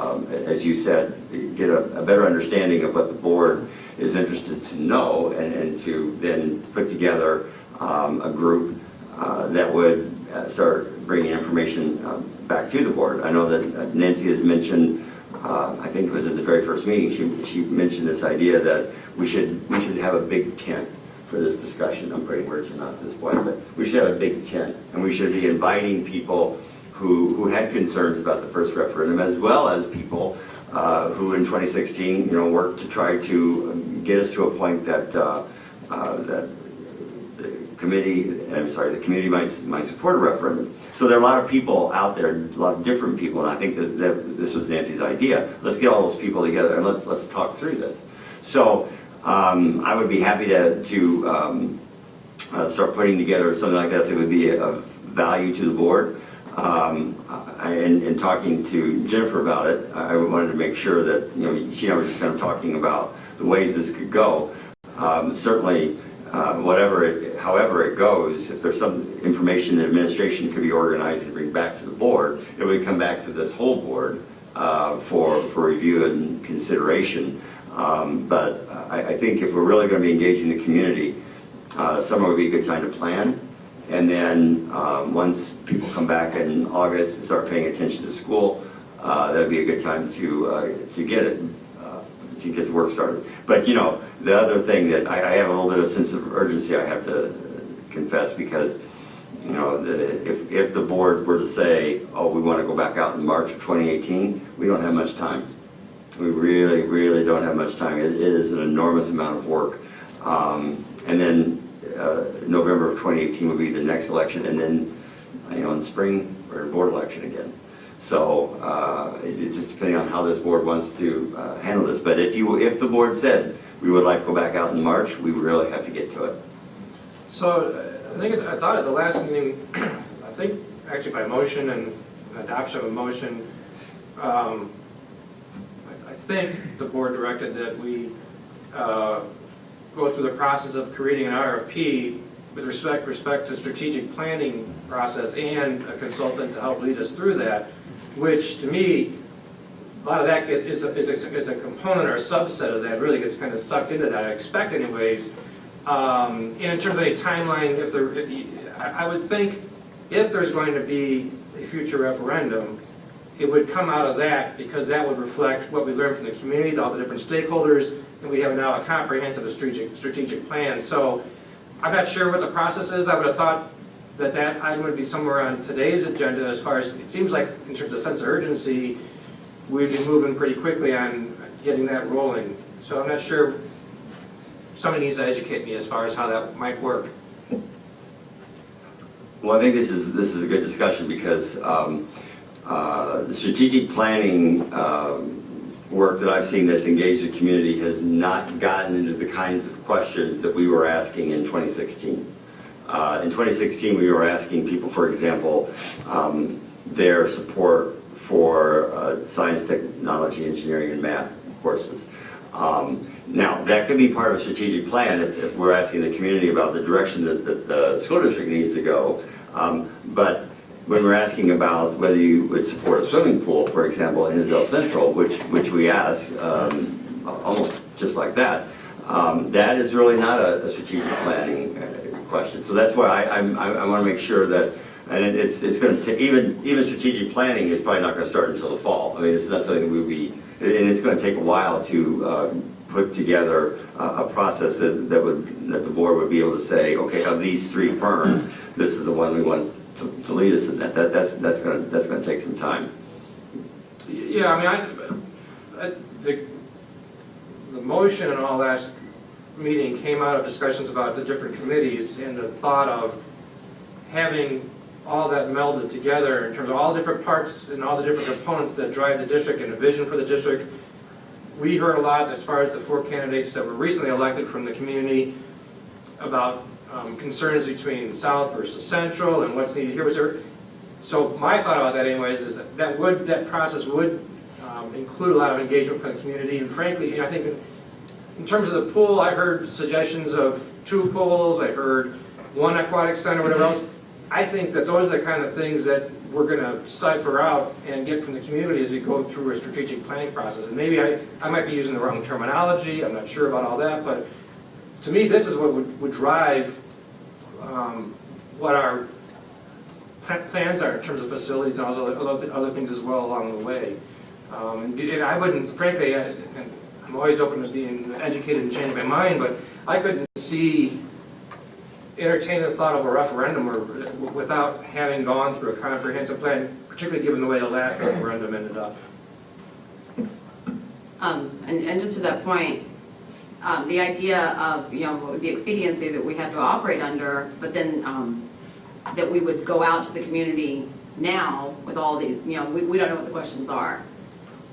as you said, get a better understanding of what the board is interested to know, and to then put together a group that would start bringing information back to the board. I know that Nancy has mentioned, I think it was at the very first meeting, she mentioned this idea that we should have a big tent for this discussion. I'm putting words in at this point, but we should have a big tent, and we should be inviting people who had concerns about the first referendum, as well as people who in 2016, worked to try to get us to a point that that the community might support a referendum. So there are a lot of people out there, a lot of different people, and I think that this was Nancy's idea. Let's get all those people together and let's talk through this. So I would be happy to start putting together something like that if it would be of value to the board. And talking to Jennifer about it, I wanted to make sure that she and I were just kind of talking about the ways this could go. Certainly, however it goes, if there's some information that administration could be organized and bring back to the board, it would come back to this whole board for review and consideration. But I think if we're really going to be engaging the community, summer would be a good time to plan. And then once people come back in August and start paying attention to school, that'd be a good time to get the work started. But the other thing that I have a little bit of a sense of urgency, I have to confess, because if the board were to say, oh, we want to go back out in March of 2018, we don't have much time. We really, really don't have much time. It is an enormous amount of work. And then November of 2018 would be the next election, and then in spring we're in board election again. So it's just depending on how this board wants to handle this. But if the board said we would like to go back out in March, we would really have to get to it. So I thought at the last meeting, I think actually by motion and adoption of a motion, I think the board directed that we go through the process of creating an RFP with respect to strategic planning process and a consultant to help lead us through that, which to me, a lot of that is a component or a subset of that, really gets kind of sucked into that, I expect anyways. And in terms of a timeline, I would think if there's going to be a future referendum, it would come out of that because that would reflect what we learned from the community, all the different stakeholders, and we have now a comprehensive strategic plan. So I'm not sure what the process is. I would have thought that item would be somewhere on today's agenda as far as, it seems like in terms of sense of urgency, we'd be moving pretty quickly on getting that rolling. So I'm not sure, somebody needs to educate me as far as how that might work. Well, I think this is a good discussion because the strategic planning work that I've seen that's engaged the community has not gotten into the kinds of questions that we were asking in 2016. In 2016, we were asking people, for example, their support for science, technology, engineering, and math courses. Now, that could be part of a strategic plan if we're asking the community about the direction that the school district needs to go. But when we're asking about whether you would support a swimming pool, for example, in Hinsdale Central, which we asked almost just like that, that is really not a strategic planning question. So that's why I want to make sure that, and it's going to take, even strategic planning is probably not going to start until the fall. I mean, it's not something we'll be, and it's going to take a while to put together a process that the board would be able to say, okay, of these three firms, this is the one we want to lead us in that. That's going to take some time. Yeah, I mean, the motion and all last meeting came out of discussions about the different committees and the thought of having all that melded together in terms of all the different parts and all the different components that drive the district and the vision for the district. We heard a lot as far as the four candidates that were recently elected from the community about concerns between South versus Central and what's needed here. So my thought about that anyways is that process would include a lot of engagement from the community. And frankly, I think in terms of the pool, I heard suggestions of 2 pools, I heard 1 aquatic center, whatever else. I think that those are the kind of things that we're going to cipher out and get from the community as we go through a strategic planning process. And maybe I might be using the wrong terminology, I'm not sure about all that, but to me this is what would drive what our plans are in terms of facilities and all the other things as well along the way. And I wouldn't, frankly, I'm always open to being educated and changing my mind, but I couldn't see entertaining the thought of a referendum without having gone through a comprehensive plan, particularly given the way the last referendum ended up. And just to that point, the idea of, the expediency that we had to operate under, but then that we would go out to the community now with all the, we don't know what the questions are.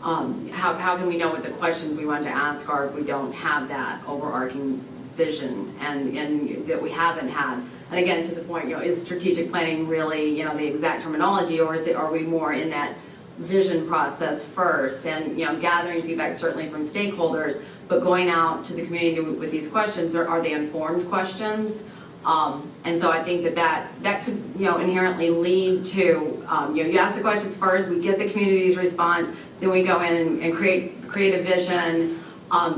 How can we know what the questions we want to ask are if we don't have that overarching vision and that we haven't had? And again, to the point, is strategic planning really, the exact terminology, or are we more in that vision process first? And, gathering feedback certainly from stakeholders, but going out to the community with these questions, are they informed questions? And so I think that could, inherently lead to, you ask the questions first, we get the community's response, then we go in and create a vision,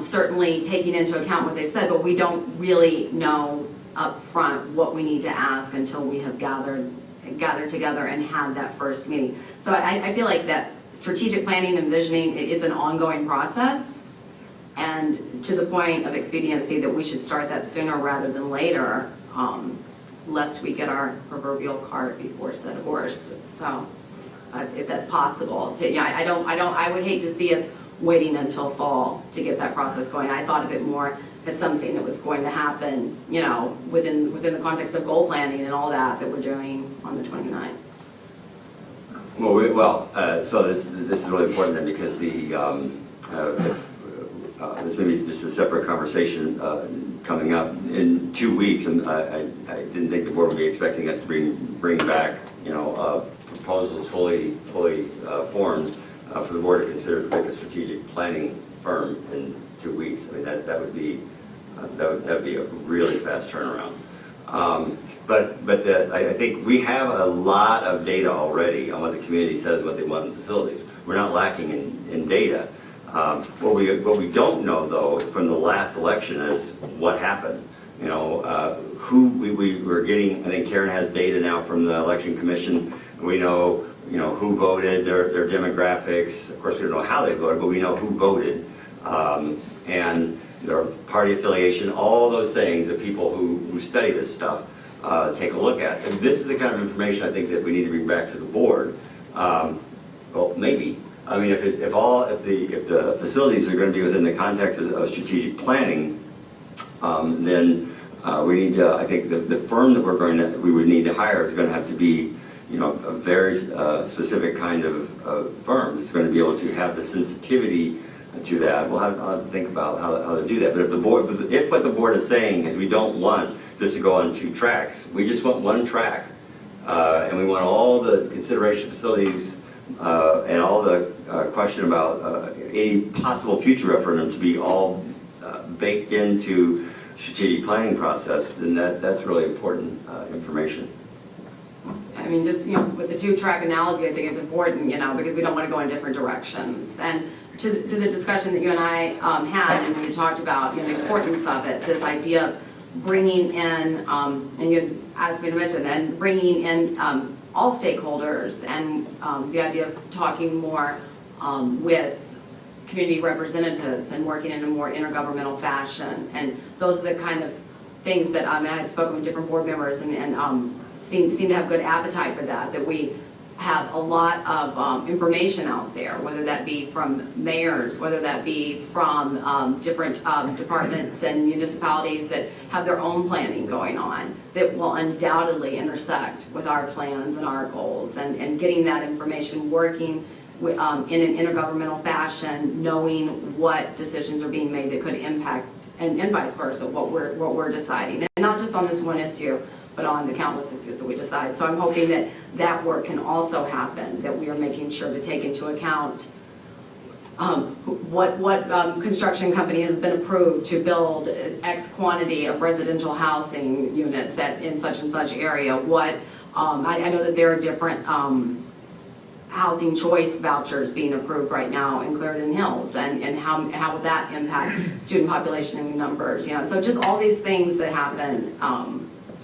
certainly taking into account what they've said, but we don't really know up front what we need to ask until we have gathered together and had that first meeting. So I feel like that strategic planning and visioning, it's an ongoing process, and to the point of expediency that we should start that sooner rather than later, lest we get our proverbial cart before said horse. So if that's possible, I would hate to see us waiting until fall to get that process going. I thought of it more as something that was going to happen, within the context of goal planning and all that we're doing on the 29th. So this is really important then, because this may be just a separate conversation. coming up in 2 weeks, and I didn't think the board would be expecting us to bring back, proposals fully formed for the board to consider to pick a strategic planning firm in 2 weeks. I mean, that would be a really fast turnaround. I think we have a lot of data already on what the community says, what they want in facilities. We're not lacking in data. What we don't know, though, from the last election is what happened. Who we were getting. I think Karen has data now from the election commission. We know, who voted, their demographics. Of course, we don't know how they voted, but we know who voted, and their party affiliation. All those things that people who study this stuff take a look at. And this is the kind of information I think that we need to bring back to the board. Well, maybe. I mean, if the facilities are going to be within the context of strategic planning, then we need to. I think the firm that we would need to hire is going to have to be, a very specific kind of firm. It's going to be able to have the sensitivity to that. I'll have to think about how to do that. But if what the board is saying is we don't want this to go on 2 tracks, we just want 1 track, and we want all the consideration facilities. And all the question about any possible future referendum to be all baked into strategic planning process, then that's really important information. I mean, just, with the 2-track analogy, I think it's important, because we don't want to go in different directions. And to the discussion that you and I had, and you talked about, the importance of it, this idea of bringing in, and you asked me to mention, and bringing in all stakeholders, and the idea of talking more with community representatives and working in a more intergovernmental fashion. And those are the kind of things that I had spoken with different board members and seem to have good appetite for that we have a lot of information out there, whether that be from mayors, whether that be from different departments and municipalities that have their own planning going on, that will undoubtedly intersect with our plans and our goals, and getting that information, working in an intergovernmental fashion, knowing what decisions are being made that could impact, and vice versa, what we're deciding. And not just on this one issue, but on the countless issues that we decide. So I'm hoping that that work can also happen, that we are making sure to take into account what construction company has been approved to build X quantity of residential housing units in such and such area. I know that there are different housing choice vouchers being approved right now in Clarendon Hills, and how will that impact student population and numbers. So just all these things that happen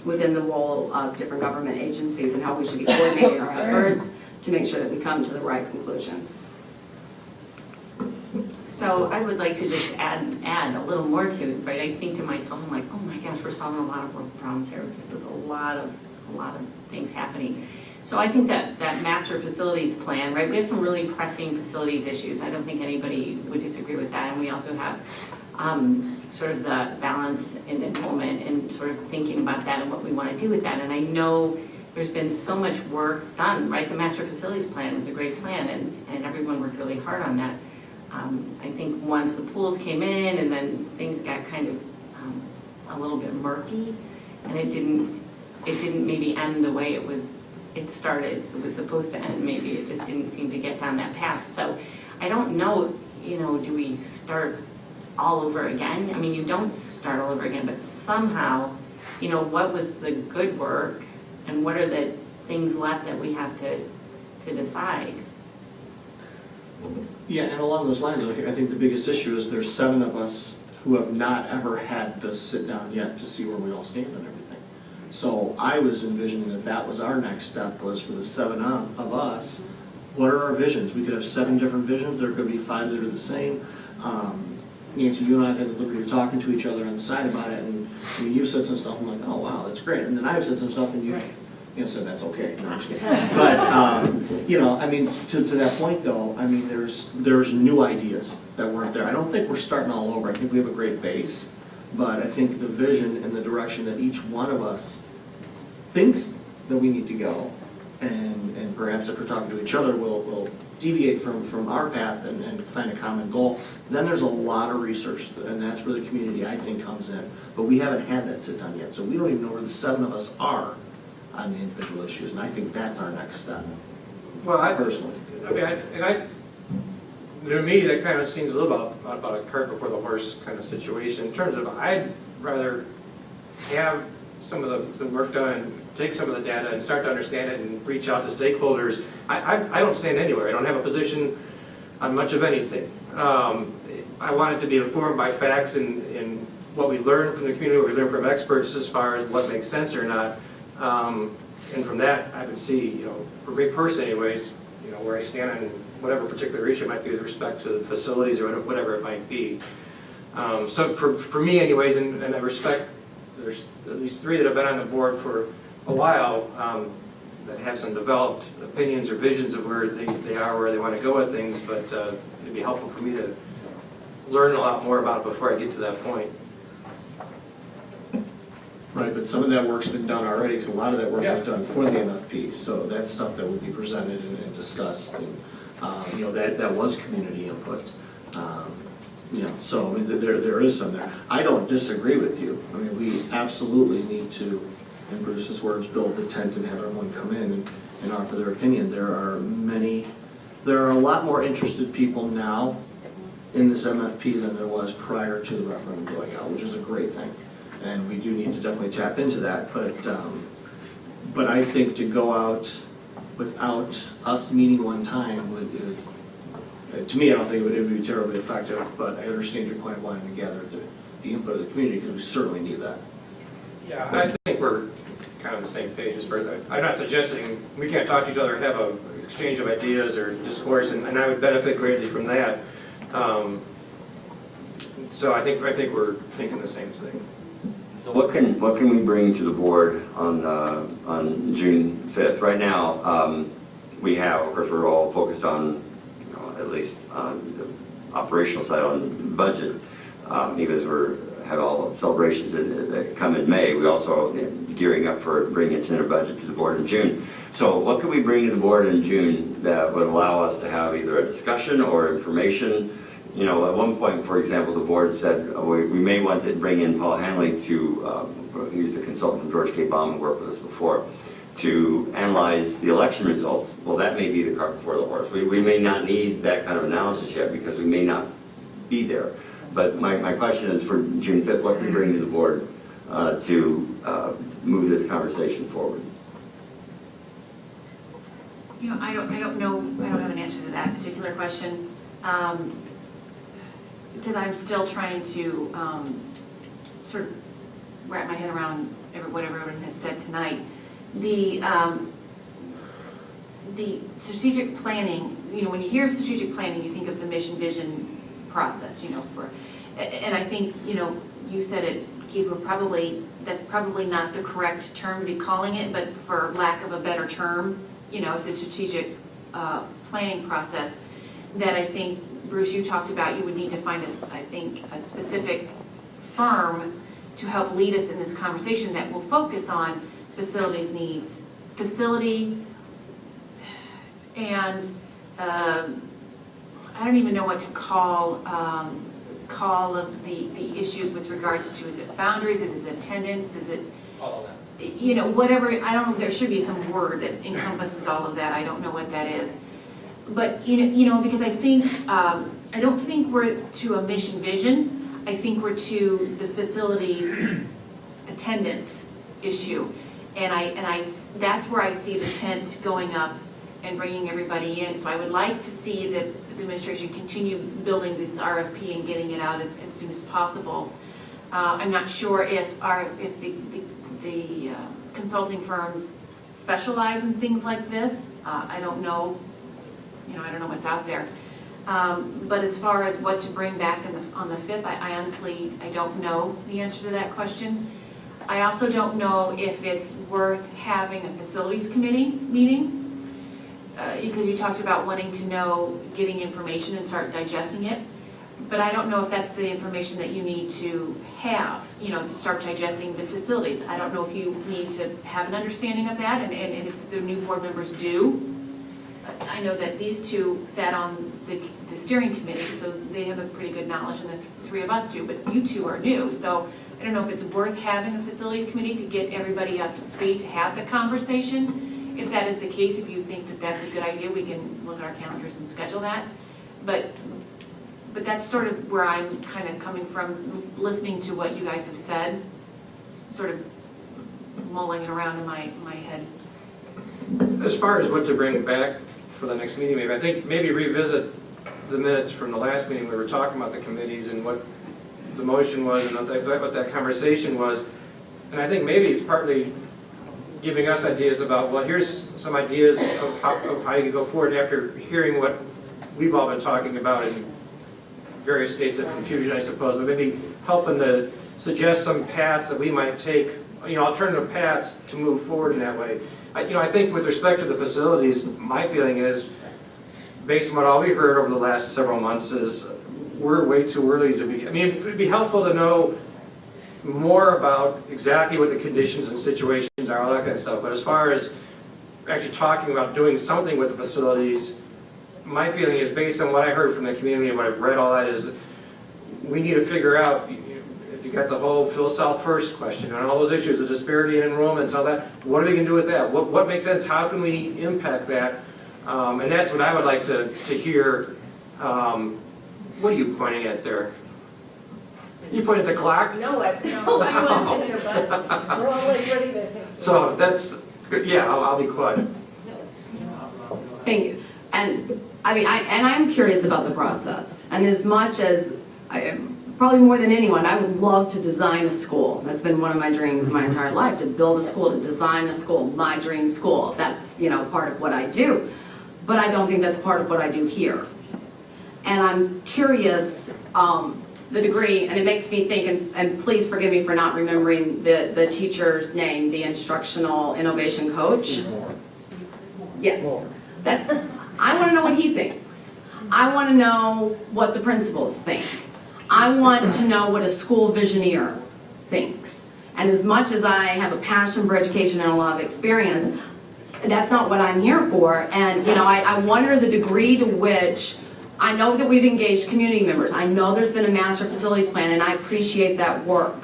within the role of different government agencies, and how we should be coordinating our efforts to make sure that we come to the right conclusion. So I would like to just add a little more to it, right? I think to myself, I'm like, oh my gosh, we're solving a lot of problems here. This is a lot of things happening. So I think that master facilities plan, right? We have some really pressing facilities issues. I don't think anybody would disagree with that. And we also have sort of the balance in enrollment and sort of thinking about that and what we want to do with that. And I know there's been so much work done, right? The master facilities plan was a great plan, and everyone worked really hard on that. I think once the pools came in, and then things got kind of a little bit murky, and it didn't maybe end the way it started. It was supposed to end. Maybe it just didn't seem to get down that path. So I don't know, do we start all over again? I mean, you don't start all over again, but somehow, what was the good work, and what are the things left that we have to decide? Yeah, and along those lines, I think the biggest issue is there's 7 of us who have not ever had to sit down yet to see where we all stand on everything. So I was envisioning that was our next step, was for the 7 of us, what are our visions? We could have 7 different visions. There could be 5 that are the same. Nancy, you and I have had the liberty of talking to each other on the side about it, and you've said some stuff, I'm like, oh wow, that's great. And then I've said some stuff, and you said that's okay. No, I'm just kidding. But I mean, to that point though, I mean, there's new ideas that weren't there. I don't think we're starting all over. I think we have a great base, but I think the vision and the direction that each one of us thinks that we need to go and perhaps if we're talking to each other, we'll deviate from our path and find a common goal. Then there's a lot of research, and that's where the community, I think, comes in. But we haven't had that sit down yet, so we don't even know where the 7 of us are on the individual issues, and I think that's our next step. Well, personally. To me, that kind of seems a little about a cart before the horse kind of situation. In terms of, I'd rather have some of the work done and take some of the data and start to understand it and reach out to stakeholders. I don't stand anywhere. I don't have a position on much of anything. I want it to be informed by facts and what we learn from the community, what we learn from experts as far as what makes sense or not. And from that, I would see, for me personally anyways, where I stand on whatever particular issue might be with respect to the facilities or whatever it might be. So for me anyways, and I respect, there's at least 3 that have been on the board for a while that have some developed opinions or visions of where they are, where they want to go with things, but it'd be helpful for me to learn a lot more about it before I get to that point. Right, but some of that work's been done already, because a lot of that work was done for the MFP, so that's stuff that would be presented and discussed, and, that was community input. So I mean, there is some there. I don't disagree with you. I mean, we absolutely need to, in Bruce's words, build the tent and have everyone come in and offer their opinion. There are a lot more interested people now in this MFP than there was prior to the referendum going out, which is a great thing. And we do need to definitely tap into that, but I think to go out without us meeting one time would, to me, I don't think it would be terribly effective, but I understand your point of wanting to gather the input of the community, because we certainly need that. Yeah, I think we're kind of on the same page as far as I'm not suggesting we can't talk to each other, have an exchange of ideas or discourse, and I would benefit greatly from that. So I think we're thinking the same thing. So what can we bring to the board on June 5th? Right now, we have, of course, we're all focused on, at least on the operational side on budget, because we're have all celebrations that come in May. We also are gearing up for bringing a tentative budget to the board in June. So what can we bring to the board in June that would allow us to have either a discussion or information? At one point, for example, the board said we may want to bring in Paul Hanley to, he's a consultant from George K. Baum, who worked with us before, to analyze the election results. Well, that may be the cart before the horse. We may not need that kind of analysis yet because we may not be there. But my question is for June 5th, what can we bring to the board to move this conversation forward? I don't know, I don't have an answer to that particular question. Because I'm still trying to sort of wrap my head around what everyone has said tonight. The strategic planning, when you hear strategic planning, you think of the mission vision process, and I think, you said it, Keith, that's probably not the correct term to be calling it, but for lack of a better term, it's a strategic planning process that I think, Bruce, you talked about. You would need to find, a specific firm to help lead us in this conversation that will focus on facilities needs, and I don't even know what to call of the issues with regards to, is it boundaries, is it attendance, is it, all of that. Whatever, I don't know, there should be some word that encompasses all of that. I don't know what that is. But, because I think, I don't think we're to a mission vision. I think we're to the facilities attendance issue. And that's where I see the tent going up and bringing everybody in. So I would like to see that the administration continue building this RFP and getting it out as soon as possible. I'm not sure if the consulting firms specialize in things like this. I don't know. I don't know what's out there. But as far as what to bring back on the 5th, I honestly don't know the answer to that question. I also don't know if it's worth having a facilities committee meeting, because you talked about wanting to know, getting information and start digesting it. But I don't know if that's the information that you need to have, you know, to start digesting the facilities. I don't know if you need to have an understanding of that, and if the new board members do. I know that these two sat on the steering committee, so they have a pretty good knowledge, and the three of us do, but you two are new. So I don't know if it's worth having a facility committee to get everybody up to speed, to have the conversation. If that is the case, if you think that that's a good idea, we can look at our calendars and schedule that. But that's sort of where I'm kind of coming from, listening to what you guys have said, sort of mulling it around in my head. As far as what to bring back for the next meeting, maybe, I think maybe revisit the minutes from the last meeting. We were talking about the committees and what the motion was and what that conversation was. And I think maybe it's partly giving us ideas about, well, here's some ideas of how you can go forward after hearing what we've all been talking about in various states of confusion, I suppose, but maybe helping to suggest some paths that we might take, you know, alternative paths to move forward in that way. I think with respect to the facilities, my feeling is, based on what all we heard over the last several months, is we're way too early to be, I mean, it would be helpful to know more about exactly what the conditions and situations are, all that kind of stuff. But as far as actually talking about doing something with the facilities, my feeling is, based on what I heard from the community and what I've read, all that is, we need to figure out, if you got the whole Phil South First question and all those issues, the disparity in enrollments, all that, what are we going to do with that? What makes sense? How can we impact that? And that's what I would like to hear. What are you pointing at there? You pointed at the clock? No, I wasn't here, but we're all like ready to. So that's, yeah, I'll be quiet. Thank you. And I mean, I'm curious about the process. And as much as probably more than anyone, I would love to design a school. That's been one of my dreams my entire life, to build a school, to design a school, my dream school. That's, you know, part of what I do. But I don't think that's part of what I do here. And I'm curious, the degree, and it makes me think, and please forgive me for not remembering the teacher's name, the instructional innovation coach. Yes. I want to know what he thinks. I want to know what the principals think. I want to know what a school visioneer thinks. And as much as I have a passion for education and a lot of experience, that's not what I'm here for. And you know, I wonder the degree to which, I know that we've engaged community members. I know there's been a master facilities plan, and I appreciate that work.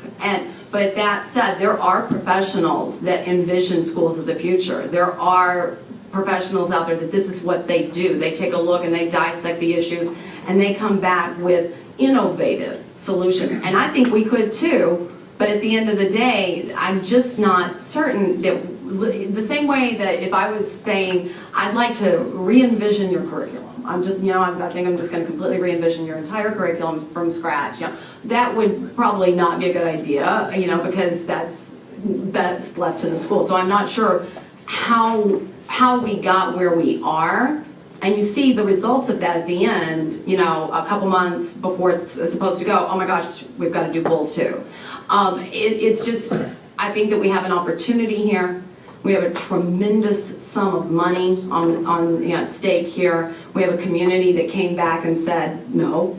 But that said, there are professionals that envision schools of the future. There are professionals out there that this is what they do. They take a look and they dissect the issues, and they come back with innovative solutions. And I think we could too, but at the end of the day, I'm just not certain that, the same way that if I was saying, I'd like to re-envision your curriculum, I'm just, you know, I think I'm just going to completely re-envision your entire curriculum from scratch. You know, that would probably not be a good idea, you know, because that's best left to the school. So I'm not sure how we got where we are. And you see the results of that at the end, you know, a couple months before it's supposed to go, oh my gosh, we've got to do goals too. It's just, I think that we have an opportunity here. We have a tremendous sum of money on you know, at stake here. We have a community that came back and said no.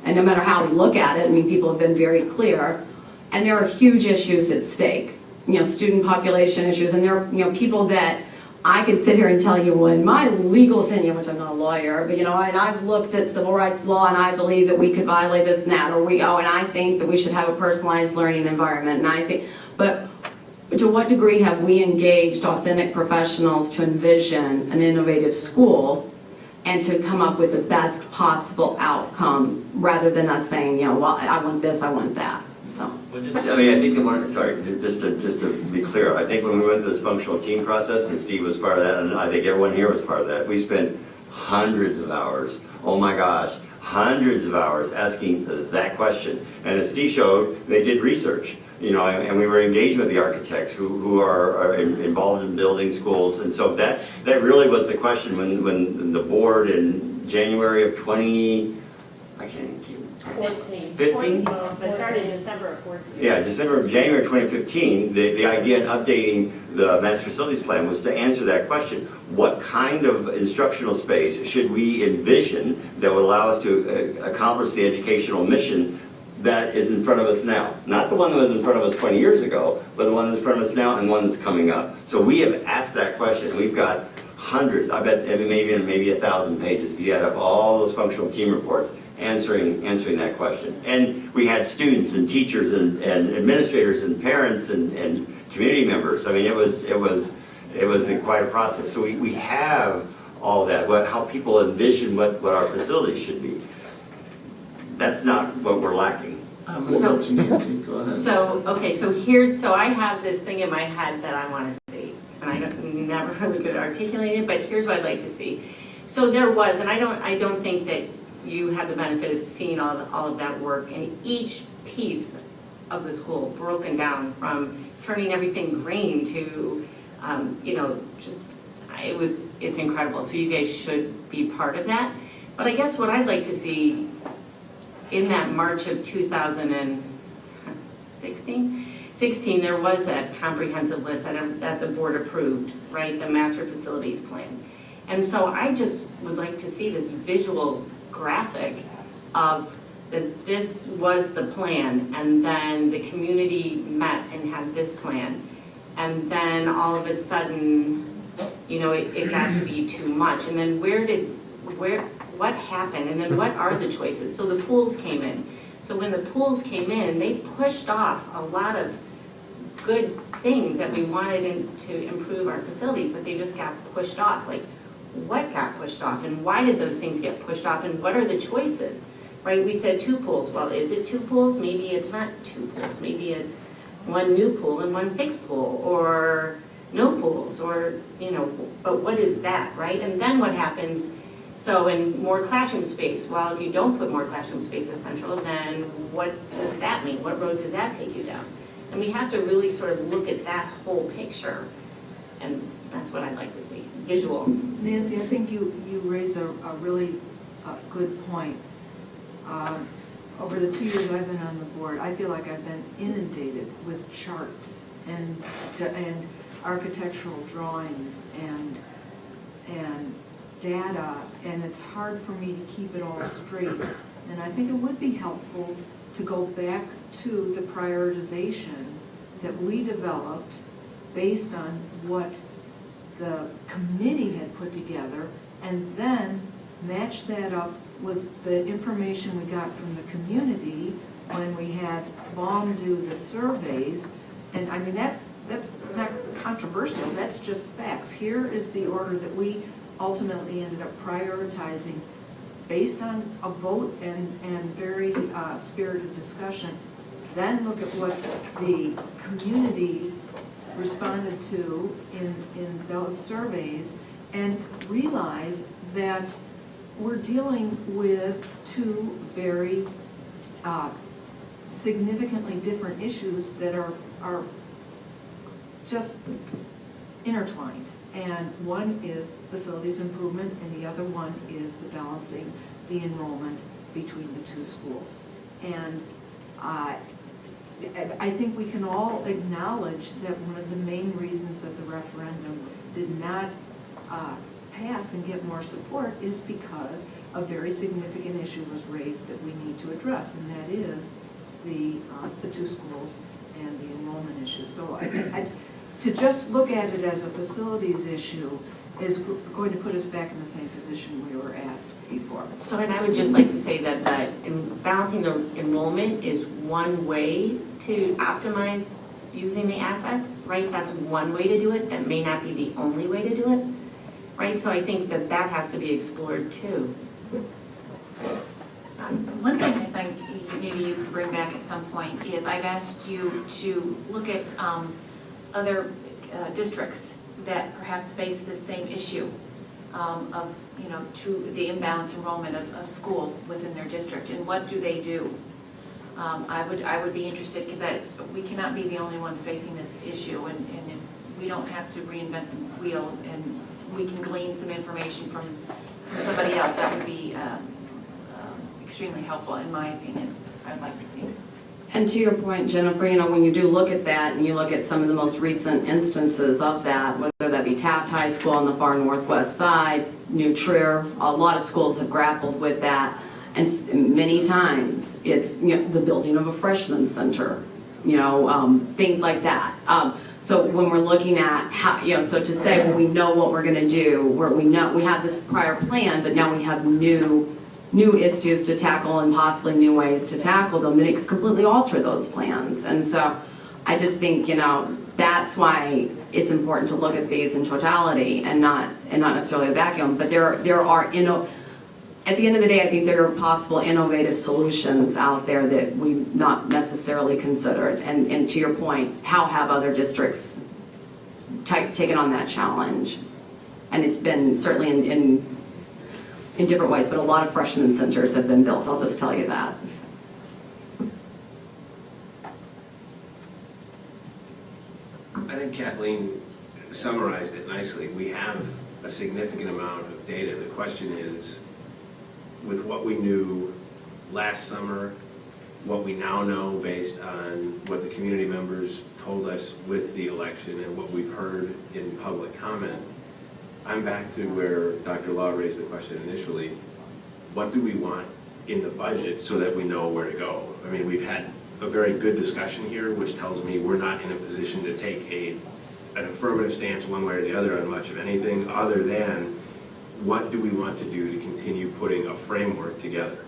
And no matter how we look at it, I mean, people have been very clear. And there are huge issues at stake. You know, student population issues, and there are, you know, people that I could sit here and tell you, well, in my legal opinion, which I'm not a lawyer, but you know, and I've looked at civil rights law and I believe that we could violate this and that, and I think that we should have a personalized learning environment, and I think, but to what degree have we engaged authentic professionals to envision an innovative school and to come up with the best possible outcome, rather than us saying, you know, well, I want this, I want that, so. I mean, I think just to be clear, I think when we went through this functional team process, and Steve was part of that, and I think everyone here was part of that, we spent hundreds of hours, oh my gosh, hundreds of hours asking that question. And as Steve showed, they did research, you know, and we were engaged with the architects who are involved in building schools. And so that really was the question when the board in January of 14. 15? But started in December of 14. Yeah, January 2015, the idea in updating the master facilities plan was to answer that question. What kind of instructional space should we envision that would allow us to accomplish the educational mission that is in front of us now? Not the one that was in front of us 20 years ago, but the one that's in front of us now and one that's coming up. So we have asked that question. We've got hundreds, I bet maybe 1,000 pages if you add up all those functional team reports answering that question. And we had students and teachers and administrators and parents and community members. I mean, it was quite a process. So we have all that, how people envision what our facilities should be. That's not what we're lacking. I'm going to go to Nancy. Go ahead. So I have this thing in my head that I want to see, and I'm never really good at articulating it, but here's what I'd like to see. So there was, and I don't think that you had the benefit of seeing all of that work, and each piece of the school broken down from turning everything green to, it's incredible. So you guys should be part of that. But I guess what I'd like to see in that March of 2016, there was that comprehensive list that the board approved, right? The master facilities plan. And so I just would like to see this visual graphic of that this was the plan, and then the community met and had this plan. And then all of a sudden, it got to be too much. And then what happened? And then what are the choices? So the pools came in. So when the pools came in, they pushed off a lot of good things that we wanted to improve our facilities, but they just got pushed off. Like, what got pushed off, and why did those things get pushed off, and what are the choices? Right? We said 2 pools. Well, is it 2 pools? Maybe it's not 2 pools. Maybe it's 1 new pool and 1 fixed pool, or no pools, or, but what is that, right? And then what happens? So, in more classroom space. Well, if you don't put more classroom space at Central, then what does that mean? What road does that take you down? And we have to really sort of look at that whole picture, and that's what I'd like to see, visual. Nancy, I think you raise a really good point. Over the 2 years I've been on the board, I feel like I've been inundated with charts and architectural drawings and data, and it's hard for me to keep it all straight. And I think it would be helpful to go back to the prioritization that we developed based on what the committee had put together, and then match that up with the information we got from the community when we had Baum do the surveys. And I mean, that's not controversial, that's just facts. Here is the order that we ultimately ended up prioritizing based on a vote and very spirited discussion. Then look at what the community responded to in those surveys, and realize that we're dealing with 2 very significantly different issues that are just intertwined. And one is facilities improvement, and the other one is the balancing the enrollment between the 2 schools. And I think we can all acknowledge that one of the main reasons that the referendum did not pass and get more support is because a very significant issue was raised that we need to address, and that is the 2 schools and the enrollment issue. So to just look at it as a facilities issue is going to put us back in the same position we were at before. So, and I would just like to say that balancing the enrollment is one way to optimize using the assets, right? That's one way to do it. That may not be the only way to do it, right? So I think that has to be explored too. One thing I think maybe you could bring back at some point is I've asked you to look at other districts that perhaps face the same issue of, to the imbalanced enrollment of schools within their district, and what do they do? I would be interested, because we cannot be the only ones facing this issue, and if we don't have to reinvent the wheel and we can glean some information from somebody else, that would be extremely helpful, in my opinion, I'd like to see. And to your point, Jennifer, you know, when you do look at that and you look at some of the most recent instances of that, whether that be Taft High School on the far northwest side, New Trier, a lot of schools have grappled with that. And many times it's, you know, the building of a freshman center, you know, things like that. So when we're looking at how, you know, so to say, well, we know what we're going to do, where we know we have this prior plan, but now we have new issues to tackle and possibly new ways to tackle them, then it could completely alter those plans. And so I just think, you know, that's why it's important to look at these in totality and not necessarily a vacuum. But there are, at the end of the day, I think there are possible innovative solutions out there that we've not necessarily considered. And to your point, how have other districts taken on that challenge? And it's been certainly in different ways, but a lot of freshman centers have been built, I'll just tell you that. I think Kathleen summarized it nicely. We have a significant amount of data. The question is, with what we knew last summer, what we now know based on what the community members told us with the election and what we've heard in public comment, I'm back to where Dr. Law raised the question initially. What do we want in the budget so that we know where to go? I mean, we've had a very good discussion here, which tells me we're not in a position to take an affirmative stance one way or the other on much of anything other than what do we want to do to continue putting a framework together.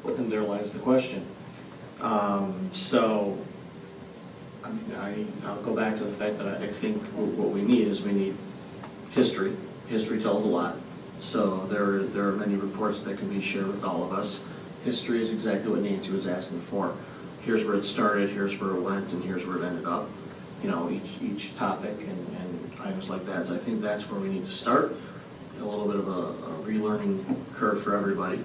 And there lies the question. So, I mean, I'll go back to the fact that I think what we need is we need history. History tells a lot. So there are many reports that can be shared with all of us. History is exactly what Nancy was asking for. Here's where it started, here's where it went, and here's where it ended up. You know, each topic and items like that. So I think that's where we need to start. A little bit of a relearning curve for everybody.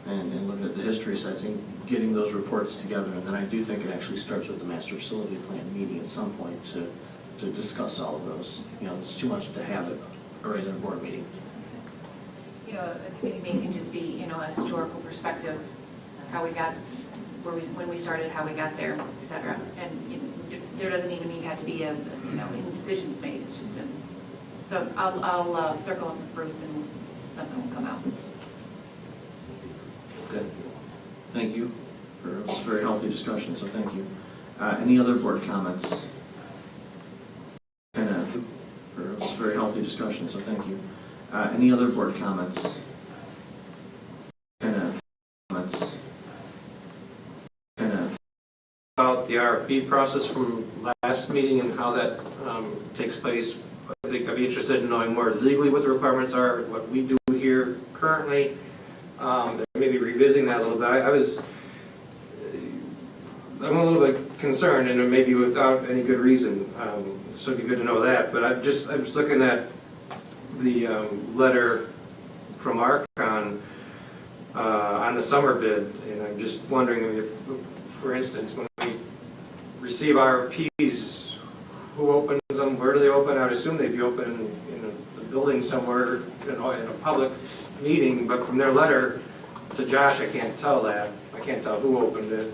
And looking at the history, so I think getting those reports together, and then I do think it actually starts with the master facility plan meeting at some point to discuss all of those. You know, it's too much to have at a regular board meeting. You know, a committee meeting can just be, you know, a historical perspective, how we got, when we started, how we got there, et cetera. And you know, there doesn't even mean have to be any decisions made. It's just so I'll circle up with Bruce and something will come out. Good. Thank you. It was a very healthy discussion, so thank you. Any other board comments? It was a very healthy discussion, so thank you. Any other board comments? About the RFP process from last meeting and how that takes place. I think I'd be interested in knowing more legally what the requirements are, what we do here currently. Maybe revisiting that a little bit. I'm a little bit concerned, and maybe without any good reason. So it'd be good to know that. But I'm just looking at the letter from Archon on the summer bid, and I'm just wondering if, for instance, when we receive RFPs, who opens them? Where do they open? I'd assume they'd be open in a building somewhere, in a public meeting. But from their letter to Josh, I can't tell that. I can't tell who opened it.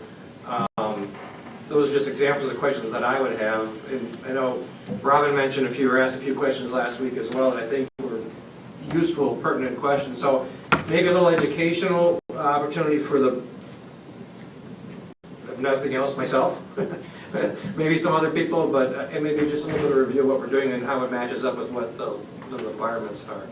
Those are just examples of questions that I would have. And I know Robin mentioned asked a few questions last week as well that I think were useful, pertinent questions. So maybe a little educational opportunity for if nothing else, myself. Maybe some other people, but and maybe just a little bit of review of what we're doing and how it matches up with what the requirements are.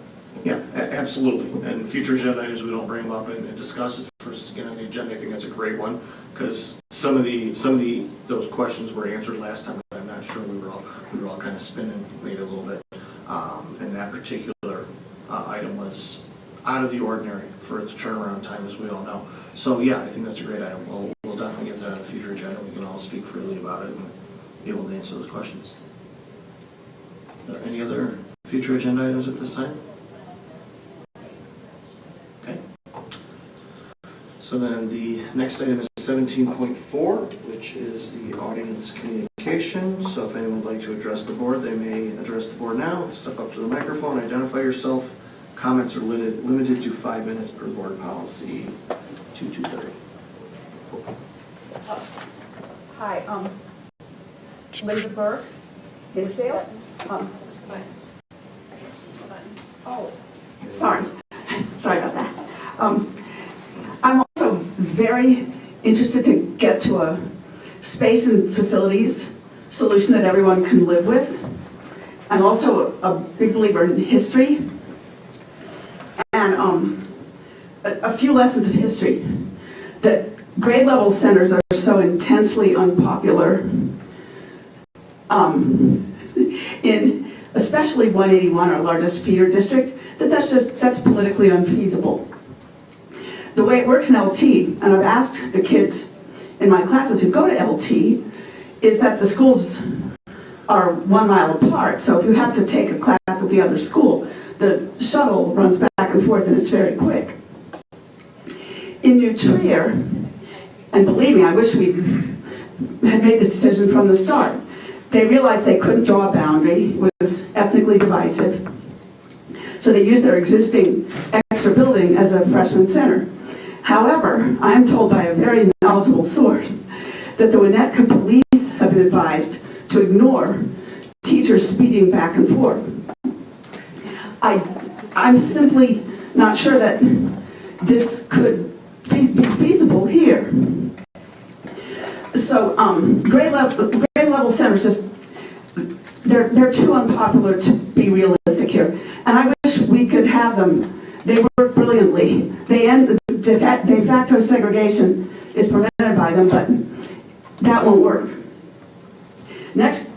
Yeah, absolutely. And future agenda items, we don't bring them up and discuss it. First, again, on the agenda, I think that's a great one because some of those questions were answered last time. I'm not sure we were all kind of spinning maybe a little bit. And that particular item was out of the ordinary for its turnaround time, as we all know. So yeah, I think that's a great item. We'll definitely get that on a future agenda. We can all speak freely about it and be able to answer those questions. Are there any other future agenda items at this time? Okay. So then the next item is 17.4, which is the audience communication. Education. So if anyone would like to address the board, they may address the board now. Step up to the microphone, identify yourself. Comments are limited to 5 minutes per board policy 2230. Hi, Linda Burke, Hinsdale. Oh, sorry about that. I'm also very interested to get to a space and facilities solution that everyone can live with. I'm also a big believer in history and a few lessons of history. That grade level centers are so intensely unpopular in especially 181, our largest feeder district, that's politically unfeasible. The way it works in LT, and I've asked the kids in my classes who go to LT, is that the schools are 1 mile apart, so if you have to take a class at the other school, the shuttle runs back and forth and it's very quick. In New Trier, and believe me, I wish we had made this decision from the start, they realized they couldn't draw a boundary, it was ethnically divisive, so they used their existing extra building as a freshman center. However, I am told by a very knowledgeable source that the Winnetka police have been advised to ignore teachers speeding back and forth. I'm simply not sure that this could be feasible here. So grade level centers just, they're too unpopular to be realistic here. And I wish we could have them. They work brilliantly. They end de facto segregation is prevented by them, but that won't work. Next,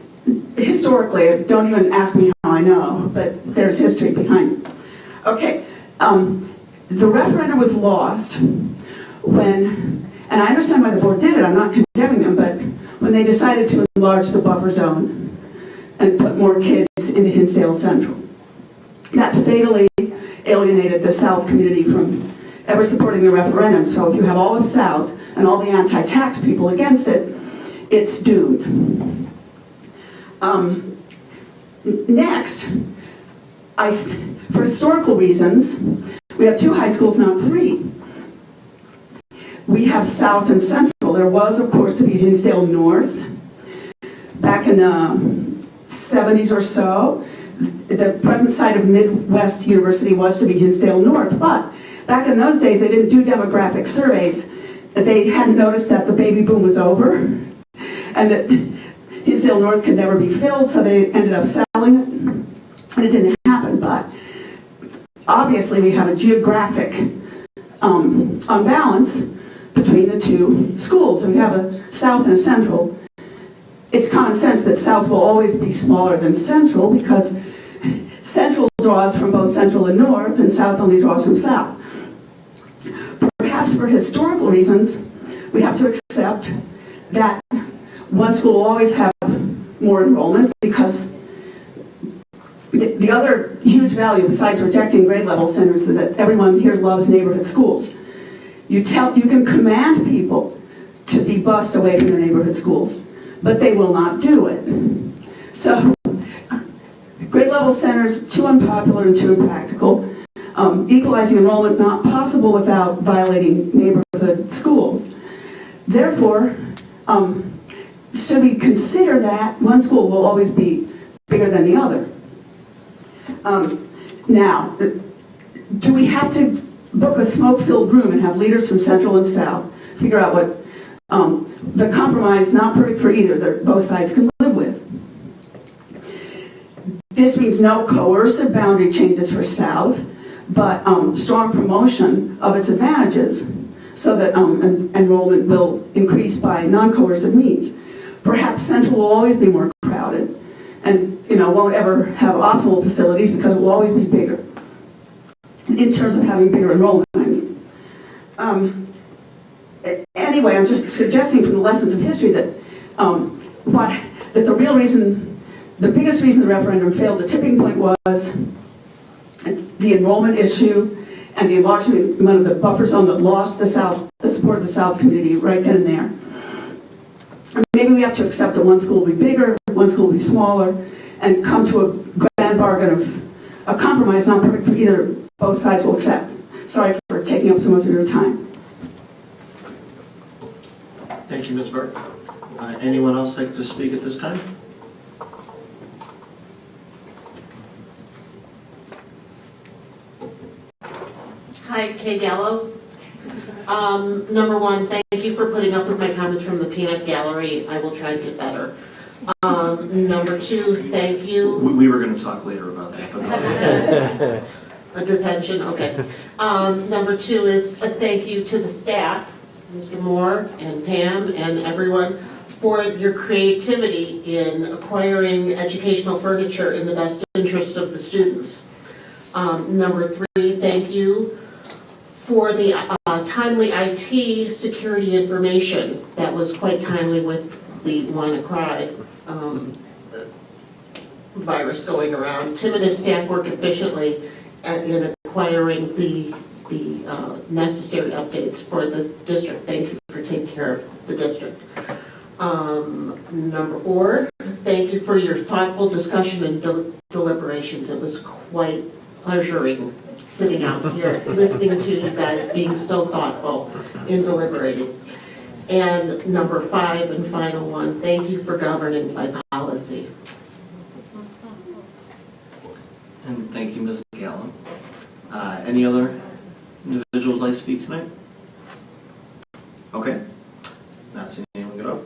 historically, don't even ask me how I know, but there's history behind it. Okay, the referendum was lost when, and I understand why the board did it, I'm not condemning them, but when they decided to enlarge the buffer zone and put more kids into Hinsdale Central. That fatally alienated the South community from ever supporting the referendum. So if you have all of South and all the anti-tax people against it, it's doomed. Next, for historical reasons, we have 2 high schools, not 3. We have South and Central. There was, of course, to be Hinsdale North. Back in the 70s or so, the present site of Midwest University was to be Hinsdale North, but back in those days they didn't do demographic surveys. They hadn't noticed that the baby boom was over and that Hinsdale North could never be filled, so they ended up selling it, and it didn't happen. But obviously we have a geographic unbalance between the 2 schools. We have a South and a Central. It's common sense that South will always be smaller than Central because Central draws from both Central and North, and South only draws from South. Perhaps for historical reasons, we have to accept that one school will always have more enrollment because the other huge value besides rejecting grade level centers is that everyone here loves neighborhood schools. You can command people to be bused away from their neighborhood schools, but they will not do it. So grade level centers, too unpopular and too impractical. Equalizing enrollment not possible without violating neighborhood schools. Therefore, should we consider that one school will always be bigger than the other? Now, do we have to book a smoke-filled room and have leaders from Central and South figure out what the compromise, not perfect for either, that both sides can live with? This means no coercive boundary changes for South, but strong promotion of its advantages so that enrollment will increase by non-coercive means. Perhaps Central will always be more crowded and won't ever have optimal facilities because it will always be bigger. In terms of having bigger enrollment, I mean. Anyway, I'm just suggesting from the lessons of history that the biggest reason the referendum failed, the tipping point was the enrollment issue and the enlargement of the buffer zone that lost the support of the South community right then and there. Maybe we have have to accept that one school will be bigger, one school will be smaller, and come to a grand bargain of a compromise not perfect for either, both sides will accept. Sorry for taking up so much of your time. Thank you, Ms. Burke. Anyone else like to speak at this time? Hi, Kay Gallo. Number one, thank you for putting up with my comments from the peanut gallery. I will try to get better. Number two, thank you. We were going to talk later about that. But A detention, okay. Number two is a thank you to the staff, Mr. Moore and Pam and everyone, for your creativity in acquiring educational furniture in the best interest of the students. Number three, thank you for the timely IT security information that was quite timely with the WannaCry virus going around. Tim and his staff work efficiently in acquiring the necessary updates for the district. Thank you for taking care of the district. Number four, thank you for your thoughtful discussion and deliberations. It was quite pleasuring sitting out here, listening to you guys being so thoughtful in deliberating. And number five and final one, thank you for governing by policy. And thank you, Ms. Gallo. Any other individuals like to speak tonight? Okay. Not seeing anyone get up.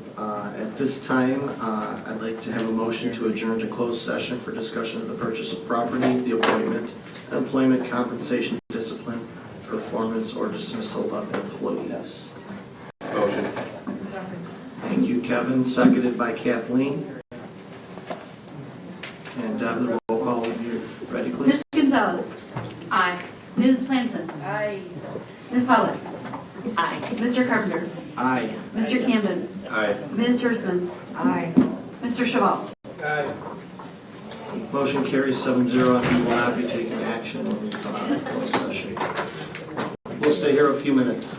At this time, I'd like to have a motion to adjourn to closed session for discussion of the purchase of property, the appointment, employment, compensation, discipline, performance, or dismissal of employees. Motion. Thank you, Kevin. Seconded by Kathleen. And Devin, roll call if you're ready, please. Mr. Gonzalez. Aye. Ms. Planson. Aye. Ms. Pollak. Aye. Mr. Carpenter. Aye. Mr. Camden. Aye. Ms. Hirschman. Aye. Mr. Chabal. Aye. Motion carries 7-0, and we will not be taking action when we come out of closed session. We'll stay here a few minutes.